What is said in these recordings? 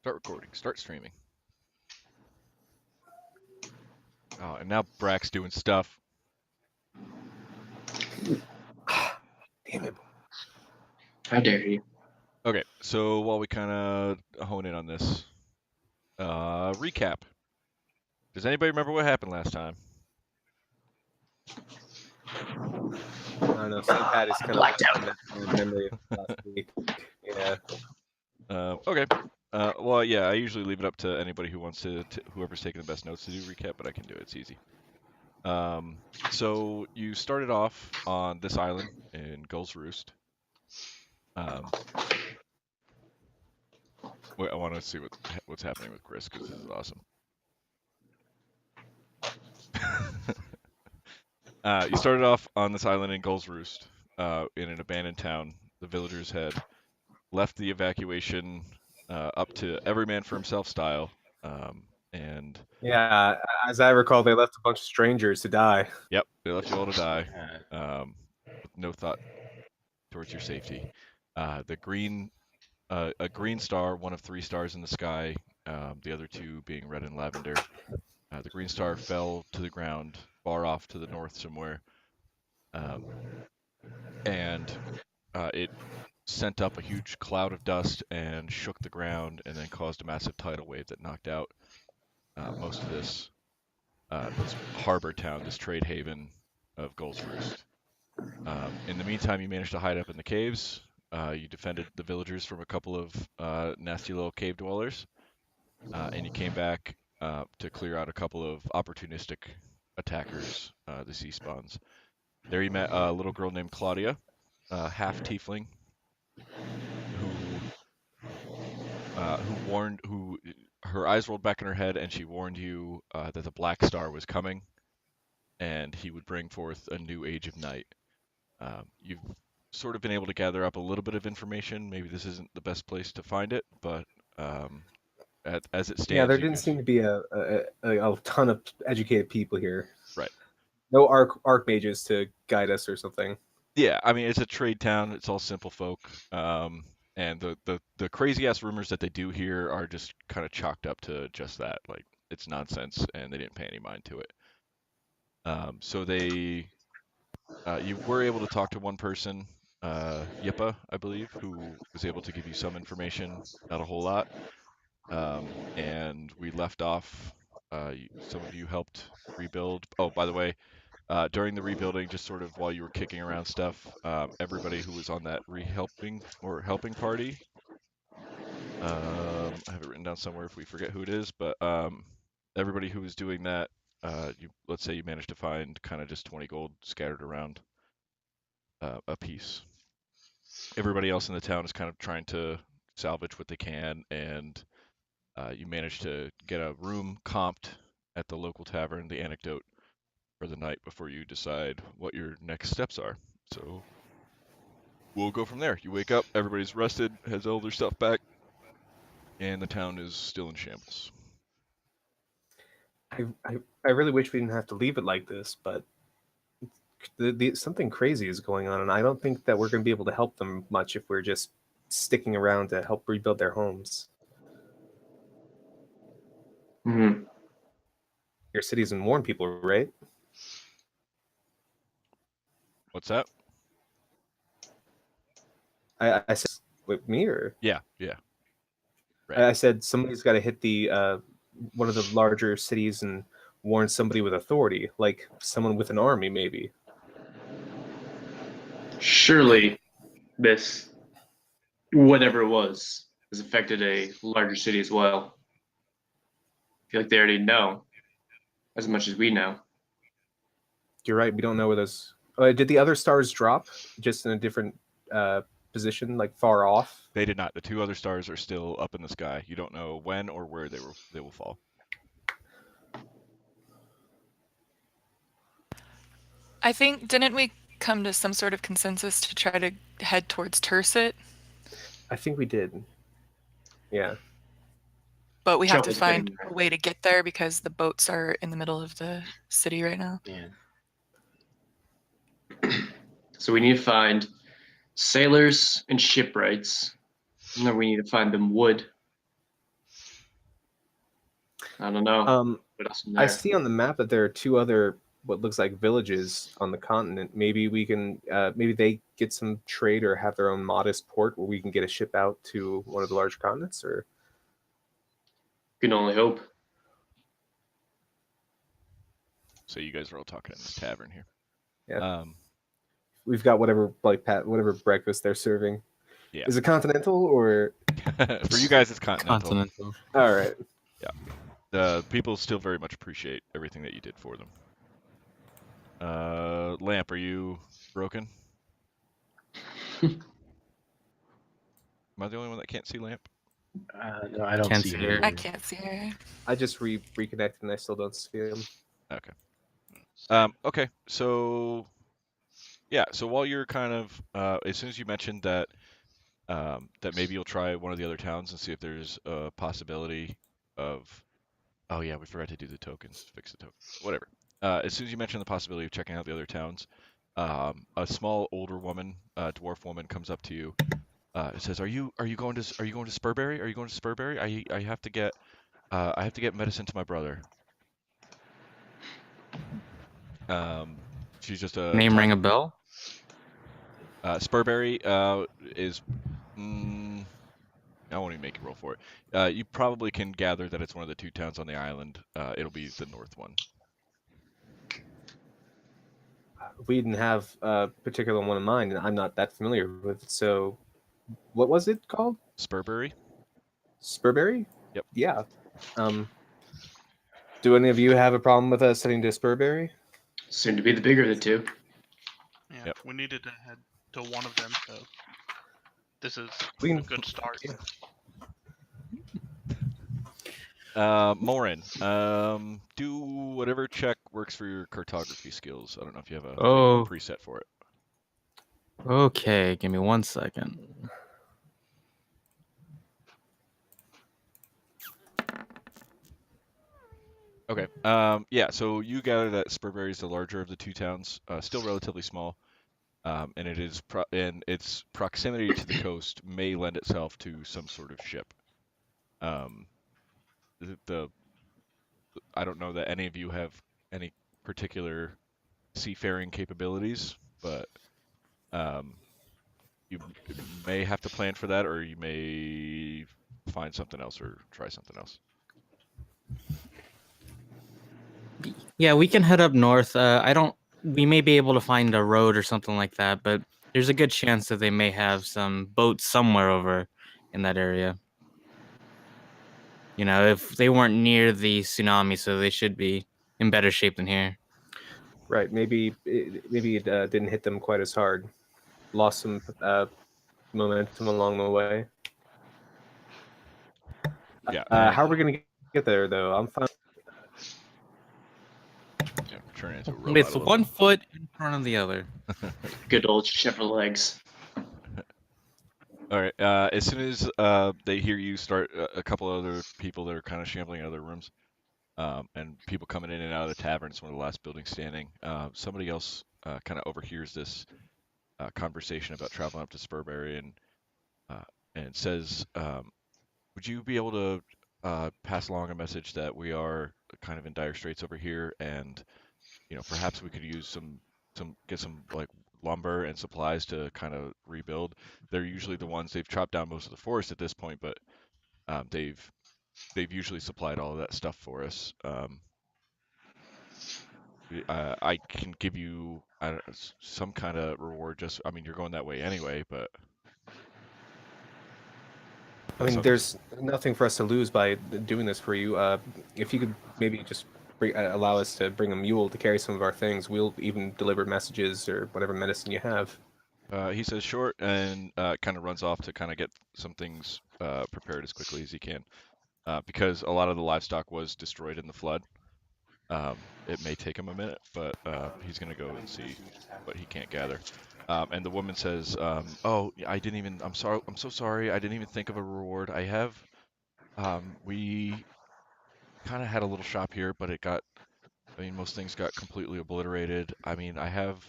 Start recording. Start streaming. Oh, and now Brack's doing stuff. Damn it. How dare you? Okay, so while we kind of hone in on this, recap. Does anybody remember what happened last time? I don't know. St. Pat is kind Blacked of out. in that memory of last week. Yeah. Okay. Well, yeah, I usually leave it up to anybody who wants to, whoever's taking the best notes to do recap, but I can do it. It's easy. So you started off on this island in Gull's Roost. Wait, I want to see what's happening with Chris because this is awesome. You started off on this island in Gull's Roost, in an abandoned town. The villagers had left the evacuation up to every man for himself style, and Yeah, as I recall, they left a bunch of strangers to die. yep, they left you all to die, with no thought towards your safety. A green star, one of 3 stars in the sky, the other 2 being red and lavender. The green star fell to the ground far off to the north somewhere, and it sent up a huge cloud of dust and shook the ground and then caused a massive tidal wave that knocked out most of this harbor town, this trade haven of Gull's Roost. In the meantime, you managed to hide up in the caves. You defended the villagers from a couple of nasty little cave dwellers, and you came back to clear out a couple of opportunistic attackers, the sea spawns. There you met a little girl named Claudia, half tiefling, who her eyes rolled back in her head, and she warned you that the Black Star was coming, and he would bring forth a new age of night. You've sort of been able to gather up a little bit of information. Maybe this isn't the best place to find it, but as it stands, Yeah, there didn't seem to be a ton of educated people here. Right. No archmages to guide us or something. Yeah, I mean, it's a trade town. It's all simple folk. And the crazy ass rumors that they do here are just kind of chalked up to just that. Like, it's nonsense, and they didn't pay any mind to it. So you were able to talk to one person, Yippa, I believe, who was able to give you some information, not a whole lot. And we left off. Some of you helped rebuild. Oh, by the way, during the rebuilding, just sort of while you were kicking around stuff, everybody who was on that helping party, I have it written down somewhere if we forget who it is, but everybody who was doing that, let's say you managed to find kind of just 20 gold scattered around a piece. Everybody else in the town is kind of trying to salvage what they can, and you managed to get a room comped at the local tavern, the Anecdote, for the night before you decide what your next steps are. So we'll go from there. You wake up, everybody's rested, has all their stuff back, and the town is still in shambles. I really wish we didn't have to leave it like this, but something crazy is going on, and I don't think that we're going to be able to help them much if we're just sticking around to help rebuild their homes. Mm-hmm. Your cities and warn people, right? What's that? I said, with me or Yeah. Right. I said somebody's got to hit the one of the larger cities and warn somebody with authority, like someone with an army, maybe. Surely this, whatever it was, has affected a larger city as well. I feel like they already know as much as we know. You're right. We don't know where those. Did the other stars drop just in a different position, like far off? They did not. The 2 other stars are still up in the sky. You don't know when or where they will fall. I think, didn't we come to some sort of consensus to try to head towards Turset? I think we did. Yeah. But we have to Trouble's find getting a there. way to get there because the boats are in the middle of the city right now. Yeah. So we need to find sailors and shipwrights, and then we need to find them wood. I don't know. What else in there? I see on the map that there are two other what looks like villages on the continent. Maybe we can, maybe they get some trade or have their own modest port where we can get a ship out to one of the large continents. Or Can only hope. So you guys are all talking in this tavern here. yeah, we've got whatever whatever breakfast they're serving. Yeah. Is it continental or? For you guys, it's continental. Continental. All right. The people still very much appreciate everything that you did for them. Lamp, are you broken? Am I the only one that can't see Lamp? No, I don't Can't see see her. her. I can't see her. I just reconnected and I still don't see him. Okay. Okay. So yeah. So while you're kind of, as soon as you mentioned that, that maybe you'll try one of the other towns and see if there's a possibility of. Oh yeah, we forgot to do the tokens. Fix the token. Whatever. As soon as you mention the possibility of checking out the other towns, a small older woman, dwarf woman, comes up to you. It says, "Are you going to Spurberry? Are you going to Spurberry? I have to get medicine to my brother." She's just a Name ring a bell? Spurberry is. I won't even make you roll for it. You probably can gather that it's one of the two towns on the island. It'll be the north one. We didn't have a particular one in mind, and I'm not that familiar with it. So, what was it called? Spurberry? Spurberry? Yep. Yeah. Do any of you have a problem with us heading to Spurberry? Soon to be the bigger of the two. Yeah, Yep. we needed to head to one of them, so this is We a can- good start. yeah. Morin, do whatever check works for your cartography skills. I don't know if you have a Oh. preset for it. Okay, give me 1 second. Okay. Yeah. So you gather that Spurberry is the larger of the two towns, still relatively small, and it is and its proximity to the coast may lend itself to some sort of ship. The I don't know that any of you have any particular seafaring capabilities, but you may have to plan for that, or you may find something else or try something else. Yeah, we can head up north. We may be able to find a road or something like that, but there's a good chance that they may have some boats somewhere over in that area. You know, if they weren't near the tsunami, so they should be in better shape than here. Right. Maybe it didn't hit them quite as hard. Lost some momentum along the way. Yeah. How are we going to get there, though? I'm fine. Turn into a robot. With a little one bit. foot in front of the other. Good old shepherd legs. All right. As soon as they hear you start, a couple other people that are kind of shambling out of their rooms, and people coming in and out of the tavern. It's one of the last buildings standing. Somebody else kind of overhears this conversation about traveling up to Spurberry and says, "Would you be able to pass along a message that we are kind of in dire straits over here, and perhaps we could use get some like lumber and supplies to kind of rebuild. They're usually the ones they've chopped down most of the forest at this point, but they've usually supplied all of that stuff for us. I can give you some kind of reward. I mean, you're going that way anyway, but I mean, So- there's nothing for us to lose by doing this for you. If you could maybe just allow us to bring a mule to carry some of our things, we'll even deliver messages or whatever medicine you have. he says short and kind of runs off to kind of get some things prepared as quickly as he can, because a lot of the livestock was destroyed in the flood. It may take him a minute, but he's going to go and see what he can't gather. And the woman says, "Oh, I'm sorry. I'm so sorry. I didn't even think of a reward. We kind of had a little shop here, but most things got completely obliterated. I mean, I have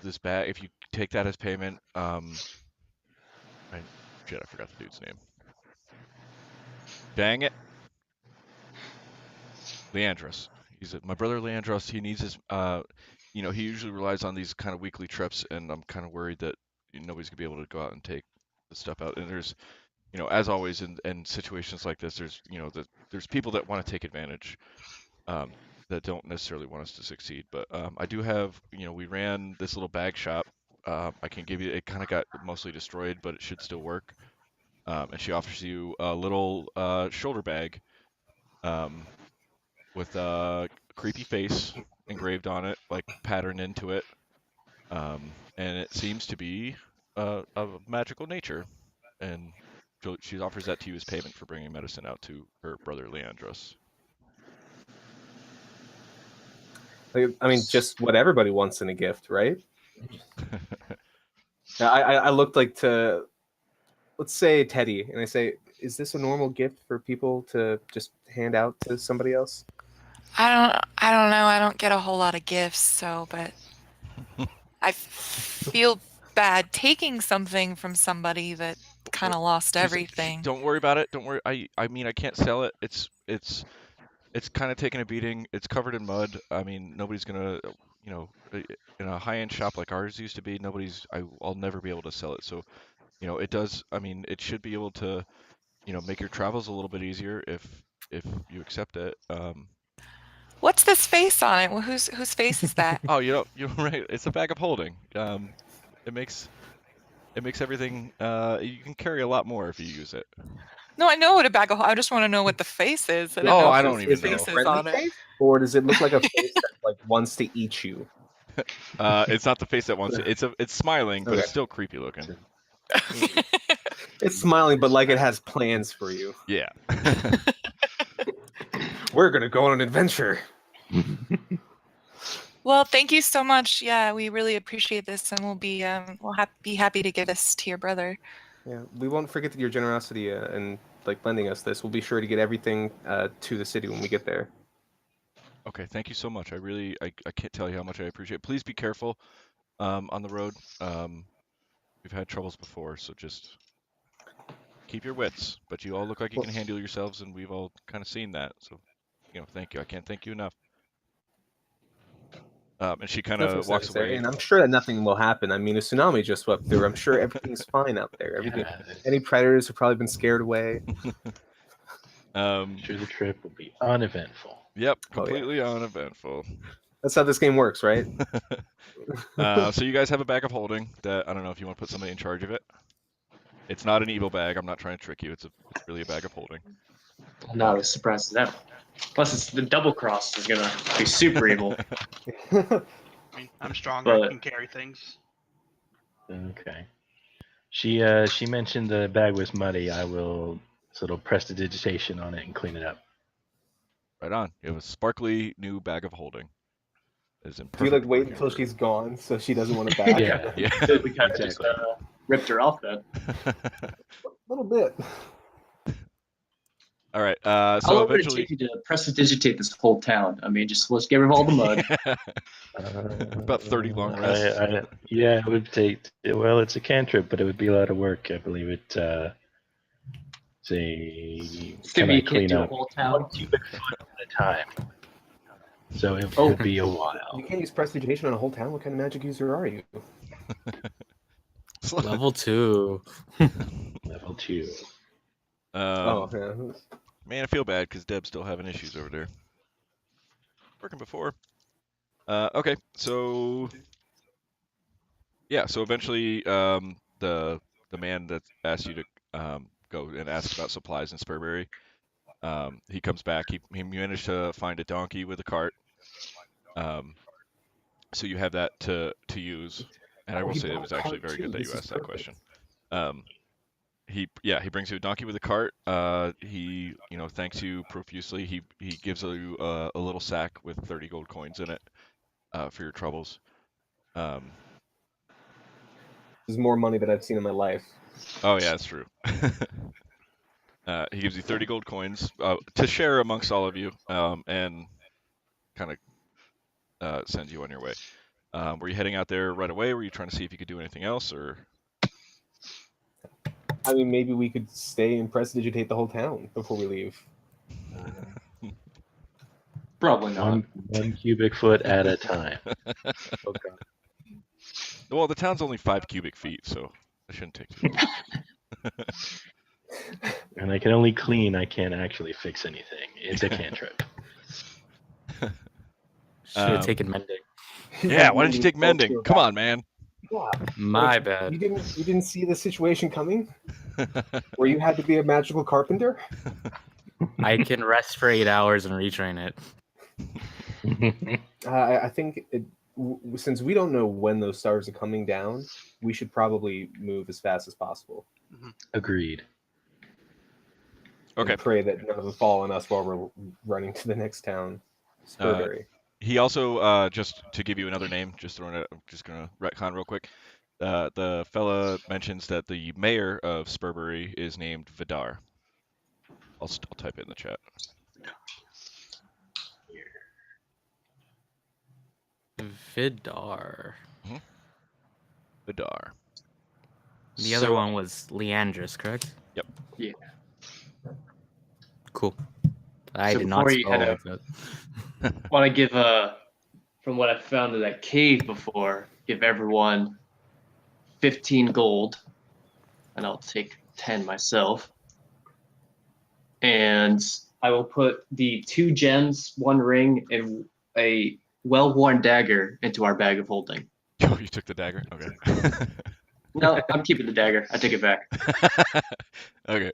this bag. If you take that as payment, I forgot the dude's name. Dang it. Leandros. My brother Leandros. He needs his. He usually relies on these kind of weekly trips, and I'm kind of worried that nobody's gonna be able to go out and take the stuff out. And there's, as always in situations like this, there's people that want to take advantage, that don't necessarily want us to succeed. But I do have, we ran this little bag shop. I can give you. It kind of got mostly destroyed, but it should still work. And she offers you a little shoulder bag. With a creepy face engraved on it, like patterned into it. And it seems to be of magical nature. And she offers that to you as payment for bringing medicine out to her brother Leandros. Like, I mean, just what everybody wants in a gift, right? I looked like to, let's say, Teddy, and I say, is this a normal gift for people to just hand out to somebody else? I don't know. I don't get a whole lot of gifts, but I feel bad taking something from somebody that kind of lost everything. Don't worry about it. Don't worry. I mean, I can't sell it. It's kind of taking a beating. It's covered in mud. I mean, nobody's gonna, in a high-end shop like ours used to be, I'll never be able to sell it. So, it does. I mean, it should be able to, make your travels a little bit easier if you accept it. What's this face on it? Well, whose face is that? Oh, you're right. It's a bag of holding. It makes everything. You can carry a lot more if you use it. No, I know what a bag of. I just want to know what the face is. I don't Oh, know I if don't his even face know. is Friendly on it. face? Or does it look like a face that like wants to eat you? It's not the face that wants it. It's smiling, but Okay. it's still creepy looking. It's smiling, but like it has plans for you. Yeah. We're gonna go on an adventure. Well, thank you so much. Yeah, we really appreciate this, and we'll be be happy to give this to your brother. Yeah, we won't forget your generosity and like lending us this. We'll be sure to get everything to the city when we get there. Okay, thank you so much. I can't tell you how much I appreciate it. Please be careful on the road. We've had troubles before, so just keep your wits. But you all look like you can handle yourselves, and we've all kind of seen that. So, thank you. I can't thank you enough. And she kind of walks away. And I'm sure that nothing will happen. I mean, a tsunami just swept through. I'm sure everything's fine out there. Any predators have probably been scared away. Sure, the trip will be uneventful. Yep, completely uneventful. That's how this game works, right? So you guys have a bag of holding that I don't know if you want to put somebody in charge of it. It's not an evil bag. I'm not trying to trick you. It's really a bag of holding. No, I was surprised at that. Plus, it's the double cross is gonna be super evil. I mean, I'm stronger. But- I can carry things. Okay. She mentioned the bag was muddy. I will sort of prestidigitation on it and clean it up. Right on. You have a sparkly new bag of holding. It is in Do you perfect like wait working until order. she's gone so she doesn't want it back? Yeah. Yeah. We kind of just ripped her off then. A little bit. All right. How So long would it eventually, take you to prestidigitate this whole town? I mean, let's get rid of all the mud. About 30 long rests. Yeah, it would take. Well, it's a cantrip, but it would be a lot of work. I believe it. Say, It's gonna be, you can't clean do a up whole 1 town. cubic foot at a time. So it will be a while. You can't use prestidigitation on a whole town. What kind of magic user are you? Level 2. Level 2. Yeah. Man, I feel bad because Deb's still having issues over there. Working before. Okay, so yeah, so eventually, the man that asked you to go and ask about supplies in Spurberry, he comes back. He managed to find a donkey with a cart. So you have that to use, and I will say it was actually very good that you asked that question. He brings you a donkey with a cart. He thanks you profusely. He gives you a little sack with 30 gold coins in it for your troubles. This is more money than I've seen in my life. Oh yeah, that's true. He gives you 30 gold coins to share amongst all of you, and kind of sends you on your way. Were you heading out there right away? Were you trying to see if you could do anything else, or? I mean, maybe we could stay and prestidigitate the whole town before we leave. Probably not. One cubic foot at a time. Oh god. Well, the town's only 5 cubic feet, so it shouldn't take too long. And I can only clean. I can't actually fix anything. It's a cantrip. Should have taken mending. Yeah, why didn't you take mending? Come on, man. Yeah. My Like, bad. You didn't see the situation coming, where you had to be a magical carpenter. I can rest for 8 hours and retrain it. I think since we don't know when those stars are coming down, we should probably move as fast as possible. Agreed. Okay. And pray that none of them fall on us while we're running to the next town, Spurbury. He also, just to give you another name, just throwing it. I'm just gonna retcon real quick. The fella mentions that the mayor of Spurbury is named Vidar. I'll type it in the chat. Vidar. Vidar. The other one was Leandris, correct? Yep. Yeah. Cool. I So did not before you spell head like out, that. want to give from what I found in that cave before, give everyone 15 gold, and I'll take 10 myself. And I will put the 2 gems, 1 ring, and a well-worn dagger into our bag of holding. Oh, you took the dagger? Okay. No, I'm keeping the dagger. I take it back. Okay.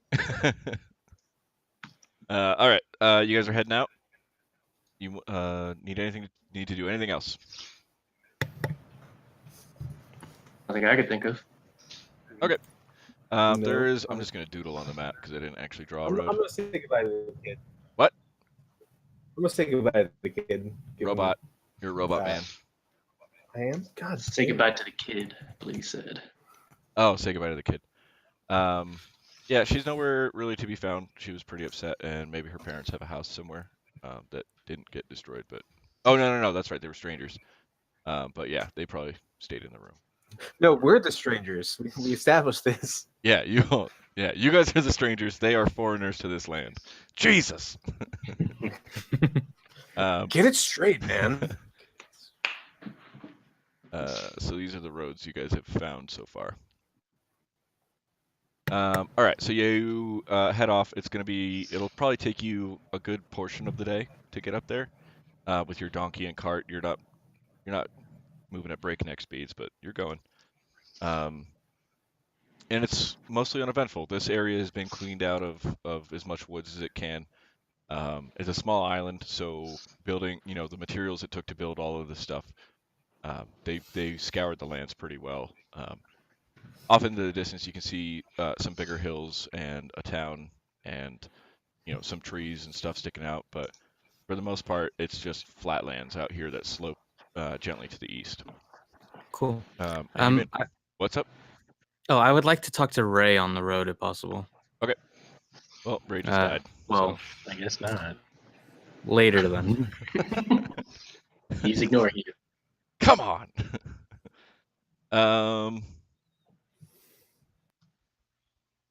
All right. You guys are heading out. You need to do anything else? Nothing I could think of. Okay. No. There is. I'm just gonna doodle on the map because I didn't actually draw a I'm road. gonna say goodbye to the kid. What? I'm gonna say goodbye to the kid. Give Robot. him- You're a robot man. I am. God. Say damn. goodbye to the kid, I believe he said. Oh, say goodbye to the kid. Yeah, she's nowhere really to be found. She was pretty upset, and maybe her parents have a house somewhere that didn't get destroyed. But oh no, that's right. They were strangers. But yeah, they probably stayed in the room. No, we're the strangers. We established this. Yeah, you guys are the strangers. They are foreigners to this land. Jesus. Get it straight, man. So these are the roads you guys have found so far. All right, so you head off. It'll probably take you a good portion of the day to get up there. With your donkey and cart, you're not moving at breakneck speeds, but you're going. And it's mostly uneventful. This area has been cleaned out of as much woods as it can. It's a small island, so building, the materials it took to build all of this stuff, they scoured the lands pretty well. Off into the distance, you can see some bigger hills and a town, and some trees and stuff sticking out. But for the most part, it's just flatlands out here that slope gently to the east. Cool. What's up? Oh, I would like to talk to Ray on the road if possible. Okay. Well, Ray just died. Well, I guess not. Later then. he's ignoring you. Come on.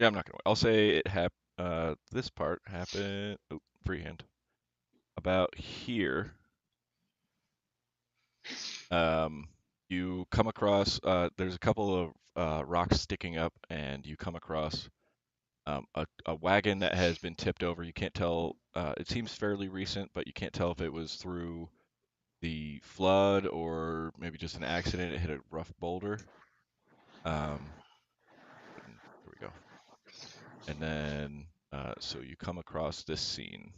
Yeah, I'm not gonna. I'll say it this part happened. Oh, freehand. About here. You come across. There's a couple of rocks sticking up, and you come across a wagon that has been tipped over. You can't tell. It seems fairly recent, but you can't tell if it was through the flood or maybe just an accident. It hit a rough boulder. There we go. And then, so you come across this scene.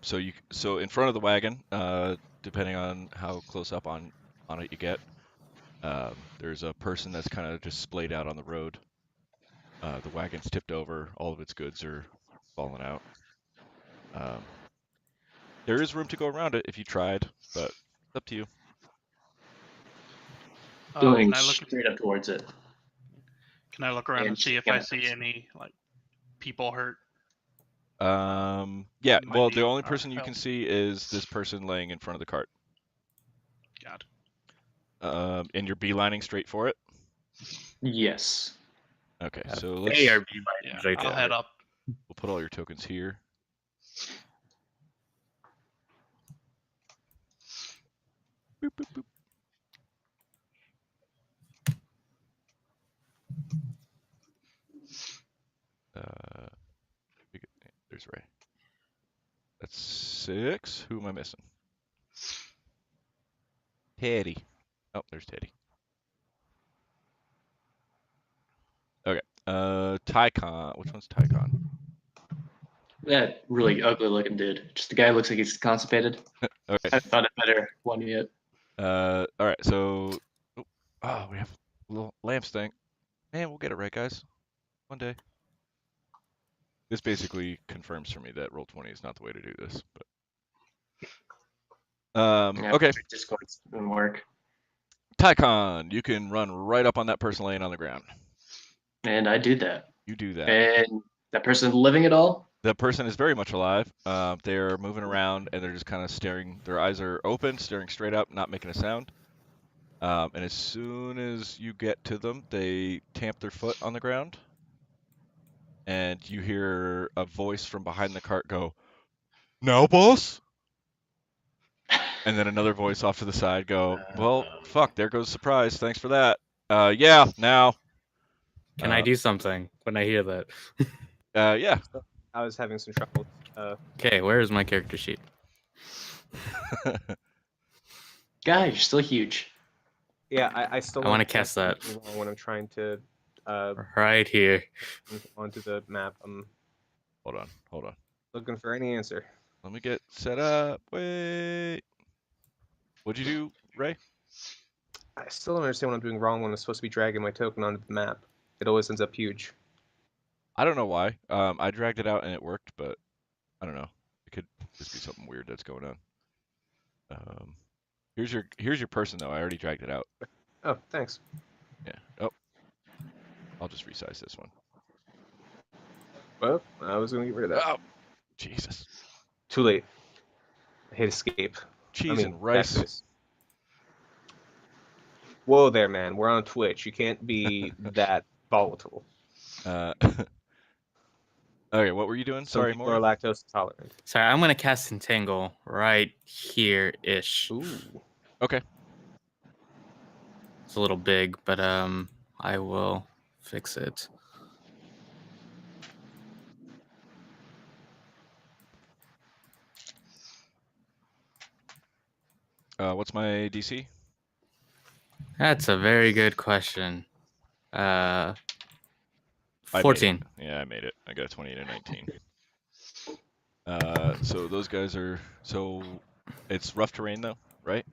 So in front of the wagon, depending on how close up on it you get, there's a person that's kind of just splayed out on the road. The wagon's tipped over, all of its goods are falling out. There is room to go around it if you tried, but it's up to you. Going Can I look straight up towards it. Can I look around and see if I see any people hurt? Yeah. Might Well, be the only our person you help. can see is this person laying in front of the cart. God. And you're beelining straight for it. Yes. Okay, so let's. ARB Yeah, items right I'll there. head up. We'll put all your tokens here. Boop, boop, boop. There's Ray. That's 6. Who am I missing? Teddy. Oh, there's Teddy. Okay. Tycon. Which one's Tycon? That really ugly looking dude. Just the guy who looks like he's constipated. Okay. I haven't found a better one yet. All right. So, oh, we have a little lamp stink. Man, we'll get it right, guys. One day. This basically confirms for me that Roll20 is not the way to do this. But Yeah, okay. Discord didn't work. Tycon, you can run right up on that person laying on the ground. And I do that. You do that. And that person living at all? The person is very much alive. They're moving around and they're just kind of staring. Their eyes are open, staring straight up, not making a sound. And as soon as you get to them, they tamp their foot on the ground. And you hear a voice from behind the cart go, "Now, boss?" And then another voice off to the side go, "Well, fuck, there goes surprise. Thanks for that. Yeah, now." Can I do something when I hear that? Yeah. I was having some trouble. Okay, where is my character sheet? Guy, you're still huge. Yeah, I still I wanna cast that. when I'm trying to Right here. onto the map. I'm Hold on. looking for any answer. Let me get set up. Wait. What'd you do, Ray? I still don't understand what I'm doing wrong when I'm supposed to be dragging my token onto the map. It always ends up huge. I don't know why. I dragged it out and it worked, but I don't know. It could just be something weird that's going on. Here's your person though. I already dragged it out. Oh, thanks. Yeah. Oh. I'll just resize this one. Well, I was going to get rid of that. Oh, Jesus. Too late. I hit escape. Cheese and rice. backface. Whoa there, man. We're on Twitch. You can't be that volatile. Okay, what were you doing? Some Sorry, people more. are lactose intolerant. Sorry, I'm gonna cast Entangle right here-ish. Ooh. Okay. It's a little big, but I will fix it. What's my DC? That's a very good question. I made it. 14. Yeah, I made it. I got a 20 and a 19. So those guys are. So it's rough terrain though, right?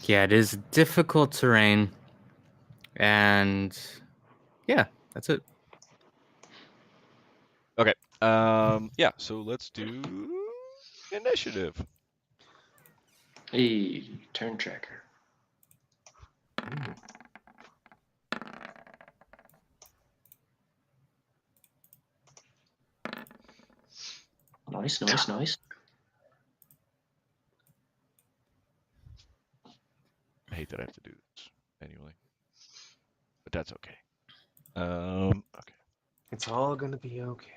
Yeah, it is difficult terrain. And yeah, that's it. Okay. Yeah. So let's do initiative. Hey, turn tracker. Nice. I hate that I have to do this annually, but that's okay. Okay. It's all going to be okay.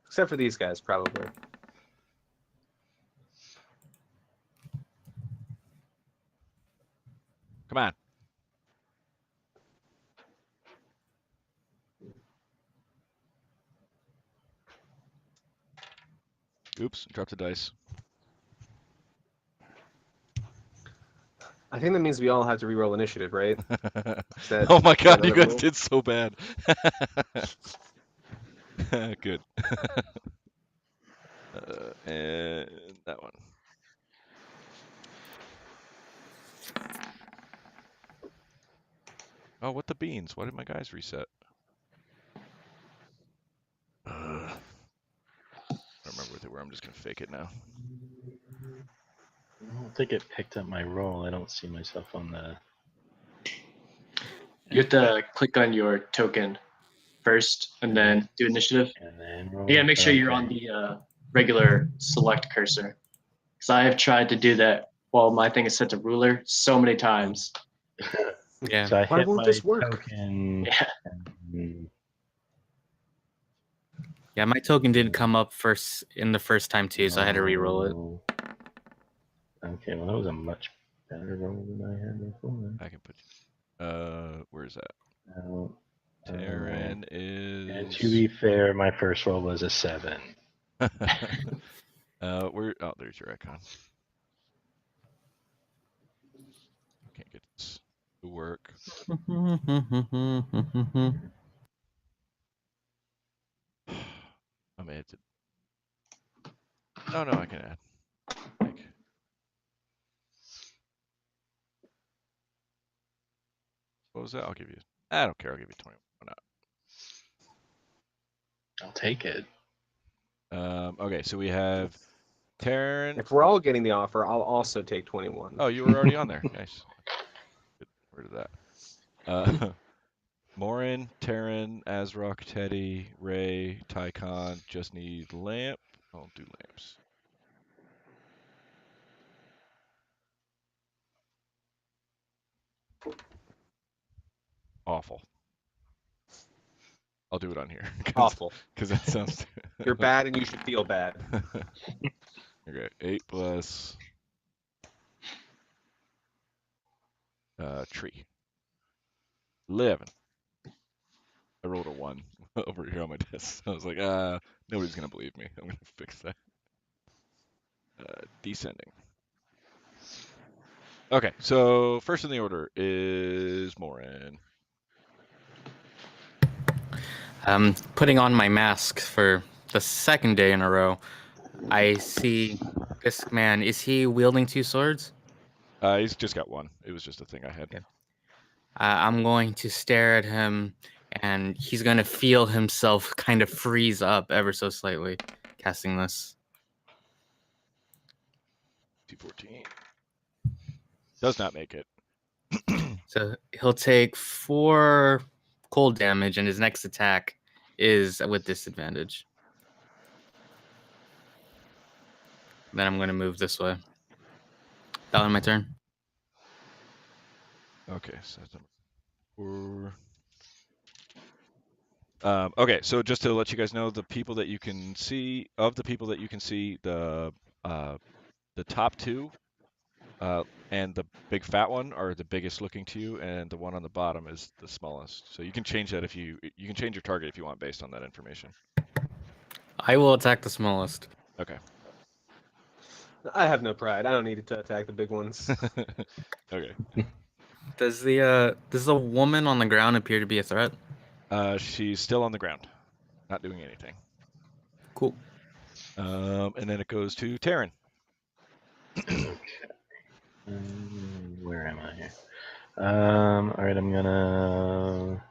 Except for these guys, probably. Come on. Oops, dropped the dice. I think that means we all have to reroll initiative, right? That, oh my god, that you guys rule? did so bad. Good. And that one. Oh, what the beans? Why did my guys reset? I don't remember what they were. I'm just going to fake it now. I don't think it picked up my roll. I don't see myself on the. You have to click on your token first and then do initiative. And then roll. You gotta make sure you're on the regular select cursor. Because I have tried to do that while my thing is set to ruler so many times. Yeah. So I Why hit won't my this work? token. Yeah. and- Yeah, my token didn't come up first in the first time too, so I had to re-roll it. Oh. Okay, well that was a much better roll than I had before. I can put you. Where's that? Now, Terran and is. to be fair, my first roll was a 7. Where? Oh, there's your icon. Can't get this to work. I may have to. Oh no, I can add. Like, what was that? I'll give you. I don't care. I'll give you 20. Why I'll take it. not? Okay, so we have Terran. If we're all getting the offer, I'll also take 21. Oh, you were already on there. Nice. Good. Where did that? Morin, Terran, Azrock, Teddy, Ray, Tycon. Just need lamp. I'll do lamps. Awful. I'll do it on here. Awful. Because that sounds. You're bad and you should feel bad. Okay, 8 plus tree. 11. I rolled a 1 over here on my desk. I was like, nobody's gonna believe me. I'm gonna fix that. Descending. Okay, so first in the order is Morin. Putting on my mask for the second day in a row, I see this man. Is he wielding 2 swords? He's just got 1. It was just a thing I had. Okay. I'm going to stare at him, and he's going to feel himself kind of freeze up ever so slightly, casting this. T14. Does not make it. So he'll take 4 cold damage, and his next attack is with disadvantage. Then I'm going to move this way. That was my turn. Okay, so that's number 4. Okay, so just to let you guys know, the people that you can see, the top 2 and the big fat one are the biggest looking to you, and the one on the bottom is the smallest. So you can change that if you can change your target if you want based on that information. I will attack the smallest. Okay. I have no pride. I don't need to attack the big ones. Okay. Does the woman on the ground appear to be a threat? She's still on the ground, not doing anything. Cool. And then it goes to Terran. Okay. Where am I here? All right, I'm gonna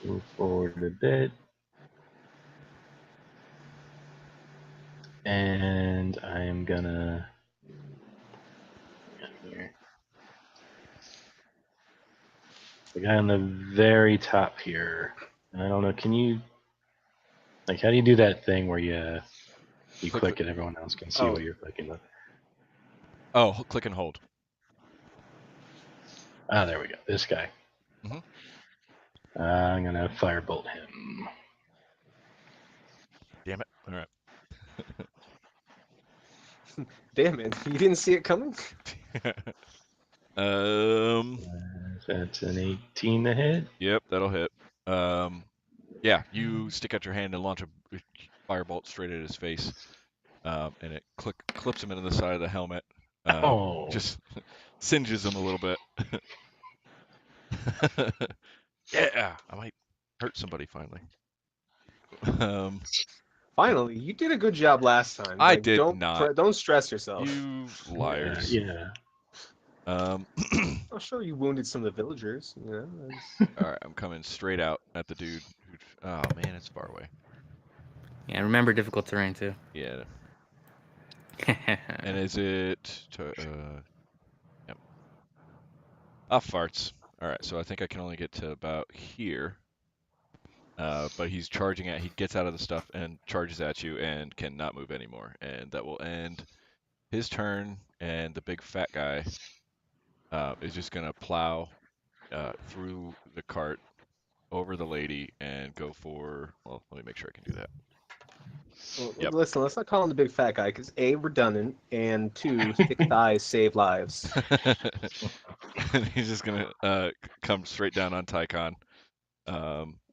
move forward a bit, and I am gonna here. The guy on the very top here, and I don't know. Can you how do you do that thing where you click and everyone else can see what you're clicking with? Oh, click and hold. Ah, there we go. This guy. Mhm. I'm gonna firebolt him. Damn it! All right. Damn it. You didn't see it coming? That's an 18 to hit. Yep, that'll hit. Yeah, you stick out your hand and launch a firebolt straight at his face, and it clips him into the side of the helmet. Just singes him a little bit. Yeah, I might hurt somebody finally. Finally, you did a good job last time. I did not. Don't stress yourself. You liars. Yeah. I'm sure you wounded some of the villagers. You know. All right, I'm coming straight out at the dude. Oh man, it's far away. Yeah, remember difficult terrain too. Yeah. And is it? Yep. Farts. All right, so I think I can only get to about here. But he's charging at. He gets out of the stuff and charges at you and cannot move anymore. And that will end his turn. And the big fat guy is just gonna plow through the cart, over the lady, and go for. Well, let me make sure I can do that. Well, Yep. listen, let's not call him the big fat guy because A, redundant, and 2, thick thighs save lives. And he's just gonna come straight down on Tycon.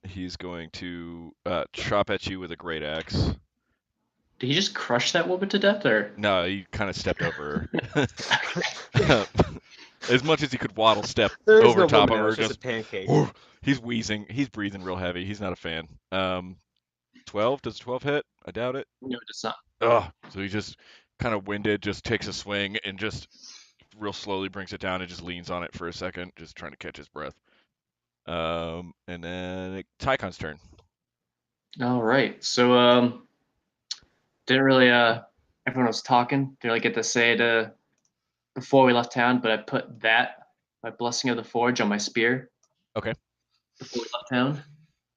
He's going to chop at you with a great axe. Did he just crush that woman to death, or? No, he kind of stepped over her. As much as he could waddle step There is over no top woman of now, her, it's just a pancake. he's wheezing. He's breathing real heavy. He's not a fan. 12? Does 12 hit? I doubt it. No, it does not. Ugh. So he just kind of winded, just takes a swing and just real slowly brings it down and just leans on it for a second, just trying to catch his breath. And then Tycon's turn. All right. So didn't really everyone was talking. Didn't really get to say it before we left town, but I put that, my blessing of the forge, on my spear. Okay. Before we left town,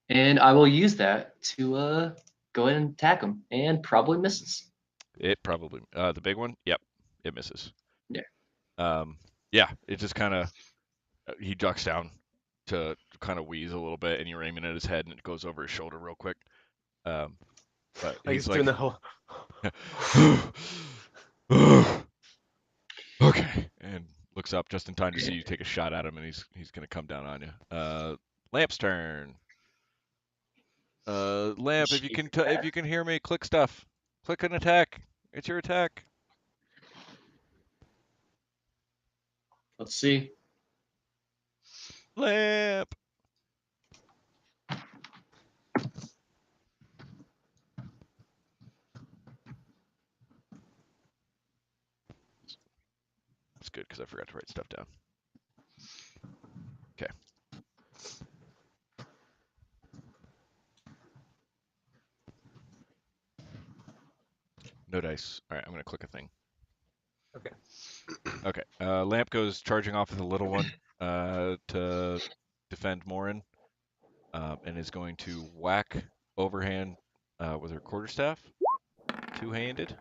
and I will use that to go ahead and attack him, and probably misses. It probably the big one. Yep, it misses. Yeah. Yeah. It just kind of he ducks down to kind of wheeze a little bit, and you're aiming at his head, and it goes over his shoulder real quick. But Like he's he's doing the whole. Okay, and looks up just in time to see you take a shot at him, and he's gonna come down on you. Lamp's turn. Lamp, if you can hear me, click stuff. Click an attack. It's your attack. Let's see. Lamp. That's good because I forgot to write stuff down. Okay. No dice. All right, I'm gonna click a thing. Okay. Okay. Lamp goes charging off with the little one to defend Morin, and is going to whack overhand with her quarterstaff, two-handed,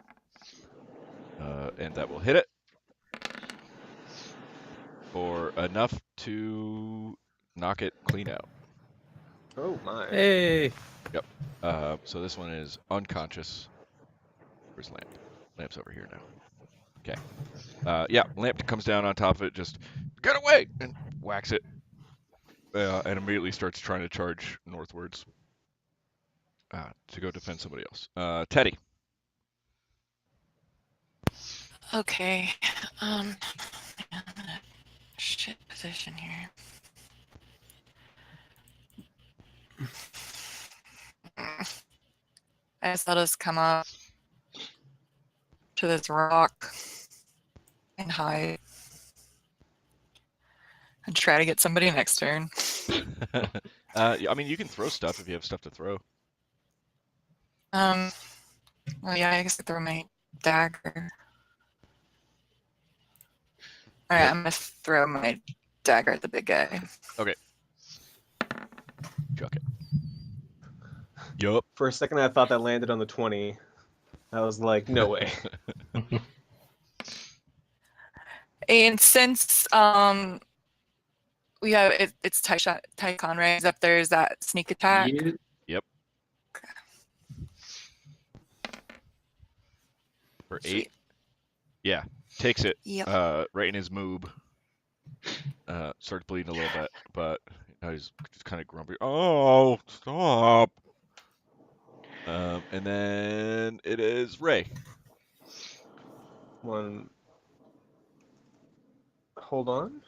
and that will hit it for enough to knock it clean out. Oh my. Hey. Yep. So this one is unconscious. Where's Lamp? Lamp's over here now. Okay. Yeah, Lamp comes down on top of it, just get away, and whacks it, and immediately starts trying to charge northwards to go defend somebody else. Teddy. Okay. I'm in a shit position here. I guess I'll just come up to this rock and hide and try to get somebody next turn. I mean, you can throw stuff if you have stuff to throw. Well, yeah, I guess I throw my dagger. All right, Yep. I'm gonna throw my dagger at the big guy. Okay. Chuck it. Yup. For a second, I thought that landed on the 20. I was like, no way. And since we have it's Tycon, right? Except there's that sneak attack. You, For 8. Sweet. Yeah. Takes it. Yep. Right in his moob. Starts bleeding a little bit, but he's just kind of grumpy. Oh, stop. And then it is Ray. One. Hold on.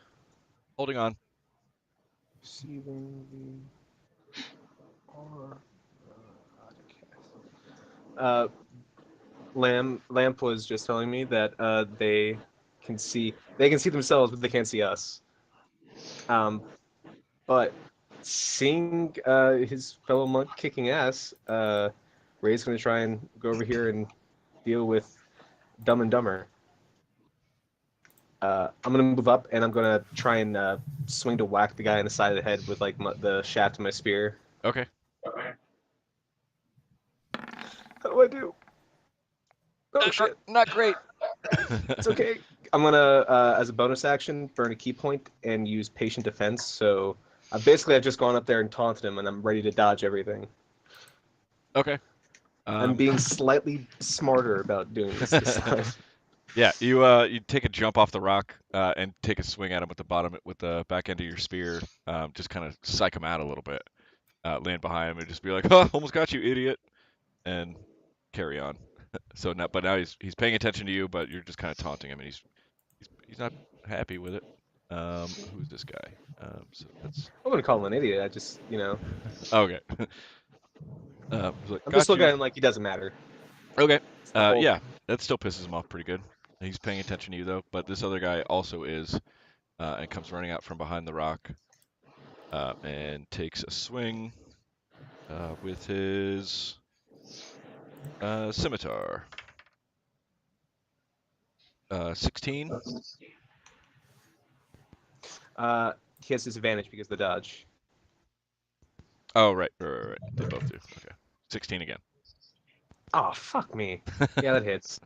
Holding on. Receiving the Lamp was just telling me that they can see themselves, but they can't see us. But seeing his fellow monk kicking ass, Ray's going to try and go over here and deal with Dumb and Dumber. I'm going to move up, and I'm going to try and swing to whack the guy in the side of the head with like the shaft of my spear. Okay. How do I do? Oh shit! Not great. It's okay. I'm gonna, as a bonus action, burn a key point and use patient defense. So basically, I've just gone up there and taunted him, and I'm ready to dodge everything. Okay. I'm being slightly smarter about doing this time. Yeah, you take a jump off the rock and take a swing at him with the back end of your spear. Just kind of psych him out a little bit. Land behind him and just be like, "Oh, almost got you, idiot," and carry on. So now, but now he's paying attention to you, but you're just kind of taunting him, and he's not happy with it. Who's this guy? So that's I wouldn't call him an idiot. I just, okay. He's like, I'm just got looking you. at him like he doesn't matter. Okay. It's the whole- Yeah, that still pisses him off pretty good. He's paying attention to you though, but this other guy also is, and comes running out from behind the rock, and takes a swing with his scimitar. 16. He has disadvantage because of the dodge. Oh, right. They both do. Okay. 16 again. Oh, fuck me. Yeah, that hits.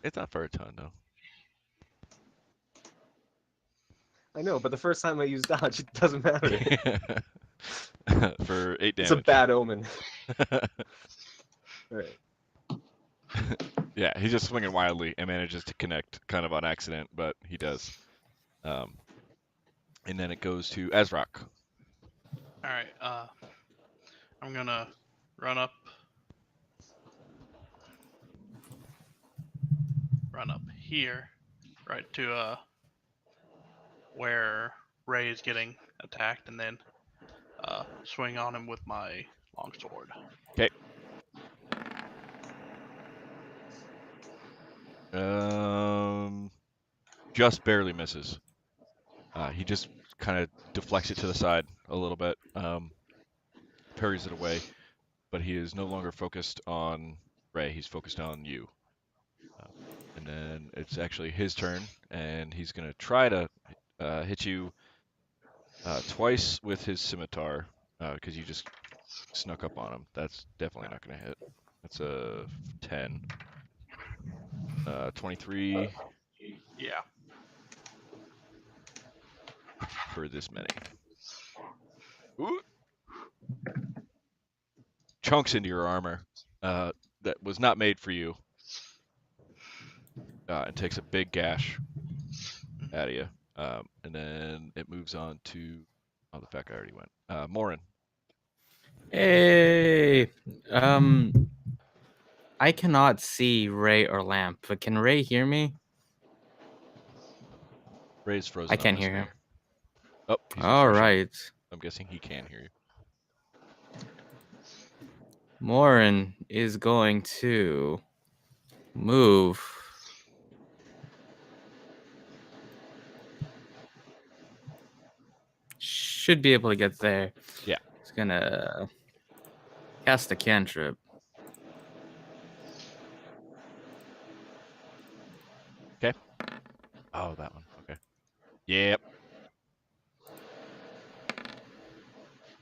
It's not for a ton though. I know, but the first time I use dodge, it doesn't matter. For 8 damage. It's a bad omen. All right. Yeah, he's just swinging wildly and manages to connect kind of on accident, but he does. And then it goes to Azrock. All right. I'm gonna run up here, right to where Ray is getting attacked, and then swing on him with my longsword. Okay. Just barely misses. He just kind of deflects it to the side a little bit, parries it away, but he is no longer focused on Ray. He's focused on you. And then it's actually his turn, and he's gonna try to hit you twice with his scimitar, because you just snuck up on him. That's definitely not gonna hit. That's a 10. 23 Yeah. for this many. Ooh. Chunks into your armor that was not made for you, and takes a big gash out of you. And then it moves on to, oh, the fact I already went. Morin. Hey, I cannot see Ray or Lamp, but can Ray hear me? Ray's frozen. I on can't my hear screen. him. Oh, he's All refreshing. right. I'm guessing he can hear you. Morin is going to move. Should be able to get there. Yeah. He's gonna cast a cantrip. Okay. Oh, that one. Okay. Yep.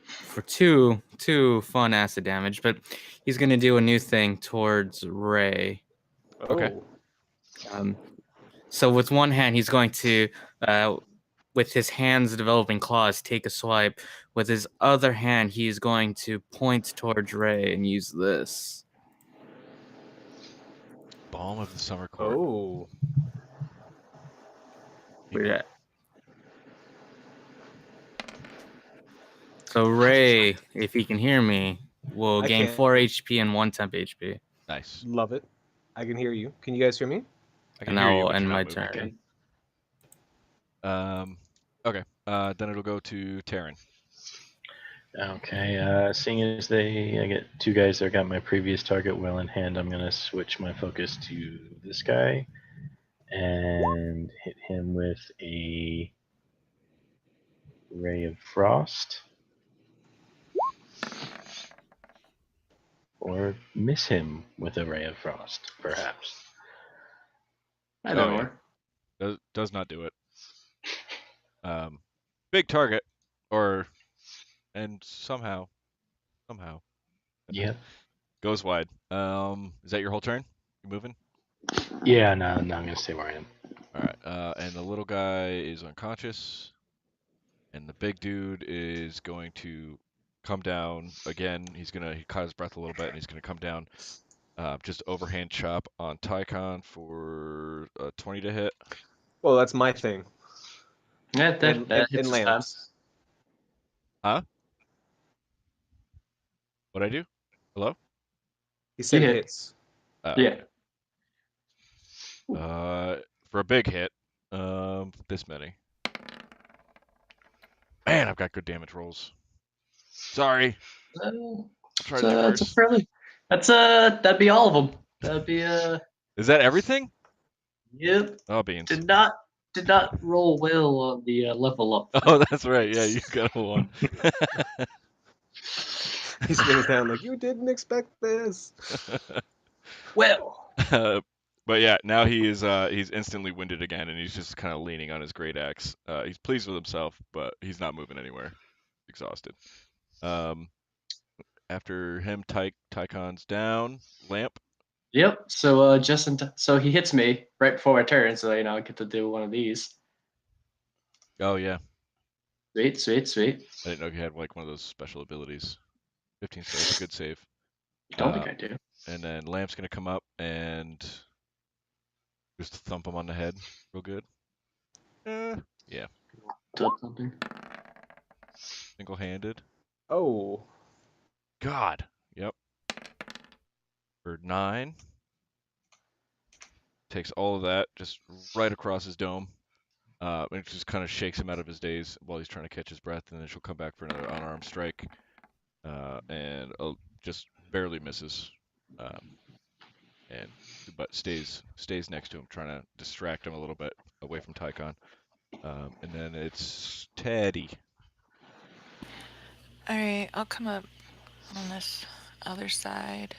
For two fun acid damage, but he's gonna do a new thing towards Ray. Okay. Oh. So with one hand, he's going to, with his hands developing claws, take a swipe. With his other hand, he's going to point towards Ray and use this. Balm of the Summer Court. Oh. Yeah. So Ray, if he can hear me, will I gain can. 4 HP and 1 temp HP. Nice. Love it. I can hear you. Can you guys hear me? I can And hear I you, will but end you're my not moving. turn. Okay. Then it'll go to Taryn. Okay, seeing as I get two guys that got my previous target well in hand, I'm gonna switch my focus to this guy and hit him with a ray of frost, or miss him with a ray of frost, perhaps. Either Oh, yeah. or. Does not do it. Big target, and somehow Yep. goes wide. Is that your whole turn? You moving? Yeah, no, I'm gonna stay where I am. All right. And the little guy is unconscious, and the big dude is going to come down again. He caught his breath a little bit, and he's gonna come down. Just overhand chop on Tycon for 20 to hit. Well, that's my thing. Yeah, that And hits and his lamps. Huh? What'd I do? Hello? He said hit. hits. Oh, Yeah. okay. For a big hit, this many. Man, I've got good damage rolls. Sorry. I'll try to do That's a worse. fairly. That'd be all of them. That'd be Is that everything? Yep. Oh, beans. Did not roll well on the level up. Oh, that's right. Yeah, you got a 1. He swings down like, you didn't expect this. Well. But yeah, now he's instantly winded again, and he's just kind of leaning on his great axe. He's pleased with himself, but he's not moving anywhere. Exhausted. After him, Tycon's down. Lamp. Yep. So so he hits me right before my turn, so I get to do one of these. Oh yeah. Sweet, sweet, sweet. I didn't know he had like one of those special abilities. 15 save, a good save. Don't think I do. And then Lamp's gonna come up and just thump him on the head, real good. Yeah. Do something. Single-handed. Oh. God. Yep. For 9. Takes all of that just right across his dome. And it just kind of shakes him out of his daze while he's trying to catch his breath, and then she'll come back for another unarmed strike, and just barely misses, but stays next to him, trying to distract him a little bit away from Tycon. And then it's Teddy. All right, I'll come up on this other side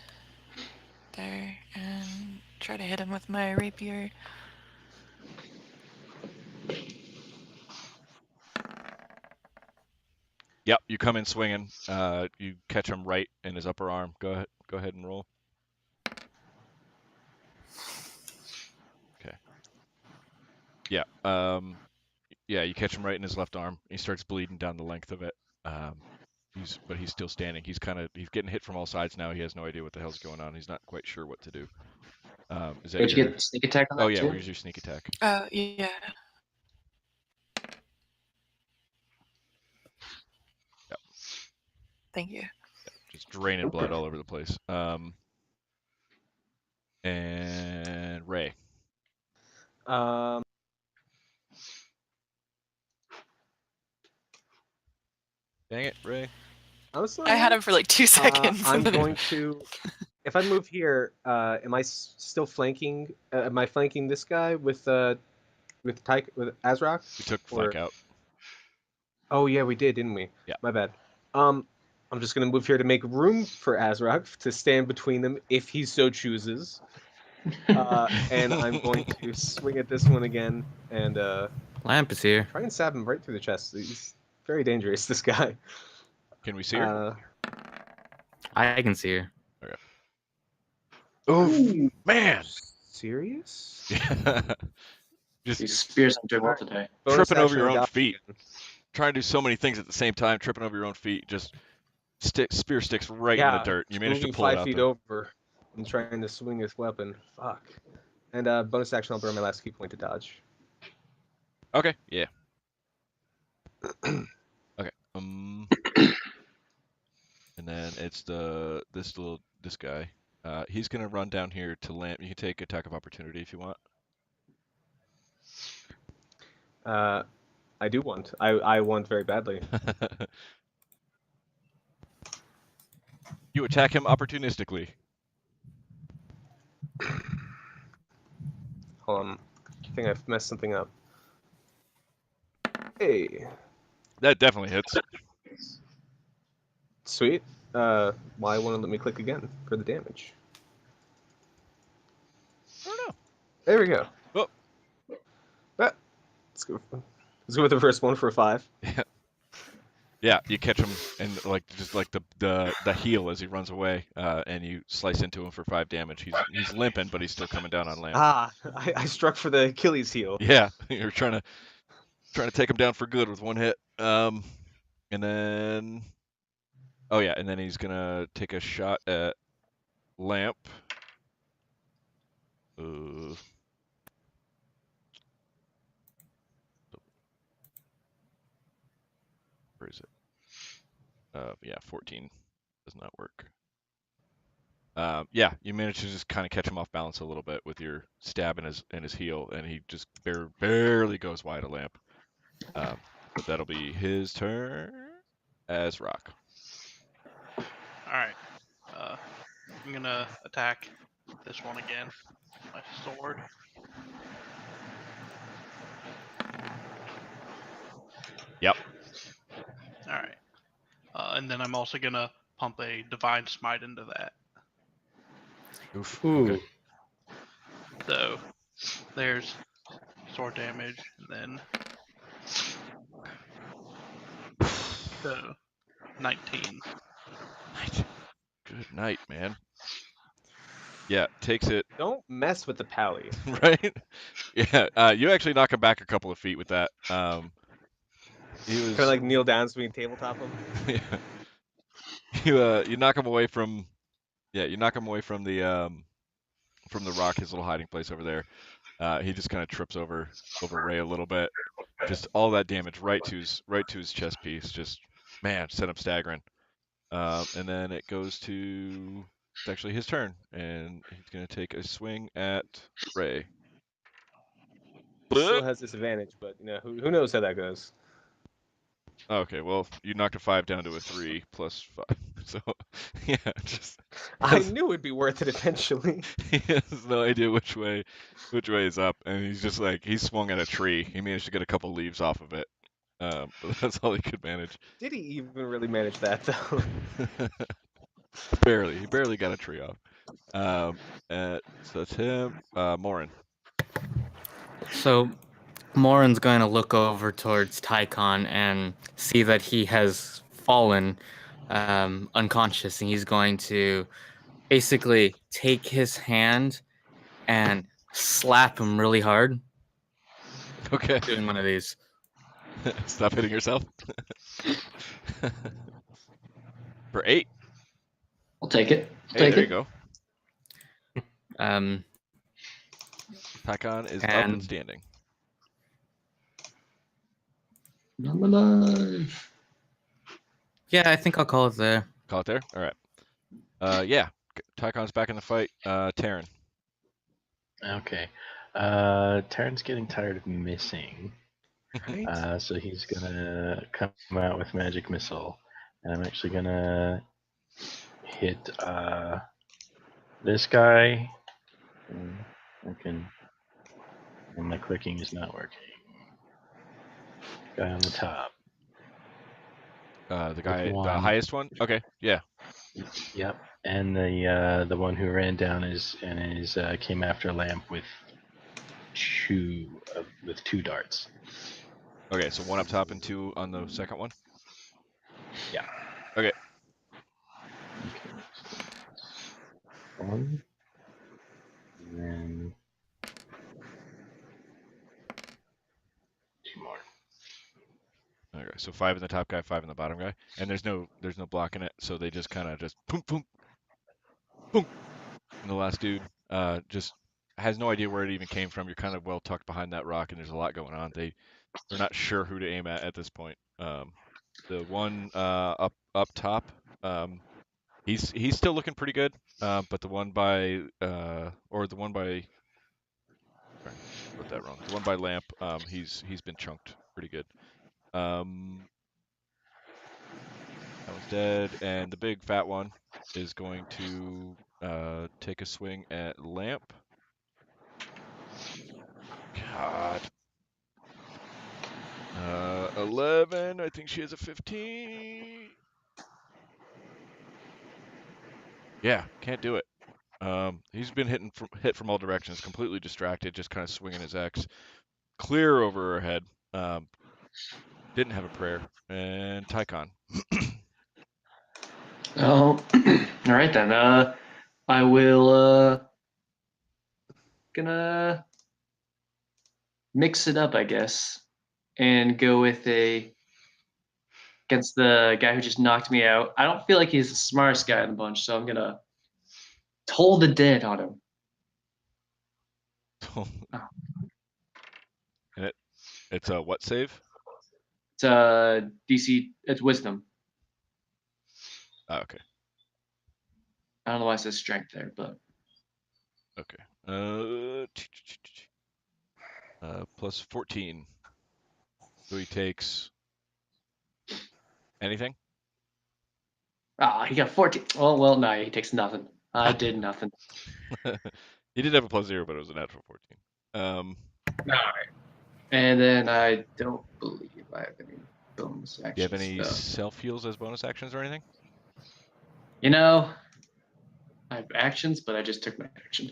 there and try to hit him with my rapier. Yep, you come in swinging. You catch him right in his upper arm. Go ahead and roll. Okay. Yeah. Yeah, you catch him right in his left arm. He starts bleeding down the length of it. But he's still standing. He's getting hit from all sides now. He has no idea what the hell's going on. He's not quite sure what to do. Is that Did you your... get sneak attack on that Oh yeah, too? where's your sneak attack? Yeah. Yep. Thank you. Just draining blood all over the place. And Ray. Um, Dang it, Ray. honestly, I had him for like 2 seconds. I'm and then going to. If I move here, am I still flanking? Am I flanking this guy with Azrak? We took flank out. Oh yeah, we did, didn't we? Yeah. My bad. I'm just gonna move here to make room for Azrak to stand between them if he so chooses. And I'm going to swing at this one again and Lamp is here. try and stab him right through the chest. He's very dangerous, this guy. Can we see her? I can see her. Okay. Oh man! Serious? Just These spears aren't doing well today. Bonus tripping over action your own dodge feet. again. Trying to do so many things at the same time, tripping over your own feet. Just spear sticks right in Yeah, the dirt. You managed to moving pull it 5 out feet there. over and trying to swing his weapon. Fuck. And bonus action, I'll burn my last key point to dodge. Okay, yeah. Okay. And then it's this guy. He's gonna run down here to Lamp. You can take attack of opportunity if you want. I do want. I want very badly. You attack him opportunistically. Hold on. I think I've messed something up. Hey. That definitely hits. Sweet. Why won't it let me click again for the damage? I don't know. There we go. Oh. Let's go with the first one for 5. Yeah. Yeah, you catch him and like just like the heel as he runs away, and you slice into him for 5 damage. He's limping, but he's still coming down on Lamp. Ah, I struck for the Achilles heel. Yeah, you're trying to take him down for good with 1 hit. And then oh yeah, and then he's gonna take a shot at Lamp. Where is it? Yeah, 14 does not work. Yeah, you manage to just kind of catch him off balance a little bit with your stab in his heel, and he just barely goes wide of Lamp. But that'll be his turn as Rock. All right. I'm gonna attack this one again. My sword. Yep. All right. And then I'm also gonna pump a divine smite into that. Oof. Ooh. Okay. So there's sword damage, and then so 19. Good night, man. Yeah, takes it. Don't mess with the pally. Right? Yeah. You actually knock him back a couple of feet with that. He was Kind of like kneel down so we can tabletop him. Yeah. You knock him away from. Yeah, you knock him away from the rock, his little hiding place over there. He just kind of trips over Ray a little bit. Just all that damage right to his chest piece. Just man, sent him staggering. And then it goes to it's actually his turn, and he's gonna take a swing at Ray. Still has disadvantage, but you know who knows how that goes. Okay, well you knocked a 5 down to a 3 plus 5, so yeah, just I knew it'd be worth it eventually. he has no idea which way is up, and he's just like he swung at a tree. He managed to get a couple leaves off of it, but that's all he could manage. Did he even really manage that though? Barely, he barely got a tree off. So that's him. Morin. So Morin's going to look over towards Tycon and see that he has fallen unconscious, and he's going to basically take his hand and slap him really hard. Okay. Doing one of these. Stop hitting yourself. For 8. I'll take it. Hey, there you go. Um, Tycon is up and standing. I'm alive. Yeah, I think I'll call it there. Call it there? All right. Yeah. Tycon's back in the fight. Terran. Okay. Terran's getting tired of missing. Right? So he's gonna come out with magic missile, and I'm actually gonna hit this guy. And my clicking is not working. Guy on the top. The guy, One. the highest one. Okay. Yeah. Yep. And the one who ran down came after Lamp with two darts. Okay. So 1 up top and 2 on the second one. Yeah. Okay. One. And then 2 more. Okay. So 5 in the top guy, 5 in the bottom guy, and there's no blocking it, so they just kind of just boom, boom, boom. And the last dude just has no idea where it even came from. You're kind of well tucked behind that rock, and there's a lot going on. They're not sure who to aim at this point. The one up top, he's still looking pretty good, but the one by sorry, wrote that wrong. The one by Lamp, he's been chunked pretty good. That one's dead, and the big fat one is going to take a swing at Lamp. God. 11. I think she has a 15. Yeah, can't do it. He's been hit from all directions, completely distracted, just kind of swinging his axe clear over her head. didn't have a prayer. And Tycon. Oh, all right then. I will gonna mix it up, I guess, and go with a against the guy who just knocked me out. I don't feel like he's the smartest guy in the bunch, so I'm gonna toll the dead on him. And it's a what save? It's DC. It's wisdom. Oh, okay. I don't know why it says strength there, but Okay. Plus 14. So he takes anything? he got 14. Oh well, no, he takes nothing. I did nothing. He did have a plus 0, but it was a natural 14. All right. And then I don't believe I have any bonus actions. Do you have any self heals as bonus actions or anything? You know, I have actions, but I just took my action.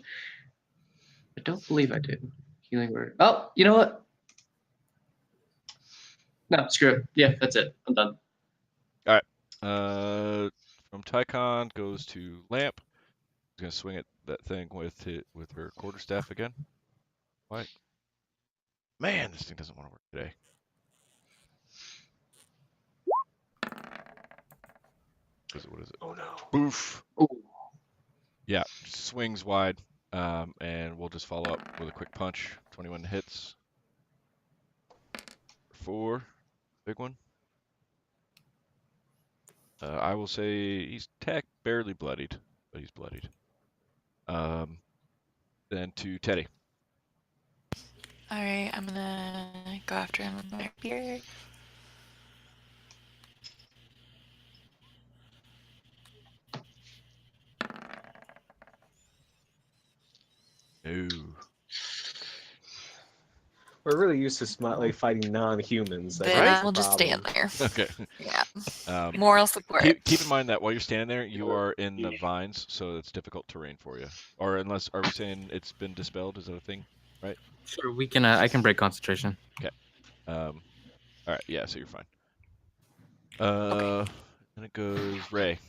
I don't believe I did. Healing word. Oh, you know what? No, screw it. Yeah, that's it. I'm done. All right. From Tycon goes to Lamp. He's gonna swing at that thing with her quarterstaff again. What? Man, this thing doesn't want to work today. What is it? Oh no. Boof. Ooh. Yeah, swings wide. And we'll just follow up with a quick punch. 21 hits. 4. Big one. I will say he's barely bloodied, but he's bloodied. Then to Teddy. All right, I'm gonna go after him with my rapier. Ooh. We're really used to like fighting non-humans. Then Right? I'll just stand there. Okay. Yeah. Moral support. Keep in mind that while you're standing there, you are in the vines, so it's difficult terrain for you. Or unless, are we saying it's been dispelled? Is that a thing? Right? Sure, we can. I can break concentration. Okay. All right. Yeah. So you're fine. Then it goes Ray.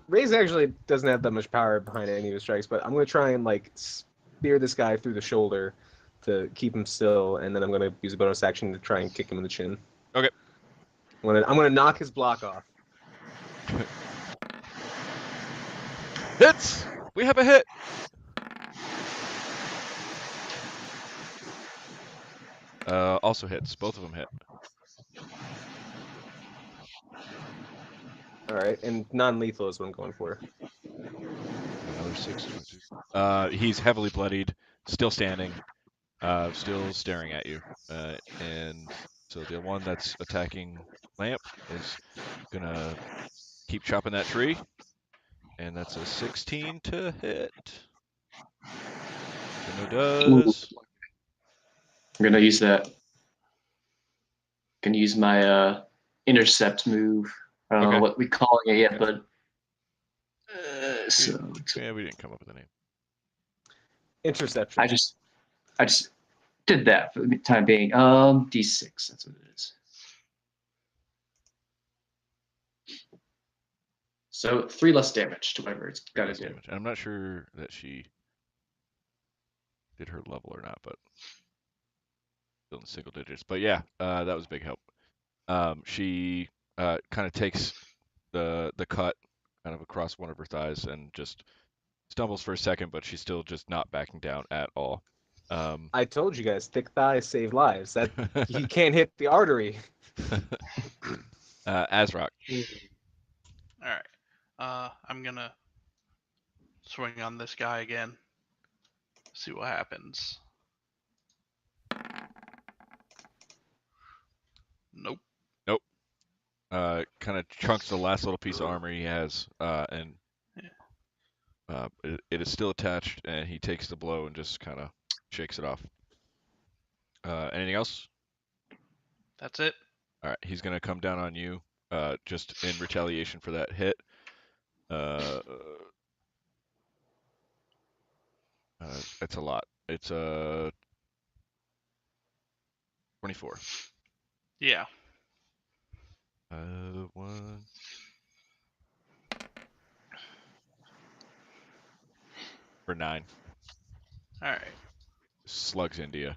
Ray's actually doesn't have that much power behind any of his strikes, but I'm gonna try and like spear this guy through the shoulder to keep him still, and then I'm gonna use a bonus action to try and kick him in the chin. Okay. I'm gonna knock his block off. Hits. We have a hit. Also hits. Both of them hit. All right, and non-lethal is what I'm going for. Another 6. He's heavily bloodied, still standing, still staring at you. And so the one that's attacking Lamp is gonna keep chopping that tree, and that's a 16 to hit. So no does. I'm gonna use that. Gonna use my intercept move. I don't know what we're calling it yet, but Yeah, we didn't come up with a name. Interception. I just did that for the time being. D6. That's what it is. So 3 less damage to whatever it's got to do. Damage. I'm not sure that she did her level or not, but still in single digits. But yeah, that was a big help. She kind of takes the cut kind of across one of her thighs and just stumbles for a second, but she's still just not backing down at all. I told you guys, thick thighs save lives. That he can't hit the artery. Azrock. All right. I'm gonna swing on this guy again. See what happens. Nope. Kind of chunks the last little piece of armor he has, and it is still attached, and he takes the blow and just kind of shakes it off. Anything else? That's it. All right, he's gonna come down on you, just in retaliation for that hit. It's a lot. It's a 24. Yeah. 1. For 9. All right. Slugs into you.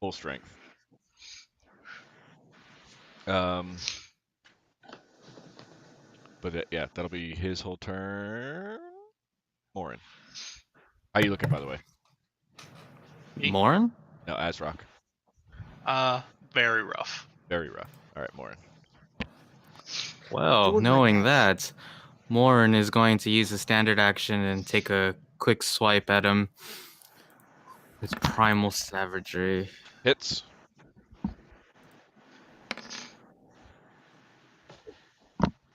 Full strength. But yeah, that'll be his whole turn. Morin. How you looking, by the way? Me? Morin? No, Azrock. Very rough. Very rough. All right, Morin. Well, Doing my knowing best. that, Morin is going to use a standard action and take a quick swipe at him with primal savagery. Hits.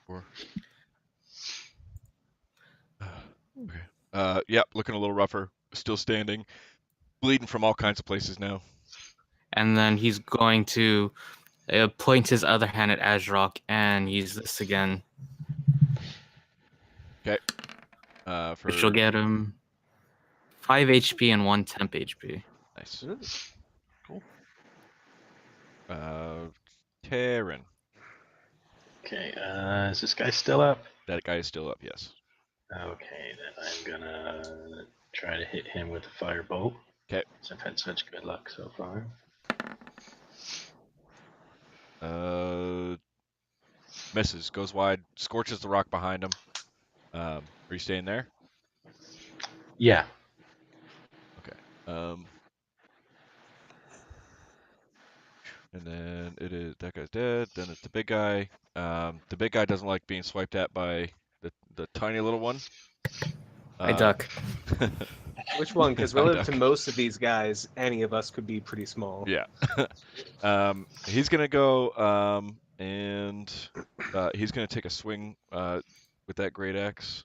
Four. Okay. Yep, looking a little rougher. Still standing. Bleeding from all kinds of places now. And then he's going to point his other hand at Azrock and use this again. Okay. Which will get him 5 HP and 1 temp HP. Nice. Cool. Terran. Okay, is this guy still up? That guy is still up, yes. Okay, then I'm gonna try to hit him with a firebolt. Okay. I've had such good luck so far. Misses. Goes wide. Scorches the rock behind him. Are you staying there? Yeah. Okay. And then it is that guy's dead. Then it's the big guy. The big guy doesn't like being swiped at by the tiny little one. I duck. Which one? Because I relative to duck. most of these guys, any of us could be pretty small. Yeah. He's gonna go and he's gonna take a swing with that great axe.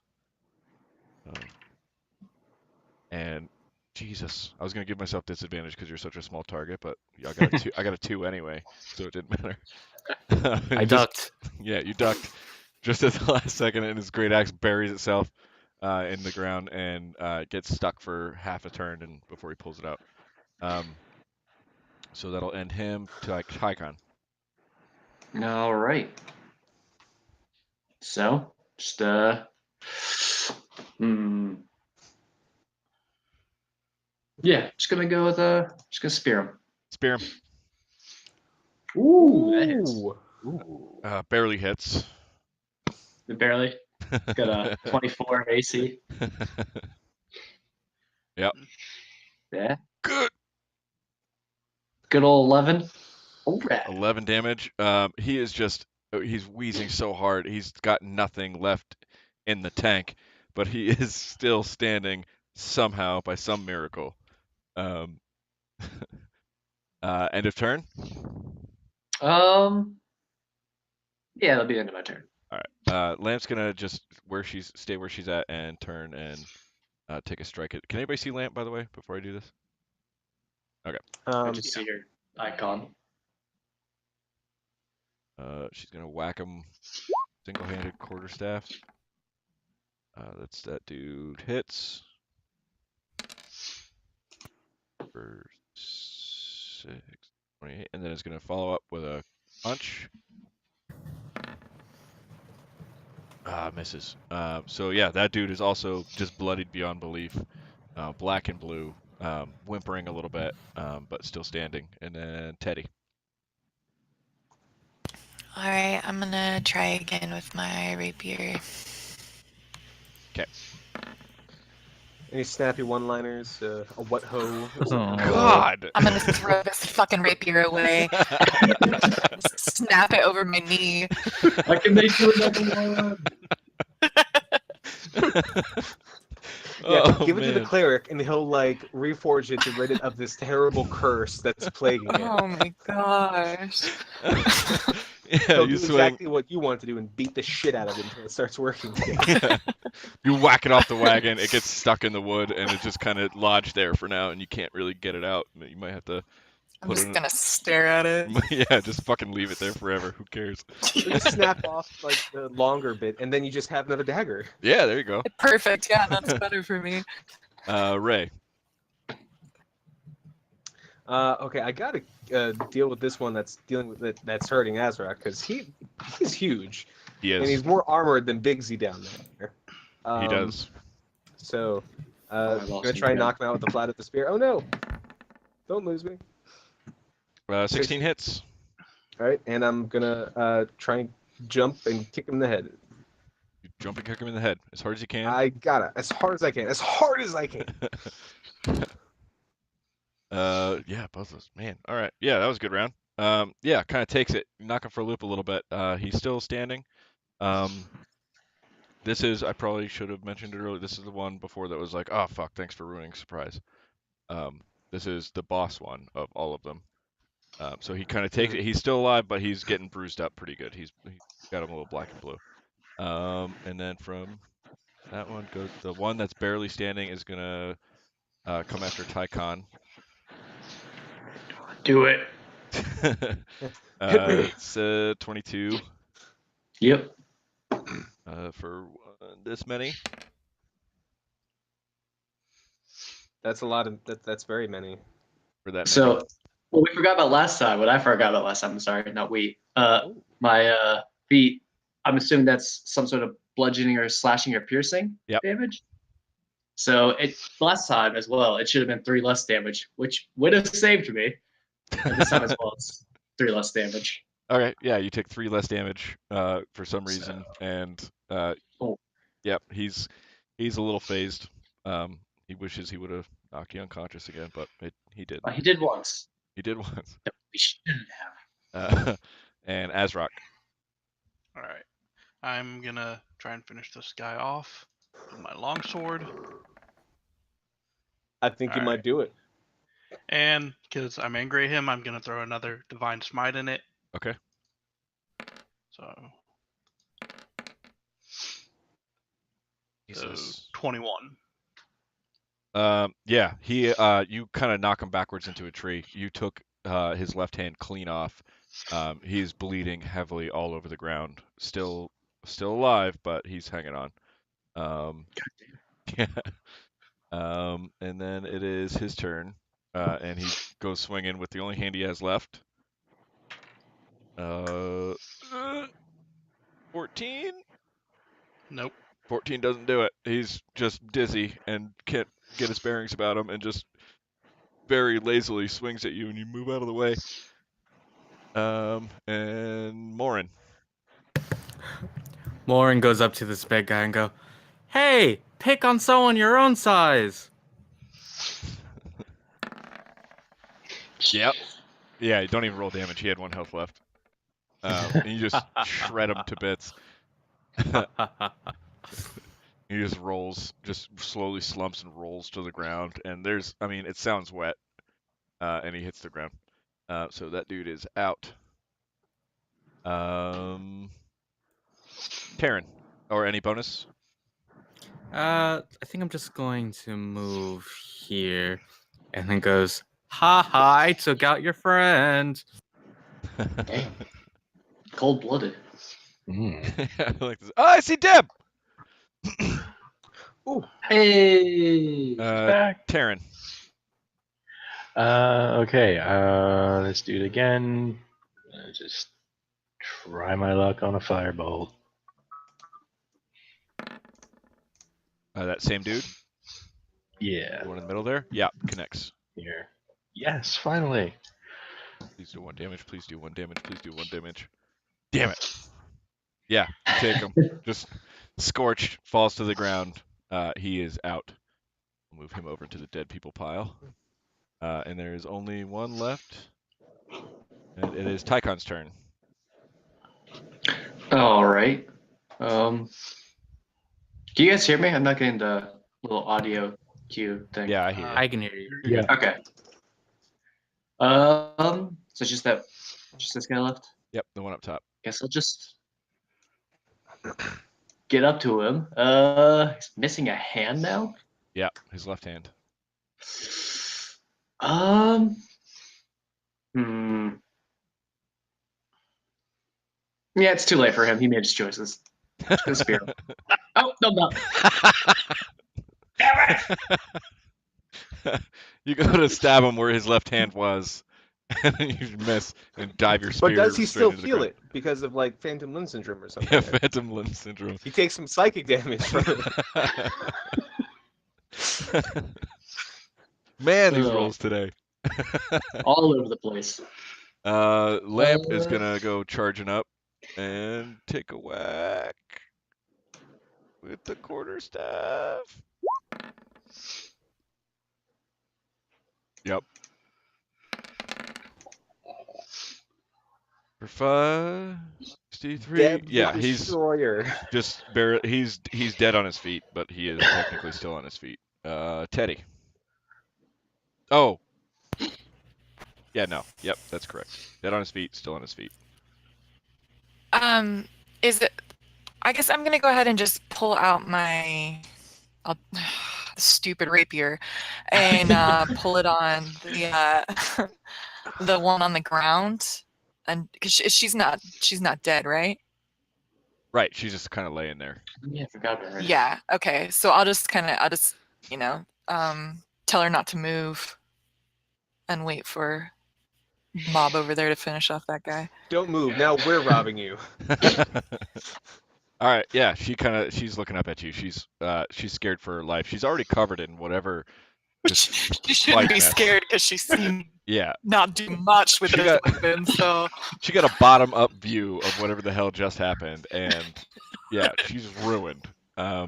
And Jesus, I was gonna give myself disadvantage because you're such a small target, but I got a 2. I got a 2 anyway, so it didn't matter. I ducked. Yeah, you ducked just at the last second, and his great axe buries itself in the ground and gets stuck for half a turn, and before he pulls it out. So that'll end him to like Tycon. All right. So, just yeah, just gonna go with just gonna spear him. Spear him. Ooh, that hits. Ooh. Barely hits. Barely. Got a 24 AC. Yep. Yeah. Good. Good old 11. All right. 11 damage. He is just he's wheezing so hard. He's got nothing left in the tank, but he is still standing somehow by some miracle. End of turn. Yeah, that'll be the end of my turn. All right. Lamp's gonna just stay where she's at and turn and take a strike at. Can anybody see Lamp, by the way, before I do this? Okay. I just see your icon. She's gonna whack him single-handed quarterstaff. That dude hits for 6, 28, and then it's gonna follow up with a punch. Misses. So yeah, that dude is also just bloodied beyond belief, black and blue, whimpering a little bit, but still standing. And then Teddy. All right, I'm gonna try again with my rapier. Okay. Any snappy one-liners? A what ho? Oh. God! I'm gonna throw this fucking rapier away. Snap it over my knee. I can make you another one. Yeah, Oh, give it to the man. cleric, and he'll like reforge it to rid it of this terrible curse that's plaguing it. Oh my gosh. Yeah, He'll you do swing. exactly what you want to do and beat the shit out of it until it starts working again. Yeah. You whack it off the wagon, it gets stuck in the wood, and it just kind of lodged there for now, and you can't really get it out. You might have to I'm put just it. gonna stare at it. Yeah, just fucking leave it there forever. Who cares? You just snap off like the longer bit, and then you just have another dagger. Yeah, there you go. Perfect. Yeah, that's better for me. Ray. Okay, I gotta deal with this one that's dealing with that's hurting Azrak because he's huge He and is. he's more armored than Bigsy down there. He does. So, I lost gonna him try and again. knock him out with the flat of the spear. Oh no! Don't lose me. 16 hits. All right, and I'm gonna try and jump and kick him in the head. You jump and kick him in the head as hard as you can. I got it as hard as I can. As hard as I can. Yeah, both those. Man. All right. Yeah, that was a good round. Yeah, kind of takes it, knock him for a loop a little bit. He's still standing. This is, I probably should have mentioned it earlier. This is the one before that was like, oh fuck, thanks for ruining surprise. This is the boss one of all of them. So he kind of takes it. He's still alive, but he's getting bruised up pretty good. He's got him a little black and blue. And then from that one goes the one that's barely standing is gonna come after Tycon. Do it. It's 22 Yep. for this many. That's a lot of that's very many. For that many. So, well, we forgot about last time. What I forgot about last time. I'm sorry, not we. My feet. I'm assuming that's some sort of bludgeoning or slashing or piercing damage. So last time as well, it should have been 3 less damage, which would have saved me. And this time as well, it's 3 less damage. Okay, yeah, you take 3 less damage for some reason, and yep, he's a little phased. He wishes he would have knocked you unconscious again, but he did. He did once. He did once. We shouldn't have. And Azrak. All right. I'm gonna try and finish this guy off with my longsword. I think you might do it. And because I'm angry at him, I'm gonna throw another divine smite in it. Okay. So, Jesus. 21. Yeah, you kind of knock him backwards into a tree. You took his left hand clean off. He's bleeding heavily all over the ground. Still alive, but he's hanging on. Yeah. And then it is his turn, and he goes swinging with the only hand he has left. 14? Nope. 14 doesn't do it. He's just dizzy and can't get his bearings about him, and just very lazily swings at you, and you move out of the way. And Morin. Morin goes up to this big guy and go, "Hey, pick on someone your own size." Yep. Yeah, don't even roll damage. He had 1 health left. And you just shred him to bits. He just rolls, just slowly slumps and rolls to the ground. And it sounds wet. And he hits the ground. So that dude is out. Taryn, or any bonus? I think I'm just going to move here, and then goes, "Ha ha! I took out your friend." Dang. Cold-blooded. I like this. Oh, I see Deb. Ooh. Hey. Back. Taryn. Okay. Let's do it again. Just try my luck on a firebolt. That same dude. Yeah. The one in the middle there. Yeah, connects. Here. Yes, finally. Please do 1 damage. Please do 1 damage. Please do 1 damage. Damn it. Yeah, you take him. Just scorched, falls to the ground. He is out. We'll move him over to the dead people pile. And there is only 1 left. And it is Tycon's turn. All right. Can you guys hear me? I'm not getting the little audio cue thing. Yeah, I hear you. I can hear you. Yeah. Okay. So it's just this guy left. Yep, the one up top. Guess I'll just get up to him. He's missing a hand now. Yeah, his left hand. Yeah, it's too late for him. He made his choices. The spear. Oh, no. Damn it! You go to stab him where his left hand was, and then you miss and dive your But spear does he straight still into the feel ground. it because of like phantom limb syndrome or something? Yeah, phantom limb syndrome. He takes some psychic damage from it. Man, these Ugh. rolls today. All over the place. Lamp is gonna go charging up and take a whack with the quarterstaff. Yep. For 563. Deb the Yeah, he's Destroyer. just barely. He's dead on his feet, but he is technically still on his feet. Teddy. Oh. Yeah, no. Yep, that's correct. Dead on his feet, still on his feet. Is it? I guess I'm gonna go ahead and just pull out my stupid rapier and pull it on the the one on the ground, and because she's not dead, right? Right, she's just kind of laying there. Yeah, I forgot about her. Yeah. Okay. So I'll just tell her not to move and wait for Mob over there to finish off that guy. Don't move. Now we're robbing you. All right, yeah, she's looking up at you. She's scared for her life. She's already covered in whatever. She shouldn't be mess. scared because she's seen Yeah, not do much with She those got- weapons. So she got a bottom-up view of whatever the hell just happened, and yeah, she's ruined. All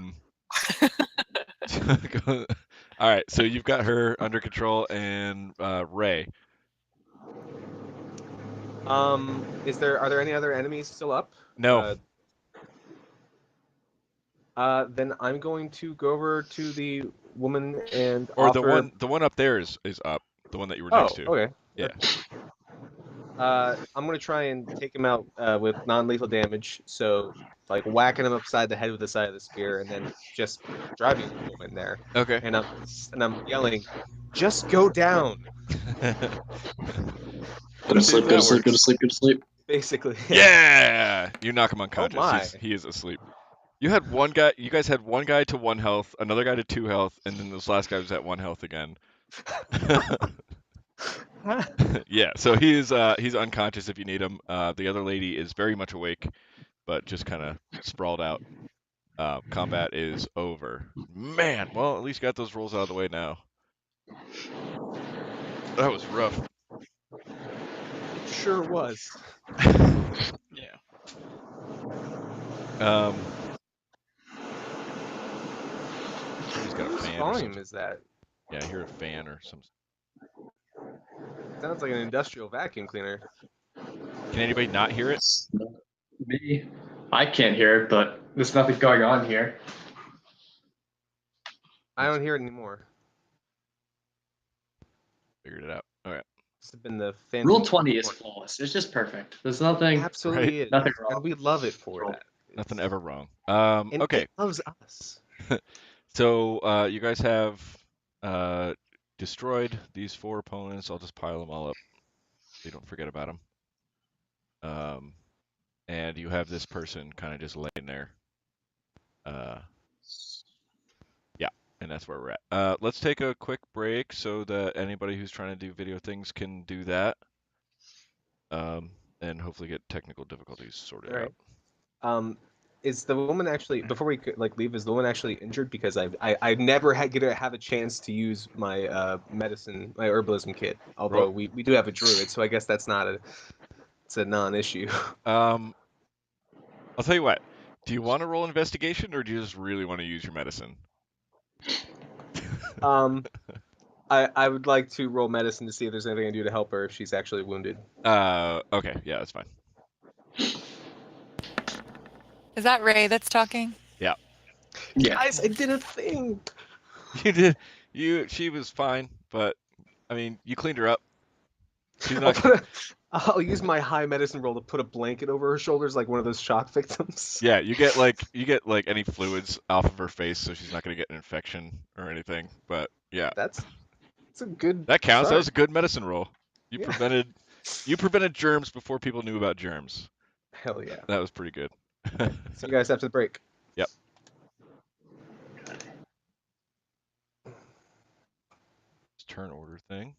right, so you've got her under control, and Ray. Are there any other enemies still up? No, Then I'm going to go over to the woman and or offer... the one up there is up. The one that you were Oh, next to. okay. Yeah. I'm gonna try and take him out with non-lethal damage. So, like whacking him upside the head with the side of the spear, and then just driving the woman there. Okay. And I'm yelling, "Just go down!" Go to sleep, go to sleep, go to sleep, go to sleep. Basically. Yeah, you knock him unconscious. my. He is asleep. You had one guy. You guys had one guy to 1 health, another guy to 2 health, and then this last guy was at 1 health again. Yeah, so he's unconscious if you need him. The other lady is very much awake, but just kind of sprawled out. Combat is over. Man, well, at least got those rolls out of the way now. That was rough. It sure was. Yeah. Somebody's got a Whose fan or volume something. is that? Yeah, I hear a fan or some. Sounds like an industrial vacuum cleaner. Can anybody not hear it? It's not me. I can't hear it, but there's nothing going on here. I don't hear it anymore. Figured it out. All right. This has been the Phantom Rule 20 is Report. flawless. It's just perfect. There's nothing. Absolutely is. Nothing wrong. And we love it for Roll. that. Nothing ever wrong. And Okay. it loves us. So you guys have destroyed these 4 opponents. I'll just pile them all up so you don't forget about them. And you have this person kind of just laying there. Yeah, and that's where we're at. Let's take a quick break so that anybody who's trying to do video things can do that. And hopefully get technical difficulties sorted Right. out. Is the woman actually, before we leave, is the woman actually injured? Because I never get to have a chance to use my medicine, my herbalism kit. Although we do have a druid, so I guess that's it's a non-issue. I'll tell you what. Do you want to roll investigation, or do you just really want to use your medicine? I would like to roll medicine to see if there's anything I can do to help her if she's actually wounded. Okay, yeah, that's fine. Is that Ray that's talking? Yeah. Yeah. Guys, I did a thing. You did. She was fine, but I mean, you cleaned her up. She's not. I'll use my high medicine roll to put a blanket over her shoulders like one of those shock victims. Yeah, you get like any fluids off of her face, so she's not gonna get an infection or anything. But yeah, That's a good. that counts. That start. was a good medicine roll. You Yeah. prevented germs before people knew about germs. Hell yeah. That was pretty good. See you guys after the break. Yep. turn order thing.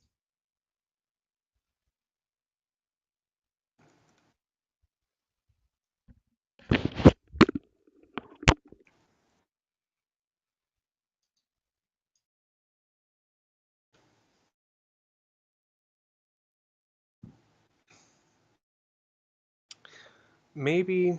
Maybe.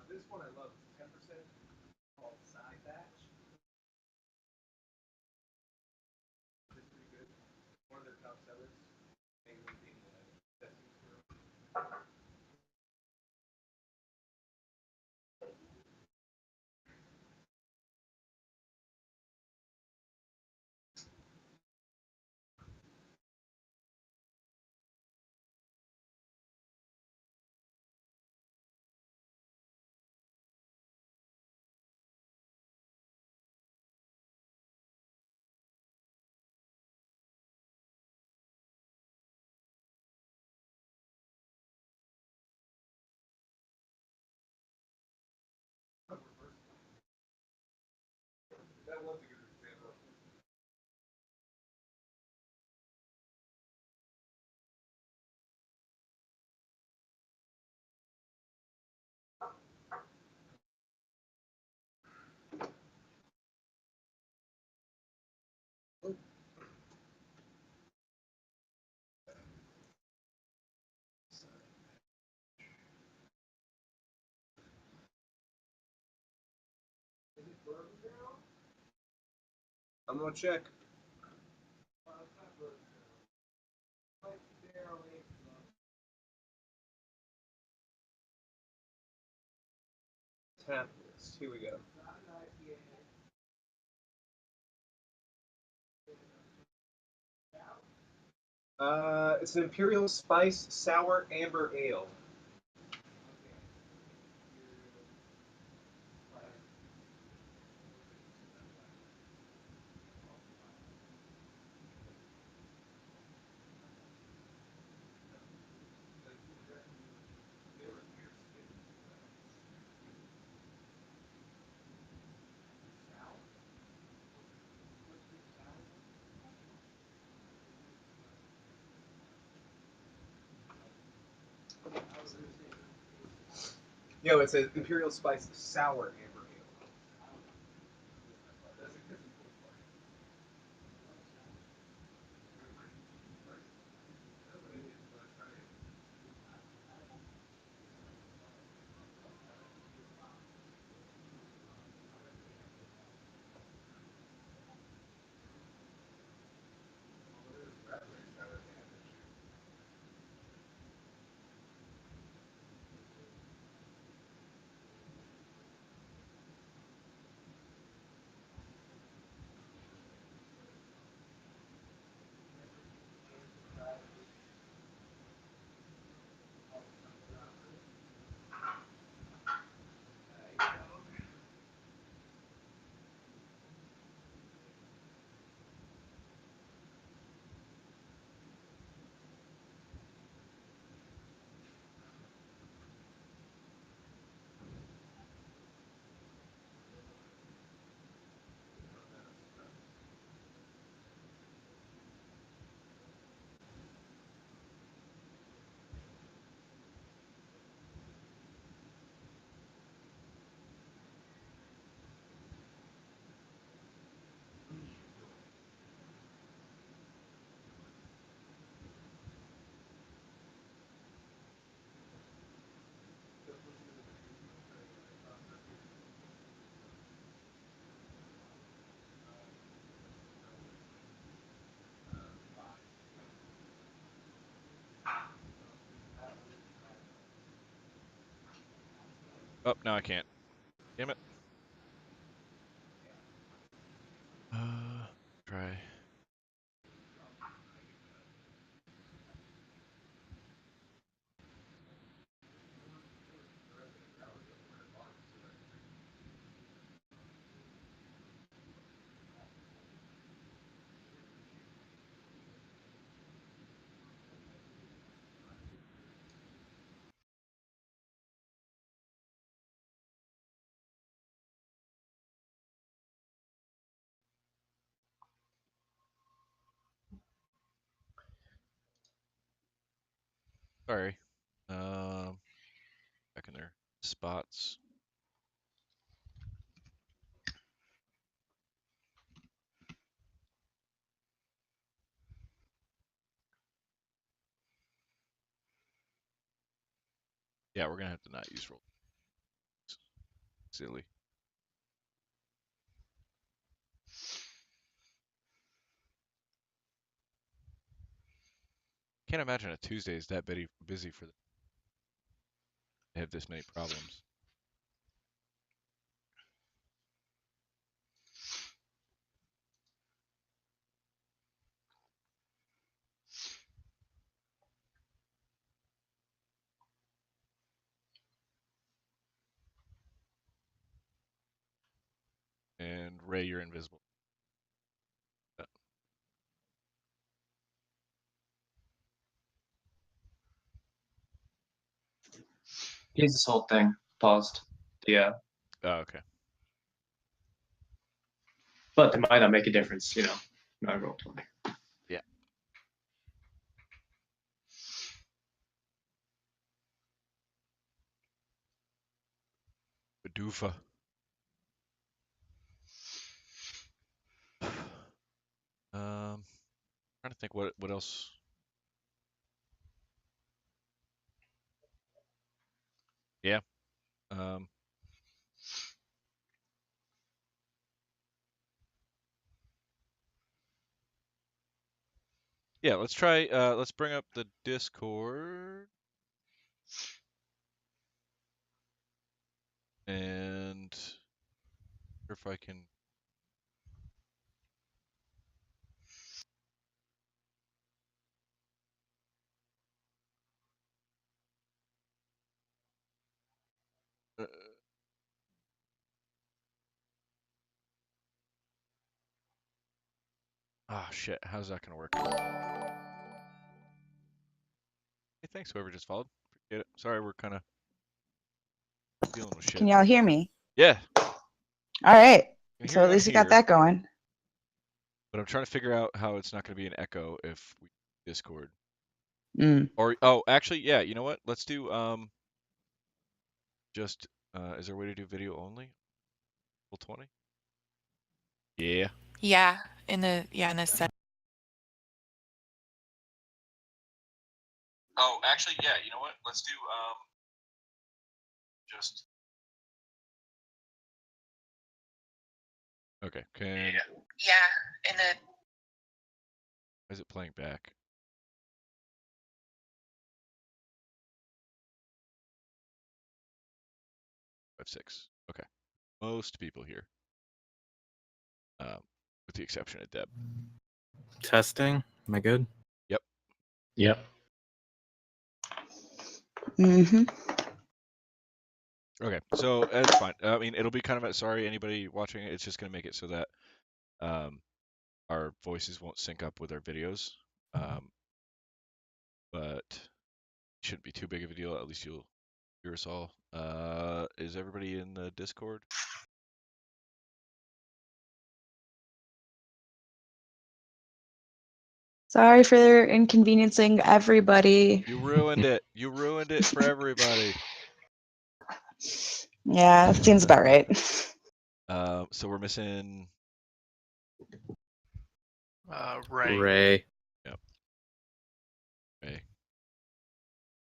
This one I love. 10% called side batch. It's pretty good. One of their top sellers. That was a good example. I'm gonna check. Tap list. Here we go. It's an Imperial Spice Sour Amber Ale. Yo, it's an Imperial Spice Sour Amber Ale. Oh, now I can't. Damn it. Try. Sorry. Back in their spots. Yeah, we're gonna have to not use roll. Silly. Can't imagine a Tuesday is that busy for them to have this many problems. And Ray, you're invisible. Here's this whole thing paused. Yeah, Oh, okay. but it might not make a difference, you know. I rolled 20. Yeah. Badoofa. Trying to think what else. Yeah. Yeah, let's try let's bring up the Discord. And if I can oh shit, how's that gonna work? Hey, thanks whoever just followed. Appreciate it. Sorry, we're kind of dealing with shit. Can y'all hear me? Yeah. All right. I So hear at you least you here, got that going. but I'm trying to figure out how it's not going to be an echo if we Discord. Mm. Or oh, actually, yeah. You know what? Let's do just is there a way to do video only? Full 20? Yeah. Yeah, in the set. Oh, actually, yeah. You know what? Let's do just. Okay. Can. Yeah, in the. Why is it playing back? F6. Okay. Most people here, with the exception of Deb. Testing. Am I good? Yep. Yep. Mm-hmm. Okay, so it's fine. I mean, it'll be kind of sorry anybody watching it. It's just gonna make it so that our voices won't sync up with our videos. But it shouldn't be too big of a deal. At least you'll hear us all. Is everybody in the Discord? Sorry for inconveniencing everybody. You ruined it. You ruined it for everybody. Yeah, seems about right. So we're missing. Ray. Ray. Yep. Okay.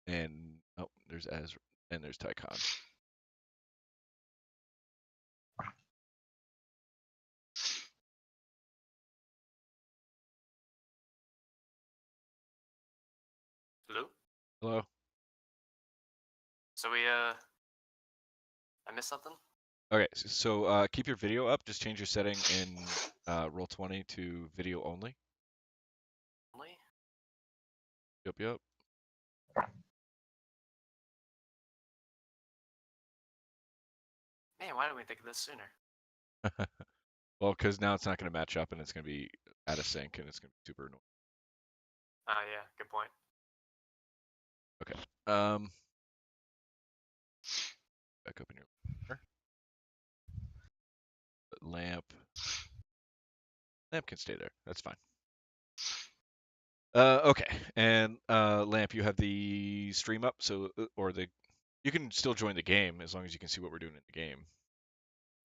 And oh, there's Ezra and there's Tycon. Hello. Hello. So I missed something? Okay, so keep your video up. Just change your setting in Roll20 to video only. Only? Yep. Man, why didn't we think of this sooner? Well, because now it's not going to match up and it's going to be out of sync and it's going to be super annoying. Oh, yeah, good point. Okay. Back up in your lamp. Lamp can stay there. That's fine. Okay. And lamp, you have the stream up, so you can still join the game as long as you can see what we're doing in the game.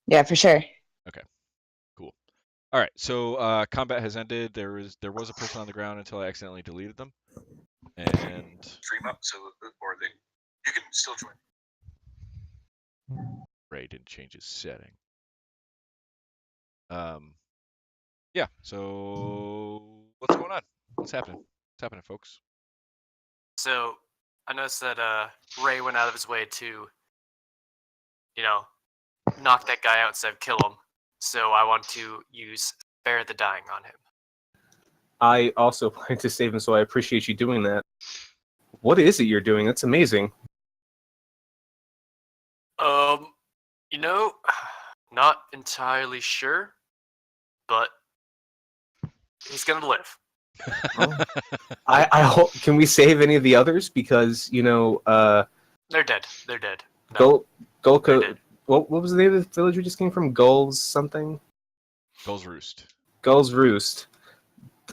Yeah, for sure. Okay. Cool. All right. So combat has ended. There was a person on the ground until I accidentally deleted them. And stream up, so you can still join. Ray didn't change his setting. Yeah, so what's going on? What's happening? What's happening, folks? So I noticed that Ray went out of his way to, knock that guy out instead of kill him. So I want to use Spare the Dying on him. I also plan to save him, so I appreciate you doing that. What is it you're doing? That's amazing. Not entirely sure, but he's gonna live. I hope. Can we save any of the others? Because They're dead. They're dead. No, Golko. they're dead. What was the name of the village we just came from? Gulls something. Gulls Roost. Gulls Roost.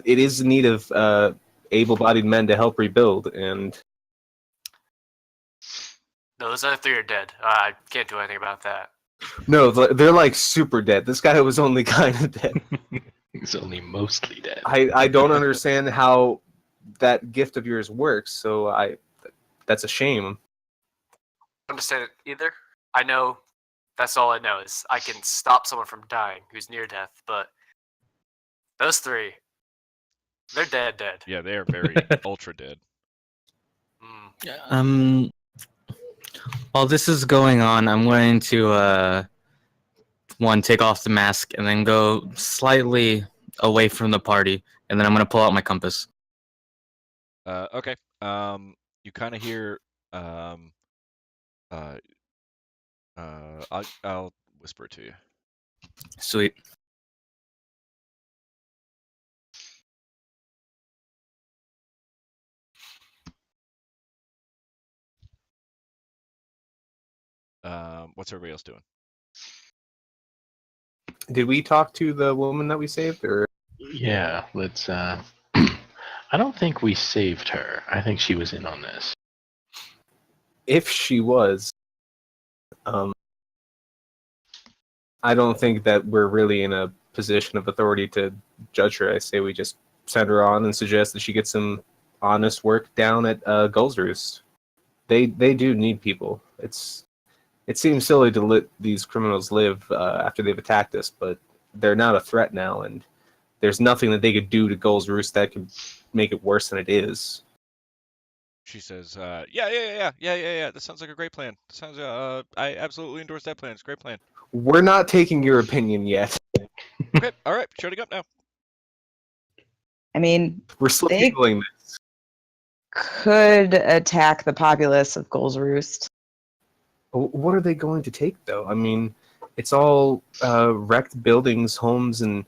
It is in need of able-bodied men to help rebuild, and No, those other three are dead. I can't do anything about that. no, they're like super dead. This guy was only kind of dead. He's only mostly dead. I don't understand how that gift of yours works, so that's a shame. I don't understand it either. I know, that's all I know, is I can stop someone from dying who's near death, but those three, they're dead. Yeah, they are very ultra dead. While this is going on, I'm going to take off the mask and then go slightly away from the party, and then I'm going to pull out my compass. Okay. You kind of hear. I'll whisper it to you. Sweet. What's everybody else doing? Did we talk to the woman that we saved, or? Yeah, let's. I don't think we saved her. I think she was in on this. If she was, I don't think that we're really in a position of authority to judge her. I say we just send her on and suggest that she get some honest work down at Gulls Roost. They do need people. It seems silly to let these criminals live after they've attacked us, but they're not a threat now, and there's nothing that they could do to Gulls Roost that could make it worse than it is. She says, yeah. That sounds like a great plan. Sounds, I absolutely endorse that plan. It's a great plan. We're not taking your opinion yet. Okay, all right, shutting up now. I mean, We're still They- tabling this. could attack the populace of Gulls Roost. What are they going to take, though? I mean, it's all wrecked buildings, homes, and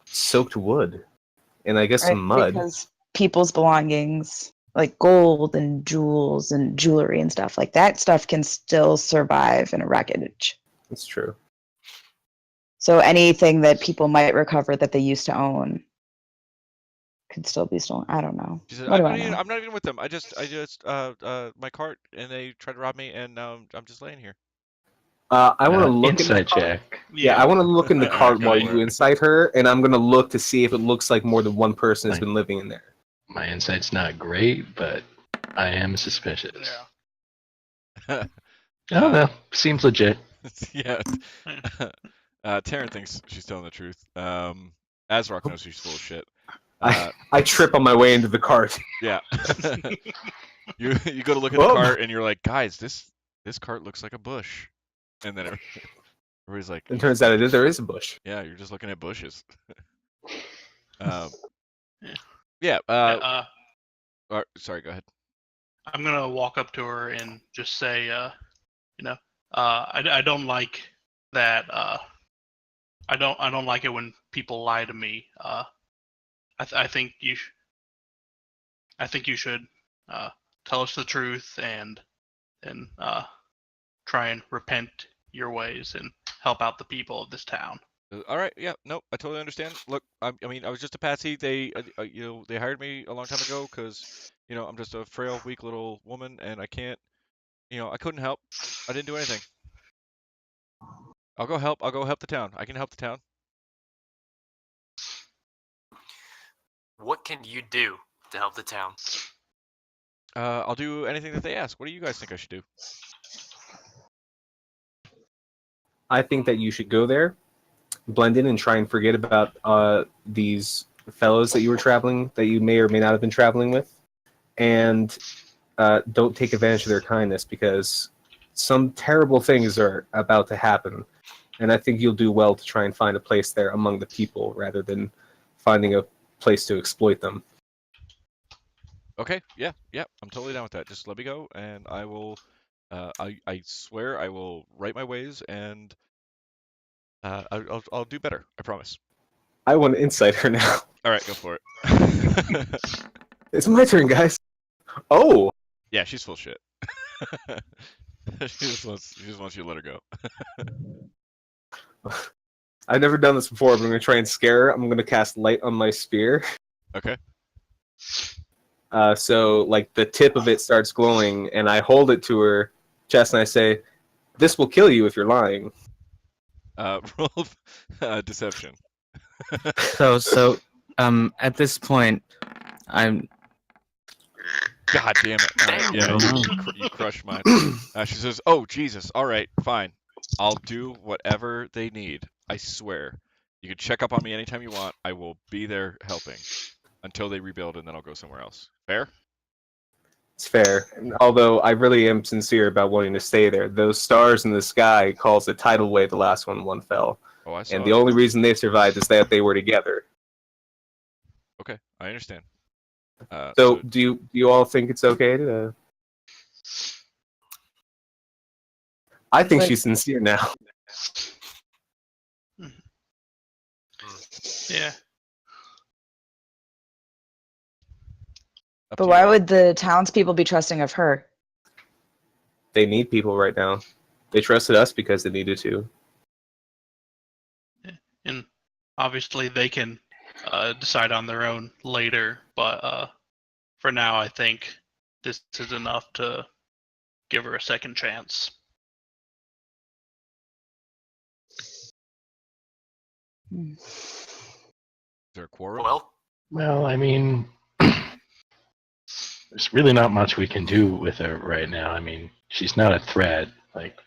soaked wood, and I guess some mud. Because people's belongings, like gold and jewels and jewelry and stuff like that, stuff can still survive in a wreckage. That's true. So anything that people might recover that they used to own could still be stolen. I don't know. She says, What do I I'm know? not even with them. I just, my cart, and they tried to rob me, and now I'm just laying here. I want to look in the Insight cart. check. Yeah, I want to look in the cart Okay. while you incite her, and I'm going to look to see if it looks like more than one person has been living in there. My insight's not great, but I am suspicious. Yeah. I don't know. Seems legit. Yeah. Taryn thinks she's telling the truth. Azrock knows she's full of shit. I trip on my way into the cart. Yeah. You go to look at Whoa. the cart and you're like, guys, this cart looks like a bush. And then everybody's like, It turns out there is a bush. yeah, you're just looking at bushes. um, Yeah. yeah. Sorry, go ahead. I'm gonna walk up to her and just say, I don't like that. I don't like it when people lie to me. I think you should tell us the truth and try and repent your ways and help out the people of this town. All right, yeah, no, I totally understand. Look, I mean, I was just a patsy. They, they hired me a long time ago because, I'm just a frail, weak little woman, and I can't, I couldn't help. I didn't do anything. I'll go help. I'll go help the town. I can help the town. What can you do to help the town? I'll do anything that they ask. What do you guys think I should do? I think that you should go there, blend in, and try and forget about these fellows that you may or may not have been traveling with, and don't take advantage of their kindness because some terrible things are about to happen. And I think you'll do well to try and find a place there among the people rather than finding a place to exploit them. Okay, yeah, I'm totally down with that. Just let me go, and I will. I swear I will right my ways, and I'll do better. I promise. I want to incite her now. All right, go for it. It's my turn, guys. Oh. Yeah, she's full shit. she just wants you to let her go. I've never done this before, but I'm going to try and scare her. I'm going to cast Light on my spear. Okay. So, like, the tip of it starts glowing, and I hold it to her chest, and I say, "This will kill you if you're lying." Roll deception. So, at this point, I'm. God damn it! Damn. Yeah, you crush mine. She says, "Oh Jesus! All right, fine. I'll do whatever they need. I swear. You can check up on me anytime you want. I will be there helping until they rebuild, and then I'll go somewhere else. Fair?" It's fair. Although I really am sincere about wanting to stay there. Those stars in the sky calls a tidal wave. The last one fell. Oh, I saw And it. the only reason they survived is that they were together. Okay, I understand. So do you all think it's okay to? I think she's sincere now. Yeah. But why would the townspeople be trusting of her? They need people right now. They trusted us because they needed to. And obviously they can decide on their own later, but for now I think this is enough to give her a second chance. Is there a quarrel? Well, I mean, there's really not much we can do with her right now. I mean, she's not a threat. Like,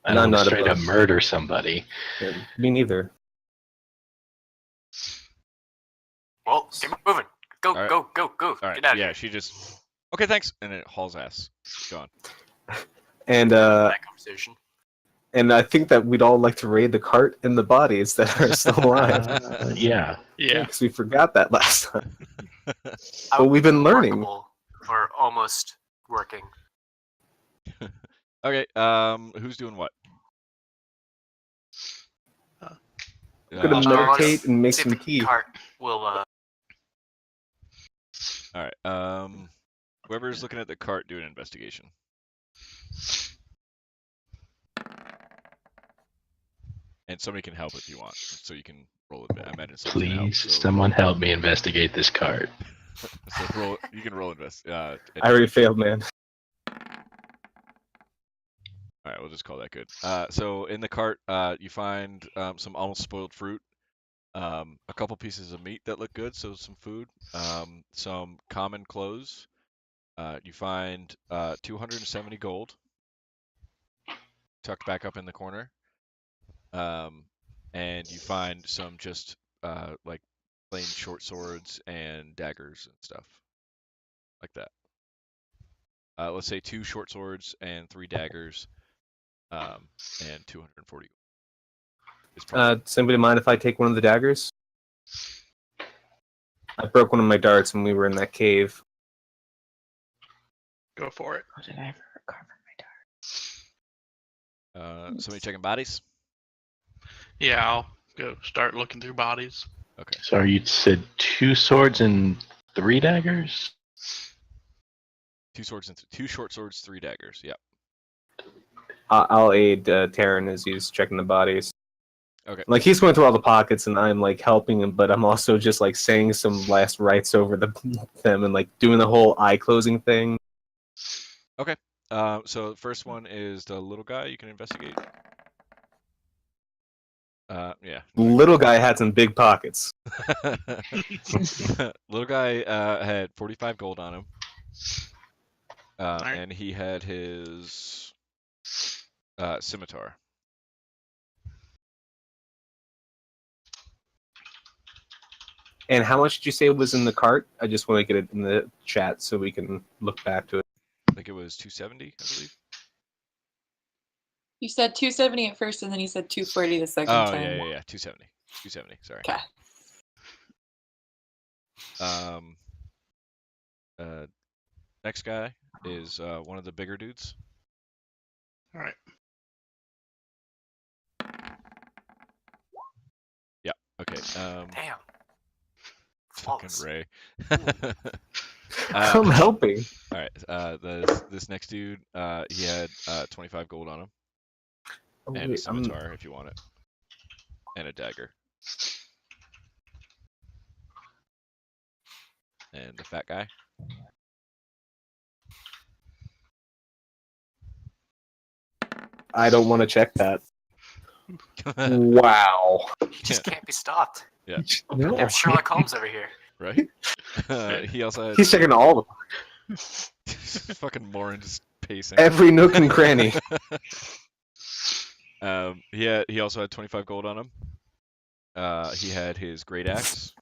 I don't want to straight up murder somebody. Yeah, me neither. Well, get moving. Go, right. go, go, go. All right. Get out of Yeah, here. she just. Okay, thanks. And it hauls ass. Gone. And That conversation. and I think that we'd all like to raid the cart and the bodies that are still alive. Yeah. Yeah. Because we forgot that last time. But we've been learning. Or almost working. Okay. Who's doing what? I'm gonna meditate and make some tea. Cart will. All right. Whoever's looking at the cart, do an investigation. And somebody can help if you want, so you can roll it. I imagine someone's gonna help, Please, someone help me investigate this cart. So roll. You can roll invest. I already failed, man. All right, we'll just call that good. So in the cart, you find some almost spoiled fruit, a couple pieces of meat that look good, so some food, some common clothes. You find 270 gold tucked back up in the corner, and you find some just like plain short swords and daggers and stuff like that. Let's say 2 short swords and 3 daggers. and 240. Is probably Does anybody mind if I take one of the daggers? I broke one of my darts when we were in that cave. Go for it. Oh, did I ever recover my dart? somebody checking bodies. Yeah, I'll go start looking through bodies. Okay. Sorry, you said 2 swords and 3 daggers? 2 swords and 2 short swords, 3 daggers. Yep. I'll aid Taryn as he's checking the bodies. Okay. Like he's going through all the pockets, and I'm like helping him, but I'm also just like saying some last rites over them and like doing the whole eye closing thing. Okay. So the first one is the little guy. You can investigate. Yeah. Little guy had some big pockets. Little guy had 45 gold on him. Alright. And he had his scimitar. And how much did you say was in the cart? I just want to get it in the chat so we can look back to it. I think it was 270, I believe. You said 270 at first, and then you said 240 the second Oh, time. yeah. 270. 270, sorry. Okay. Next guy is one of the bigger dudes. All right. Yeah, okay. Damn. Fucking Flawless. Ray. I'm helping. All right. This next dude, he had 25 gold on him, Oh, and a wait, scimitar if you want it, and a dagger. And the fat guy. I don't want to check that. Wow. You just can't be stopped. Yeah. No. Damn Sherlock Holmes over here. Right? He also had He's checking all the fucking Lauren just pacing. every nook and cranny. He also had 25 gold on him. He had his great axe.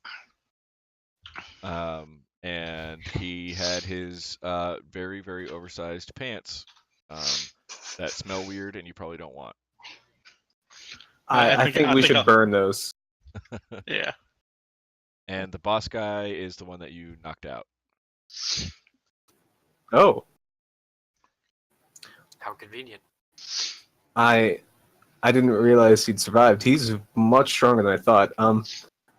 And he had his very, very oversized pants that smell weird and you probably don't want. I think we should burn those. Yeah. And the boss guy is the one that you knocked out. Oh, How convenient. I didn't realize he'd survived. He's much stronger than I thought.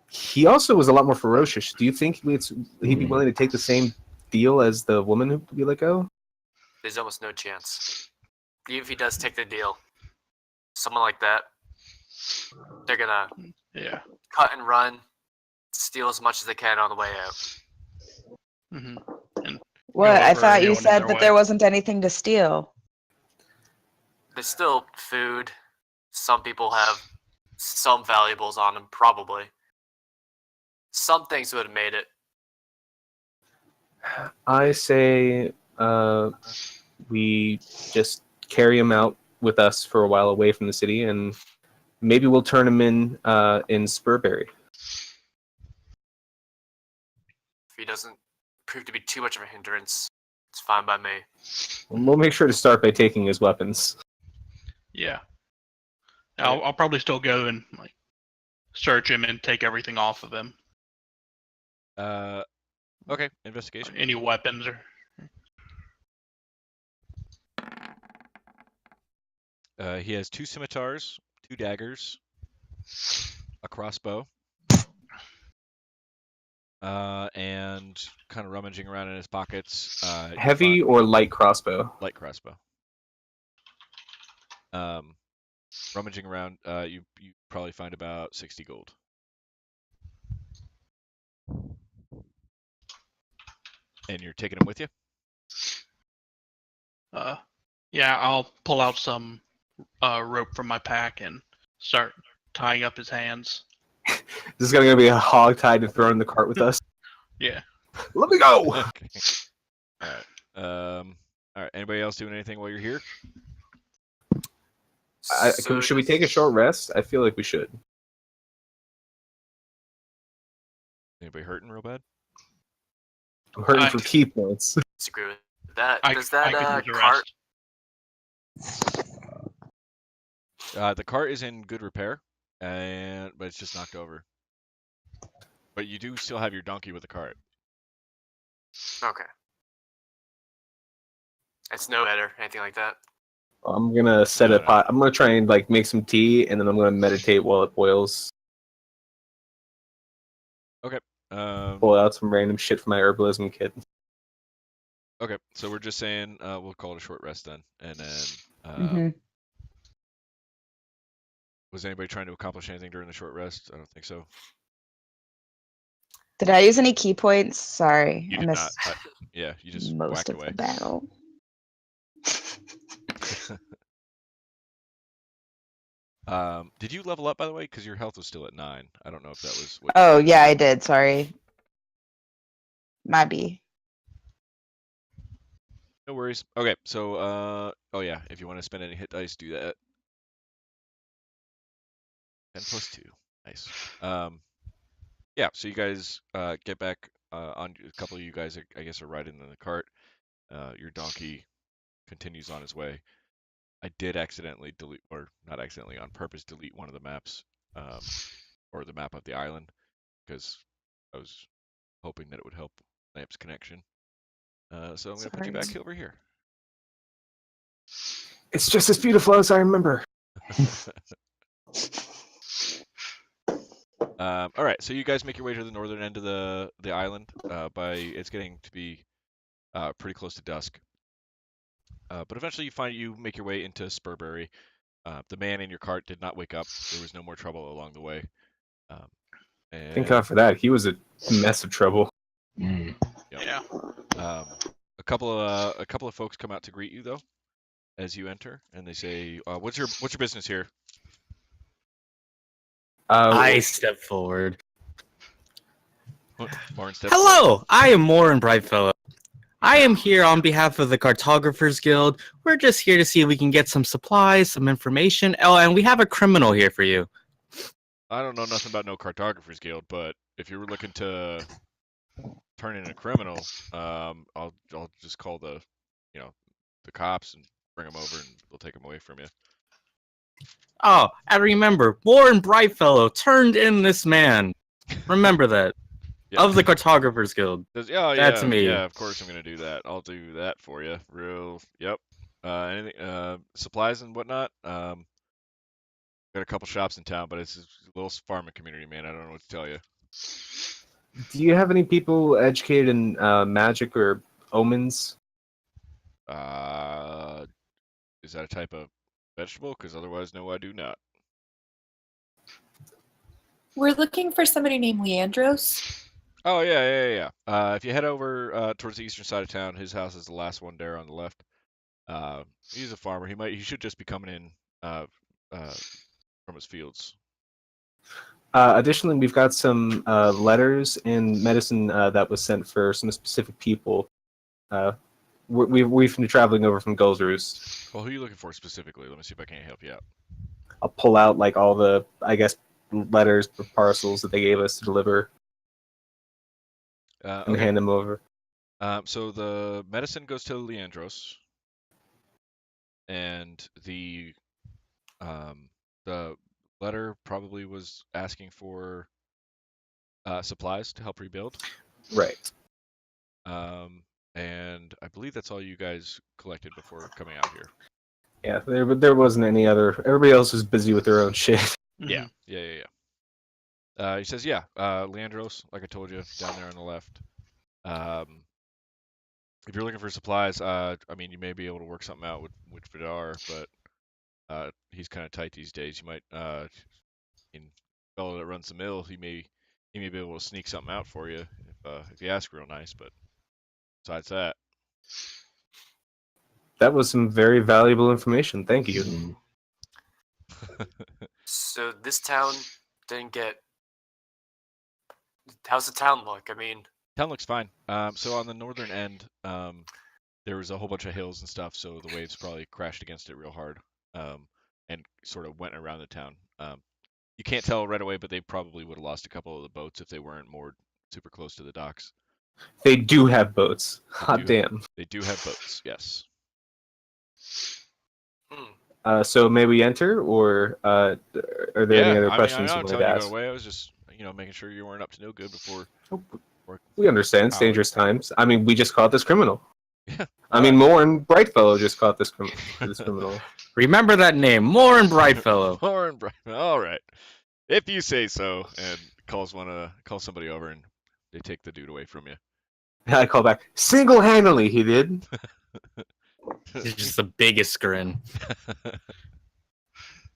He also was a lot more ferocious. Do you think he'd be willing to take the same deal as the woman who we let go? There's almost no chance. Even if he does take the deal, someone like that, they're gonna cut and run, steal as much as they can on the way out. Mm-hmm. And What? I over thought you anyone in said their that way. there wasn't anything to steal. There's still food. Some people have some valuables on them, probably. Some things would have made it. I say we just carry him out with us for a while away from the city, and maybe we'll turn him in Spurberry. If he doesn't prove to be too much of a hindrance, it's fine by me. We'll make sure to start by taking his weapons. Yeah. I'll probably still go and like search him and take everything off of him. Okay, investigation. Any weapons or He has 2 scimitars, 2 daggers, a crossbow, and kind of rummaging around in his pockets. Heavy or light crossbow? Light crossbow. Rummaging around, you probably find about 60 gold. And you're taking them with you? yeah, I'll pull out some rope from my pack and start tying up his hands. This is going to be a hog tied and thrown in the cart with us. Yeah. Let me go! Okay. All right. Anybody else doing anything while you're here? Should we take a short rest? I feel like we should. Anybody hurting real bad? I'm hurting for key points. Disagree with that. I Does that could use a cart? rest. The cart is in good repair, but it's just knocked over. But you do still have your donkey with the cart. Okay. It's no better, anything like that. I'm gonna set No, a pot. I'm gonna try and like make some tea, and then I'm gonna meditate while it boils. Okay. Pull out some random shit from my herbalism kit. Okay, so we're just saying we'll call it a short rest then, and then Mhm. was anybody trying to accomplish anything during the short rest? I don't think so. Did I use any key points? Sorry, You I did not. missed Yeah, you just most whacked of away. the battle. Did you level up by the way? Because your health was still at 9. I don't know if that was what. Oh yeah, I did. Sorry. Might be. No worries. Okay, so oh yeah, if you want to spend any hit dice, do that. 10 plus 2. Nice. Yeah, so you guys get back on. A couple of you guys, I guess, are riding in the cart. Your donkey continues on his way. I did accidentally delete, or not accidentally, on purpose delete one of the maps, or the map of the island, because I was hoping that it would help Lamp's connection. So I'm going to put you back over here. It's just as beautiful as I remember. All right, so you guys make your way to the northern end of the island. It's getting to be pretty close to dusk. But eventually you make your way into Spurbury. The man in your cart did not wake up. There was no more trouble along the way. Thank God for that. He was a mess of trouble. Yep. Yeah. A couple of folks come out to greet you though, as you enter, and they say, "What's your business here?" I step forward. Lauren steps Hello, forward. I am Morin Brightfellow. I am here on behalf of the Cartographers Guild. We're just here to see if we can get some supplies, some information. Oh, and we have a criminal here for you. I don't know nothing about no Cartographers Guild, but if you were looking to turn in a criminal, I'll just call the cops and bring them over, and they'll take them away from you. Oh, and remember, Morin Brightfellow turned in this man. Remember that. Yeah. Of the Cartographers Guild. That's me. Yeah, of course I'm gonna do that. I'll do that for you. Yep. Anything, supplies and whatnot. Got a couple shops in town, but it's a little farming community, man. I don't know what to tell you. Do you have any people educated in magic or omens? Is that a type of vegetable? Because otherwise, no, I do not. We're looking for somebody named Leandros. Oh yeah. If you head over towards the eastern side of town, his house is the last one there on the left. He's a farmer. He should just be coming in from his fields. Additionally, we've got some letters and medicine that was sent for some specific people. We've been traveling over from Gull's Roost. Well, who are you looking for specifically? Let me see if I can't help you out. I'll pull out like all the, I guess, letters or parcels that they gave us to deliver and hand them over. So the medicine goes to Leandros, and the letter probably was asking for supplies to help rebuild. Right. And I believe that's all you guys collected before coming out here. Yeah, there wasn't any other. Everybody else was busy with their own shit. Mm-hmm. Yeah. He says, yeah, Leandros, like I told you, down there on the left. If you're looking for supplies, I mean, you may be able to work something out with Vidar, but he's kind of tight these days. You might, fellow that runs the mill, he may be able to sneak something out for you if you ask real nice. But besides that, that was some very valuable information. Thank you. So this town didn't get. How's the town look? I mean, town looks fine. So on the northern end, there was a whole bunch of hills and stuff, so the waves probably crashed against it real hard, and sort of went around the town. You can't tell right away, but they probably would have lost a couple of the boats if they weren't moored super close to the docks. They do have boats. Hot damn. They do have boats, yes. So may we enter, or are there any other questions I'm you not wanted telling to you to go ask? away. I was just, making sure you weren't up to no good before. We understand. It's Howard. dangerous times. I mean, we just caught this criminal. Yeah. I mean, Moore and Brightfellow just caught this criminal. Remember that name, Moore and Brightfellow. Moore and Brightfellow. All right, if you say so. And calls somebody over, and they take the dude away from you. I call back. Single-handedly, he did. It's just the biggest grin.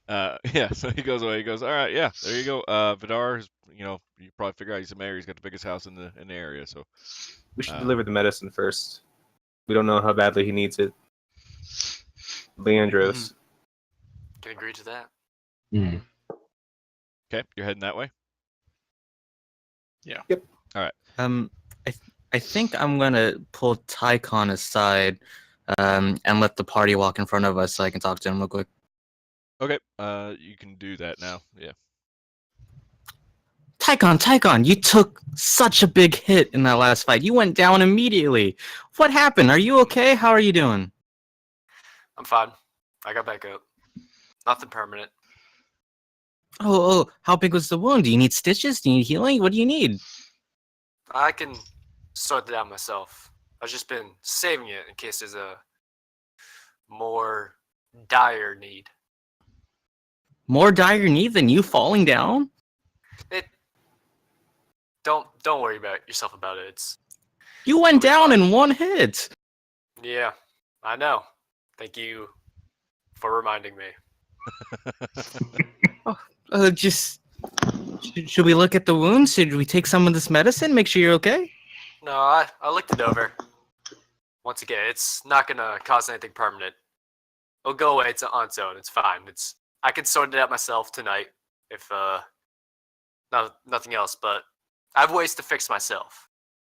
Yeah, so he goes away. He goes, all right, yeah, there you go. Vidar is, you probably figure out he's the mayor. He's got the biggest house in the area. So We should deliver the medicine first. We don't know how badly he needs it. Leandros. Can agree to that. Okay, you're heading that way. Yeah. Yep. All right. I think I'm gonna pull Tycon aside, and let the party walk in front of us so I can talk to him real quick. Okay. You can do that now. Yeah. Tycon, you took such a big hit in that last fight. You went down immediately. What happened? Are you okay? How are you doing? I'm fine. I got back up. Nothing permanent. Oh, how big was the wound? Do you need stitches? Do you need healing? What do you need? I can sort that out myself. I've just been saving it in case there's a more dire need. More dire need than you falling down? Don't worry about yourself about it. You went down in one hit. Yeah, I know. Thank you for reminding me. Should we look at the wounds? Should we take some of this medicine? Make sure you're okay? No, I looked it over. Once again, it's not gonna cause anything permanent. It'll go away on its own. It's fine. I can sort it out myself tonight if nothing else. But I have ways to fix myself.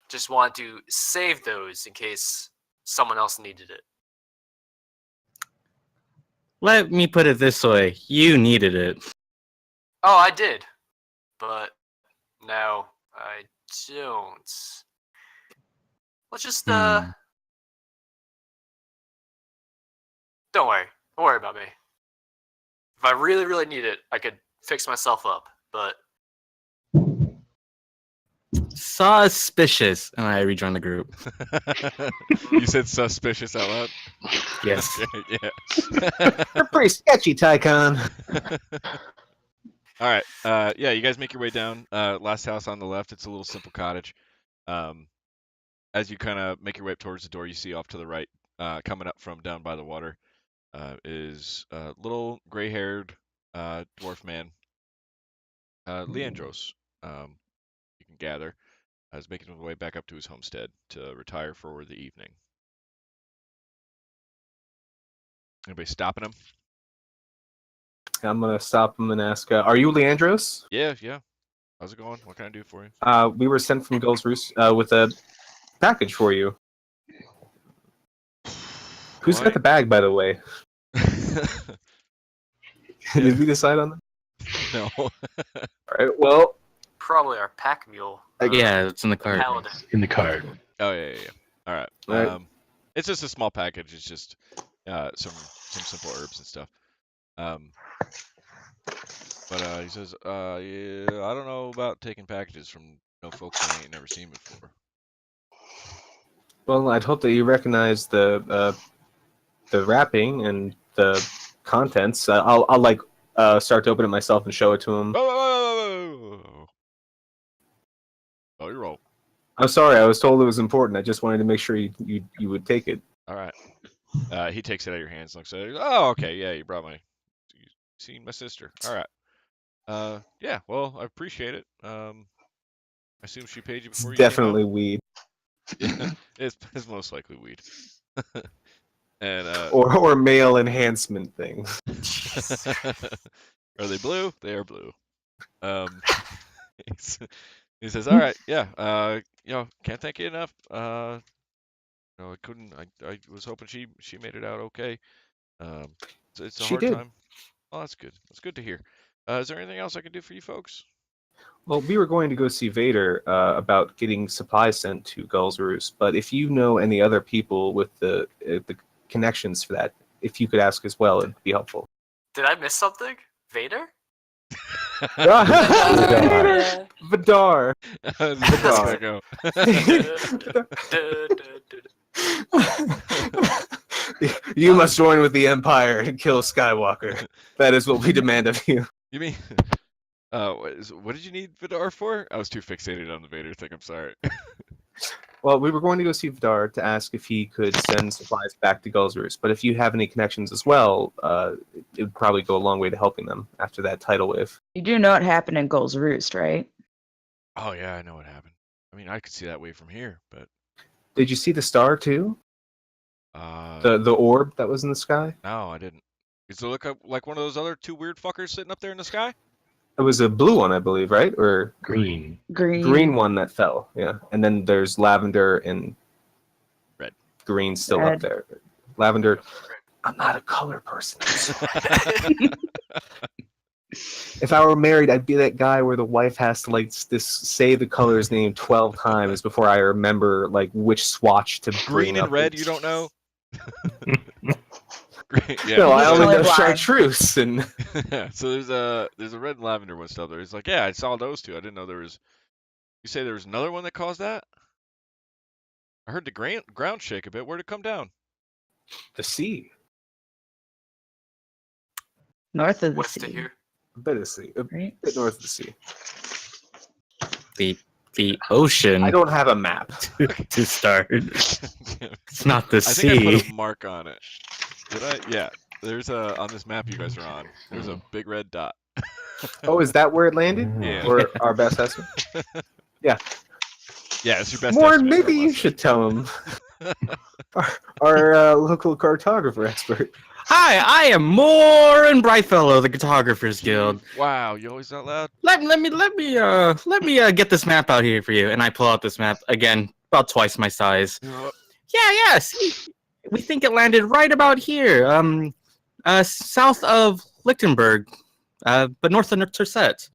Just want to save those in case someone else needed it. Let me put it this way. You needed it. Oh, I did. But now I don't. Let's just, Don't worry. Don't worry about me. If I really, really need it, I could fix myself up, but... Suspicious. And I rejoin the group. You said suspicious out loud? Yes. Yeah. You're pretty sketchy, Tycon. All right. Yeah, you guys make your way down. Last house on the left. It's a little simple cottage. As you kind of make your way up towards the door, you see off to the right, coming up from down by the water, is a little gray-haired dwarf man, Leandros. You can gather, is making his way back up to his homestead to retire for the evening. Anybody stopping him? I'm gonna stop him and ask, "Are you Leandros?" Yeah. How's it going? What can I do for you? We were sent from Gull's Roost with a package for you. Who's got the bag, by the way? Did we decide on that? No. All right. Well, Probably our pack mule. Yeah, it's in the cart. Paladin. In the card. Oh yeah. All right. Right. It's just a small package. It's just some simple herbs and stuff. But he says, yeah, I don't know about taking packages from no folks I ain't never seen before. well, I'd hope that you recognize the wrapping and the contents. I'll like start to open it myself and show it to him. Whoa. Oh, you're all. I'm sorry, I was told it was important. I just wanted to make sure you would take it. All right. He takes it out of your hands, looks at it. Oh, okay. Yeah, you seen my sister. All right. Yeah. Well, I appreciate it. I assume she paid you It's before you definitely weed. Yeah, it's most likely weed. And or male enhancement things. Are they blue? They are blue. He says, "All right, yeah. Can't thank you enough. I couldn't. I was hoping she made it out okay. It's a She hard did. time. Oh, that's good. That's good to hear. Is there anything else I can do for you folks?" Well, we were going to go see Vader about getting supplies sent to Gull's Roost, but if you know any other people with the connections for that, if you could ask as well, it'd be helpful. Did I miss something? Vader? Yeah. Vidar. How's this gonna go? You must join with the Empire and kill Skywalker. That is what we demand of you. You mean? What did you need Vidar for? I was too fixated on the Vader thing. I'm sorry. Well, we were going to go see Vidar to ask if he could send supplies back to Gull's Roost, but if you have any connections as well, it would probably go a long way to helping them after that tidal wave. You do know what happened in Gull's Roost, right? Oh yeah, I know what happened. I mean, I could see that wave from here, but Did you see the star too? The orb that was in the sky? no, I didn't. Does it look like one of those other two weird fuckers sitting up there in the sky? It was a blue one, I believe, right? Or Green. green one that fell. Yeah, and then there's lavender and red, green still Red. up there. Lavender. I'm not a color person. If I were married, I'd be that guy where the wife has to say the color's name 12 times before I remember which swatch to Green bring and up. red, you don't know? Yeah. No, I only know Colorblind. chartreuse and Yeah, so there's a red and lavender one still there. He's like, yeah, I saw those two. I didn't know there was. You say there was another one that caused that? I heard the ground shake a bit. Where'd it come down? the sea. North of the West to sea, here. A bit of sea. A right? bit north of the sea. The ocean I don't have a map. to start. It's not the I think I sea. put a mark on it. Did I? Yeah. There's on this map you guys are on. There's a big red dot. Oh, is that where it landed? Yeah. Or our best estimate? Yeah, it's your best. More, estimate, maybe more or you less. should tell him. Our local cartographer expert. Hi, I am Morin Brightfellow, the Cartographers Guild. Wow, you always that loud? Let me get this map out here for you. And I pull out this map again, about twice my size. Yeah. See, we think it landed right about here, south of Lichtenberg, but north of Turset.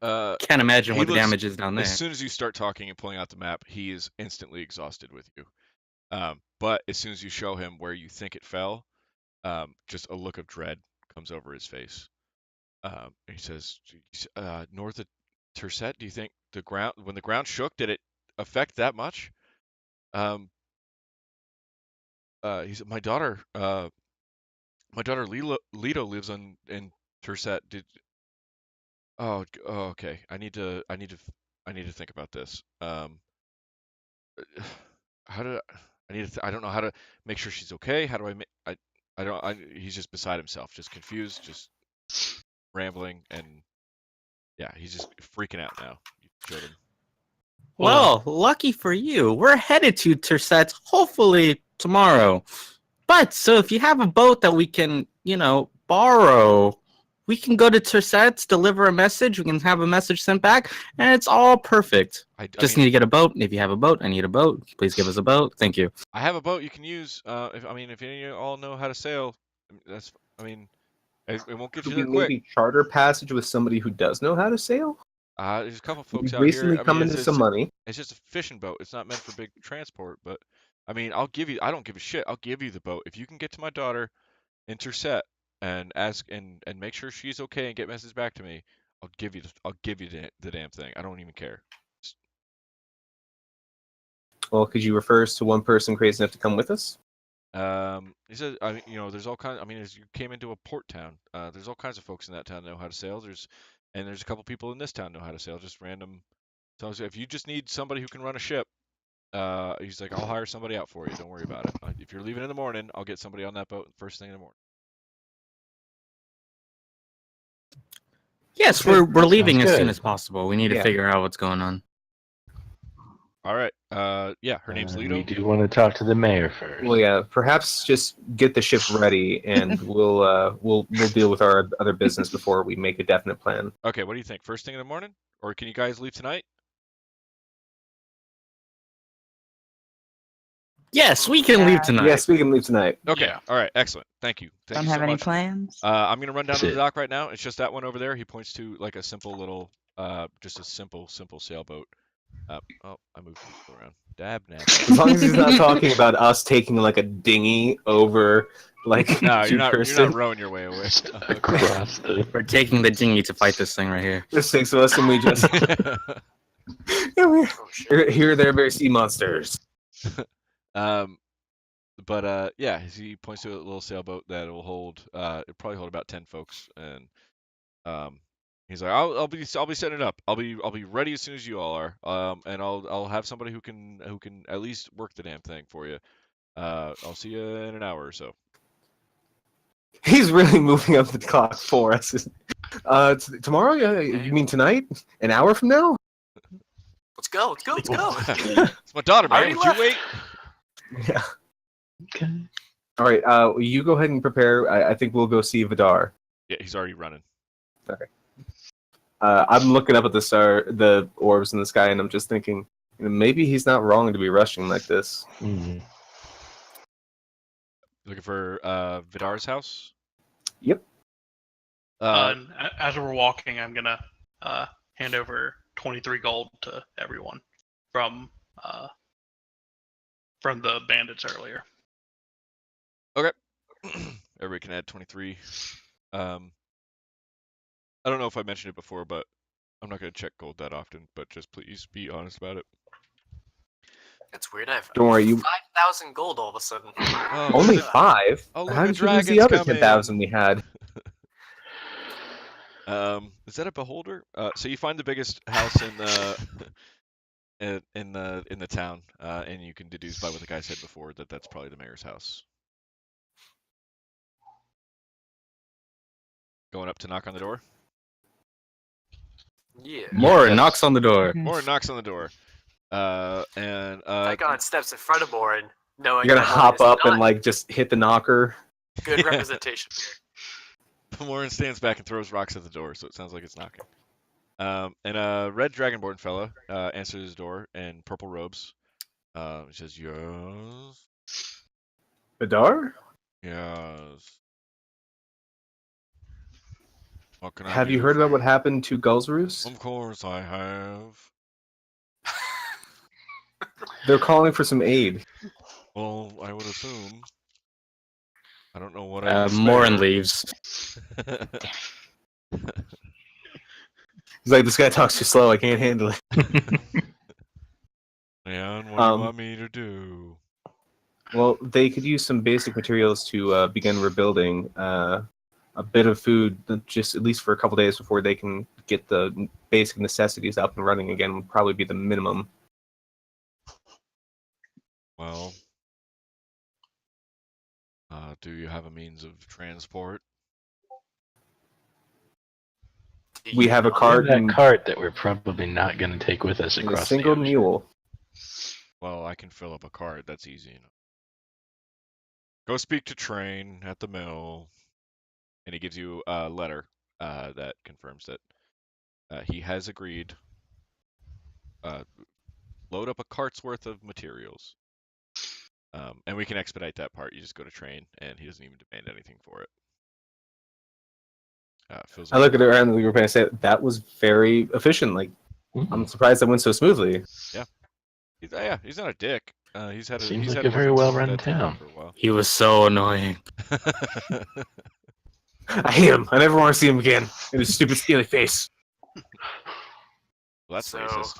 Can't imagine what the damage is down there. As soon as you start talking and pulling out the map, he is instantly exhausted with you. But as soon as you show him where you think it fell, just a look of dread comes over his face. He says, north of Turset, do you think when the ground shook, did it affect that much? He said, my daughter Leto lives in Turset. Okay. I need to think about this. I don't know how to make sure she's okay. How do he's just beside himself, just confused, just rambling, and yeah, he's just freaking out now. You showed him. Well, lucky for you, we're headed to Turset hopefully tomorrow. But so if you have a boat that we can, borrow, we can go to Turset, deliver a message, we can have a message sent back, and it's all perfect. I need to get a boat. If you have a boat, I need a boat. Please give us a boat. Thank you. I have a boat you can use. If any of you all know how to sail, it won't get you there quick. Maybe charter passage with somebody who does know how to sail? There's a couple folks We've out recently here. come into some money. It's just a fishing boat. It's not meant for big transport, but I'll give you. I don't give a shit. I'll give you the boat if you can get to my daughter, Turset, and ask and make sure she's okay and get messages back to me. I'll give you the damn thing. I don't even care. Well, could you refer us to one person crazy enough to come with us? He says, there's all kinds. As you came into a port town, there's all kinds of folks in that town that know how to sail. There's a couple people in this town know how to sail. Just random. So if you just need somebody who can run a ship, he's like, I'll hire somebody out for you. Don't worry about it. If you're leaving in the morning, I'll get somebody on that boat first thing in the morning. Yes, we're leaving as soon as possible. We need to figure out what's going on. All right. Yeah, her name's Leto. We do want to talk to the mayor first. Well, yeah. Perhaps just get the ship ready, and we'll deal with our other business before we make a definite plan. Okay. What do you think? First thing in the morning, or can you guys leave tonight? Yes, we can leave tonight. Yes, we can leave tonight. Okay. Yeah. All right. Excellent. Thank you. Don't have any plans. I'm gonna run down to the dock right now. It's just that one over there. He points to like a simple little, just a simple sailboat. Oh, I moved people around. Dab nab. As long as he's not talking about us taking like a dinghy over, like No, to you're not Turset. rowing your way away. Across the. We're taking the dinghy to fight this thing right here. There's 6 of us, and we just Oh shit. here, there, bear sea monsters. But yeah, he points to a little sailboat that will hold. It'll probably hold about 10 folks, and he's like, I'll be setting it up. I'll be ready as soon as you all are. And I'll have somebody who can at least work the damn thing for you. I'll see you in an hour or so. He's really moving up the clock for us. Tomorrow? Yeah, you mean tonight? An hour from now? Let's go. Let's go. Let's go. It's my daughter, man. Already Would left. you wait? Yeah. Okay. All right. You go ahead and prepare. I think we'll go see Vidar. Yeah, he's already running. Okay. I'm looking up at the orbs in the sky, and I'm just thinking, maybe he's not wrong to be rushing like this. Mm. Looking for Vidar's house? Yep. And as we're walking, I'm gonna hand over 23 gold to everyone from the bandits earlier. Okay. Everybody can add 23. I don't know if I mentioned it before, but I'm not going to check gold that often, but just please be honest about it. It's weird. I have Don't worry, you 5,000 gold all of a sudden. Oh, only look at 5. Oh, look, How a did you lose the dragon's other coming. 10,000 we had? Is that a beholder? So you find the biggest house in the in the town, and you can deduce by what the guy said before that that's probably the mayor's house. Going up to knock on the door. Yeah. More Yes. knocks on the door. Morin knocks on the door. And Tygon steps in front of Morin, knowing You're gonna that Morin hop is up and not like just hit the knocker. good Yeah. representation. Morin stands back and throws rocks at the door, so it sounds like it's knocking. And a red dragonborn fella answers his door in purple robes. He says, "Yes, Vidar? yes. What can I Have do you heard for about what happened to Gull's Roost? Of course I have. They're calling for some aid. Well, I would assume. I don't know what I can Morin spare." leaves. He's like, this guy talks too slow. I can't handle it. And what do you want me to do? Well, they could use some basic materials to begin rebuilding. A bit of food, just at least for a couple days before they can get the basic necessities up and running again, would probably be the minimum. Well, do you have a means of transport? We have a We have cart that and cart that we're probably not going to take with us a across single the ocean. mule. Well, I can fill up a cart. That's easy enough. Go speak to Train at the mill. And he gives you a letter that confirms that he has agreed. Load up a cart's worth of materials. And we can expedite that part. You just go to Train, and he doesn't even demand anything for it. Feels I like look at it around the group and I say, that was very efficient. Like, I'm surprised that went so smoothly. he's not a dick. He's had Seems he's like had a very workings well-run around that town. for a while. He was so annoying. I hate him. I never want to see him again. In his stupid, steely face. Well, that's So- racist.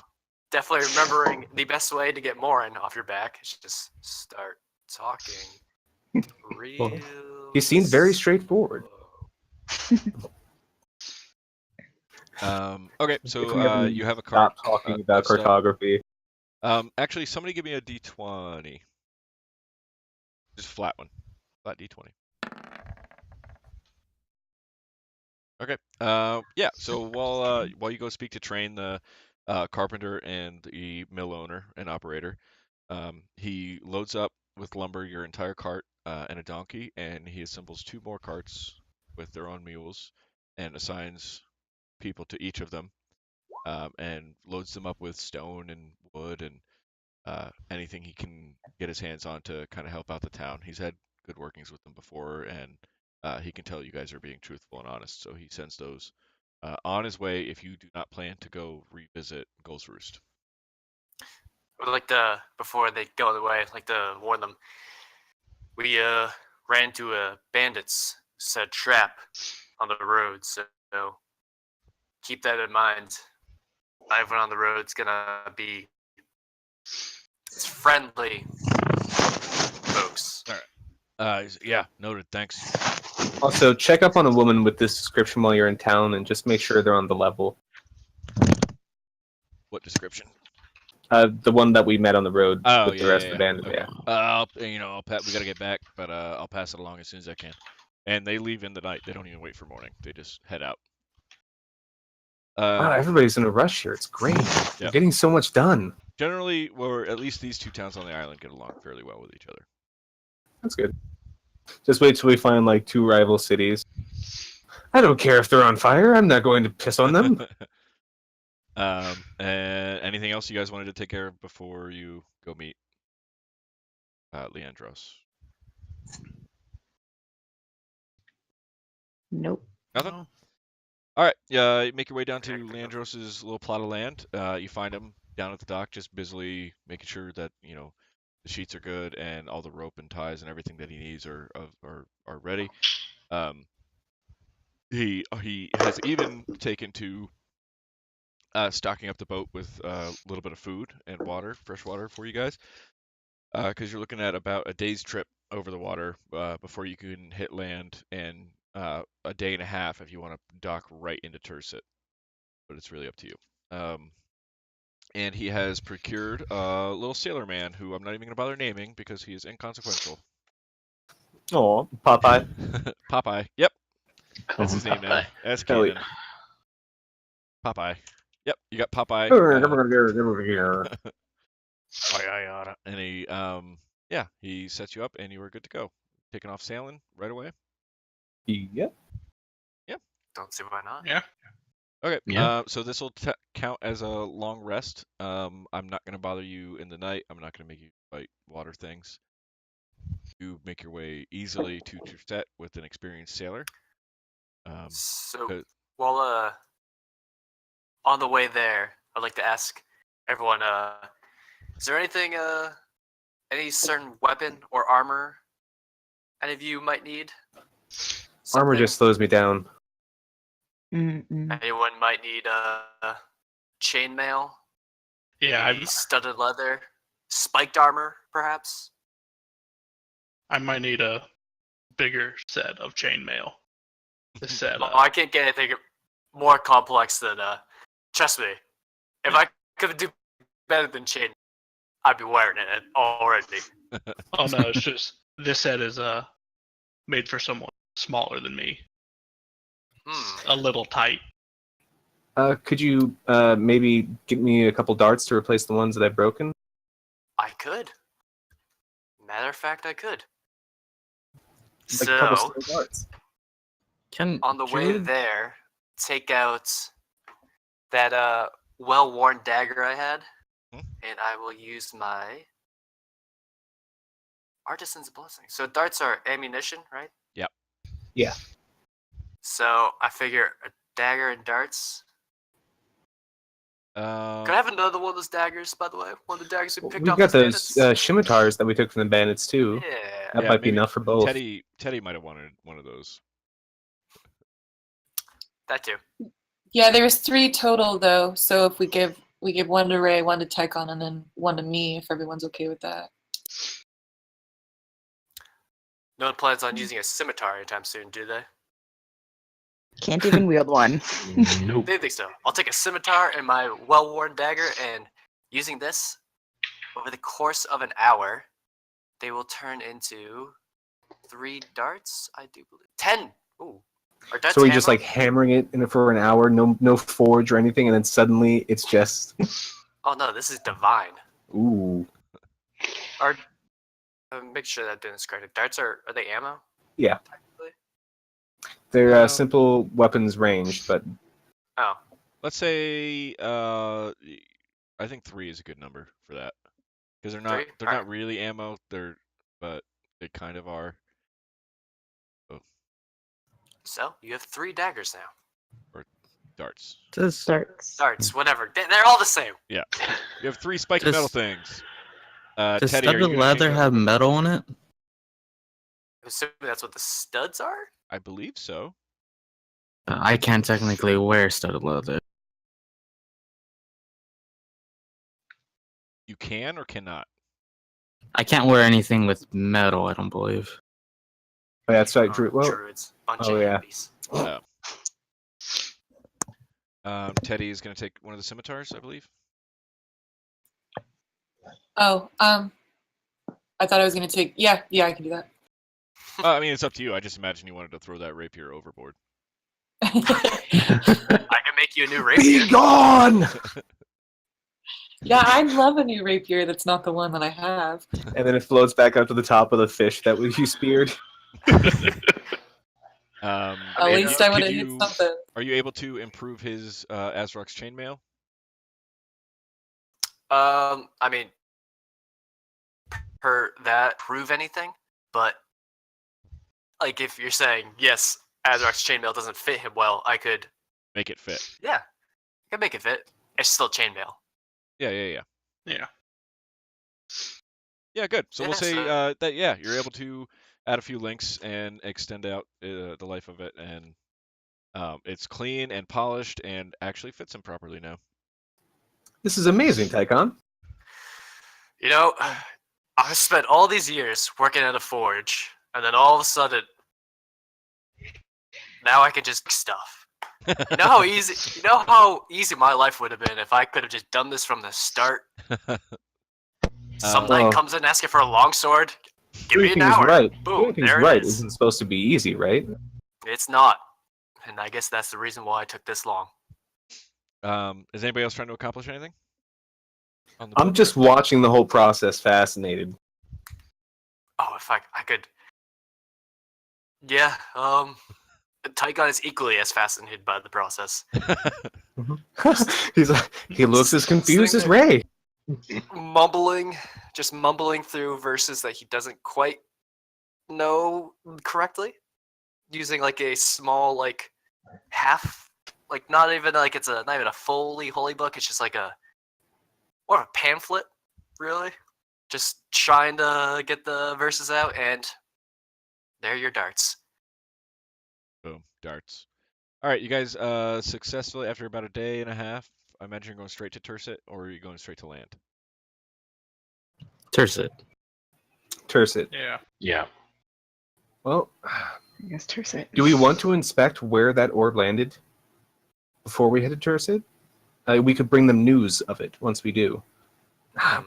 Definitely remembering the best way to get Morin off your back is just start talking real. He seemed very straightforward. Okay, If we so ever you have a cart. Stop talking about of stuff. cartography. Actually, somebody give me a d20. Just flat one. Flat d20. Okay. Yeah. So while you go speak to Train, the carpenter and the mill owner and operator, he loads up with lumber your entire cart and a donkey, and he assembles 2 more carts with their own mules, and assigns people to each of them, and loads them up with stone and wood and anything he can get his hands on to kind of help out the town. He's had good workings with them before, and he can tell you guys are being truthful and honest, so he sends those on his way if you do not plan to go revisit Gull's Roost. I'd like to, before they go away, I'd like to warn them. We ran into a bandits set trap on the road, so keep that in mind. Everyone on the road's gonna be friendly folks. All right. Yeah, noted. Thanks. Also, check up on a woman with this description while you're in town, and just make sure they're on the level. What description? The one that we met on the road Oh, with the rest of the band. Okay. Yeah. We gotta get back, but I'll pass it along as soon as I can. And they leave in the night. They don't even wait for morning. They just head out. Wow, everybody's in a rush here. It's great. We're getting so much done. Generally, or at least these two towns on the island get along fairly well with each other. That's good. Just wait till we find like 2 rival cities. I don't care if they're on fire. I'm not going to piss on them. And anything else you guys wanted to take care of before you go meet Leandros? Nope. Nothing? No. All right, you make your way down to Leandros' little plot of land. You find him down at the dock, just busily making sure that the sheets are good and all the rope and ties and everything that he needs are ready. He has even taken to stocking up the boat with a little bit of food and water, fresh water for you guys, because you're looking at about a day's trip over the water before you can hit land, and a day and a half if you want to dock right into Turset. But it's really up to you. And he has procured a little sailor man who I'm not even going to bother naming because he is inconsequential. Oh, Popeye. Popeye. Yep. Call That's his him name now. Popeye. That's Hell canon. Popeye. Yep, you got Popeye. And he sets you up, and you were good to go. Taking off sailing right away. Yep. Don't see why not. Yeah. Okay. Yeah. So this will count as a long rest. I'm not going to bother you in the night. I'm not going to make you fight water things. You make your way easily to Turset with an experienced sailor. So, while on the way there, I'd like to ask everyone, is there anything, any certain weapon or armor any of you might need? Armor just slows me down. Anyone might need chainmail? Yeah, maybe studded leather, spiked armor, perhaps. I might need a bigger set of chainmail. This set. Well, I can't get anything more complex than trust me. If I could do better than chain, I'd be wearing it already. Oh no, it's just this set is made for someone smaller than me. A little tight. Could you maybe give me a couple darts to replace the ones that I've broken? I could. Matter of fact, I could. Like a couple So, steel darts. on the way there, take out that well-worn dagger I had, and I will use my Artisan's Blessing. So darts are ammunition, right? Yep. Yeah. So I figure a dagger and darts. Could I have another one of those daggers, by the way? One of the daggers we picked We've up. got those scimitars that we took from the bandits too. Yeah. That might be enough for both. Teddy might have wanted one of those. That too. Yeah, there was 3 total though. So if we give one to Ray, one to Tycon, and then one to me, if everyone's okay with that. No one plans on using a scimitar anytime soon, do they? Can't even wield one. Nope. They think so. I'll take a scimitar and my well-worn dagger, and using this, over the course of an hour, they will turn into 3 darts, I do believe. 10! Ooh. Are darts So we're just ammo? like hammering it in for an hour, no forge or anything, and then suddenly it's just. Oh no, this is divine. Ooh. Or make sure that didn't correct. Darts are they ammo? Yeah. Technically? They're simple weapons ranged, but. Oh. Let's say I think 3 is a good number for that, because they're not really ammo. But they kind of are. Oh. So you have 3 daggers now. Darts. Just Darts, whatever. They're all the same. Yeah. You have 3 spiky metal things. Does Teddy, are you studded gonna leather take have metal in it? I'm assuming that's what the studs are? I believe so. I can't technically wear studded leather. You can or cannot? I can't wear anything with metal, I don't believe. Oh, that's right, Drew. Well, Druids. Bunch oh of yeah. hippies. Teddy is going to take one of the scimitars, I believe. Oh, I thought I was gonna take. Yeah, I can do that. I mean, it's up to you. I just imagine you wanted to throw that rapier overboard. I can make you a new rapier. Be gone! Yeah, I'd love a new rapier that's not the one that I have. And then it floats back up to the top of the fish that you speared. At least I would have hit something. Are you able to improve his Azrock's chainmail? I mean, prove anything, but like if you're saying yes, Azrock's chainmail doesn't fit him well, I could make it fit. Yeah, I could make it fit. It's still chainmail. Yeah. Yeah. Yeah, good. So Yeah, we'll say so- that you're able to add a few links and extend out the life of it, and it's clean and polished and actually fits him properly now. This is amazing, Tycon. You know, I spent all these years working at a forge, and then all of a sudden, now I can just stuff. You know how easy my life would have been if I could have just done this from the start. Some knight comes in asking for a longsword. Give me an hour. Right. Boom, there right. it is. Isn't supposed to be easy, right? It's not, and I guess that's the reason why it took this long. Is anybody else trying to accomplish anything? I'm just watching the whole process, fascinated. Oh, if I could. Yeah, Tycon is equally as fascinated by the process. He looks as confused as Ray. Just mumbling through verses that he doesn't quite know correctly, using like a small half, not even a fully holy book. It's just like more of a pamphlet, really. Just trying to get the verses out, and there are your darts. Boom, darts. All right, you guys successfully, after about a day and a half, I imagine you're going straight to Turset, or are you going straight to land? Turset. Yeah. Well, I guess Turset. do we want to inspect where that orb landed before we head to Turset? We could bring them news of it once we do.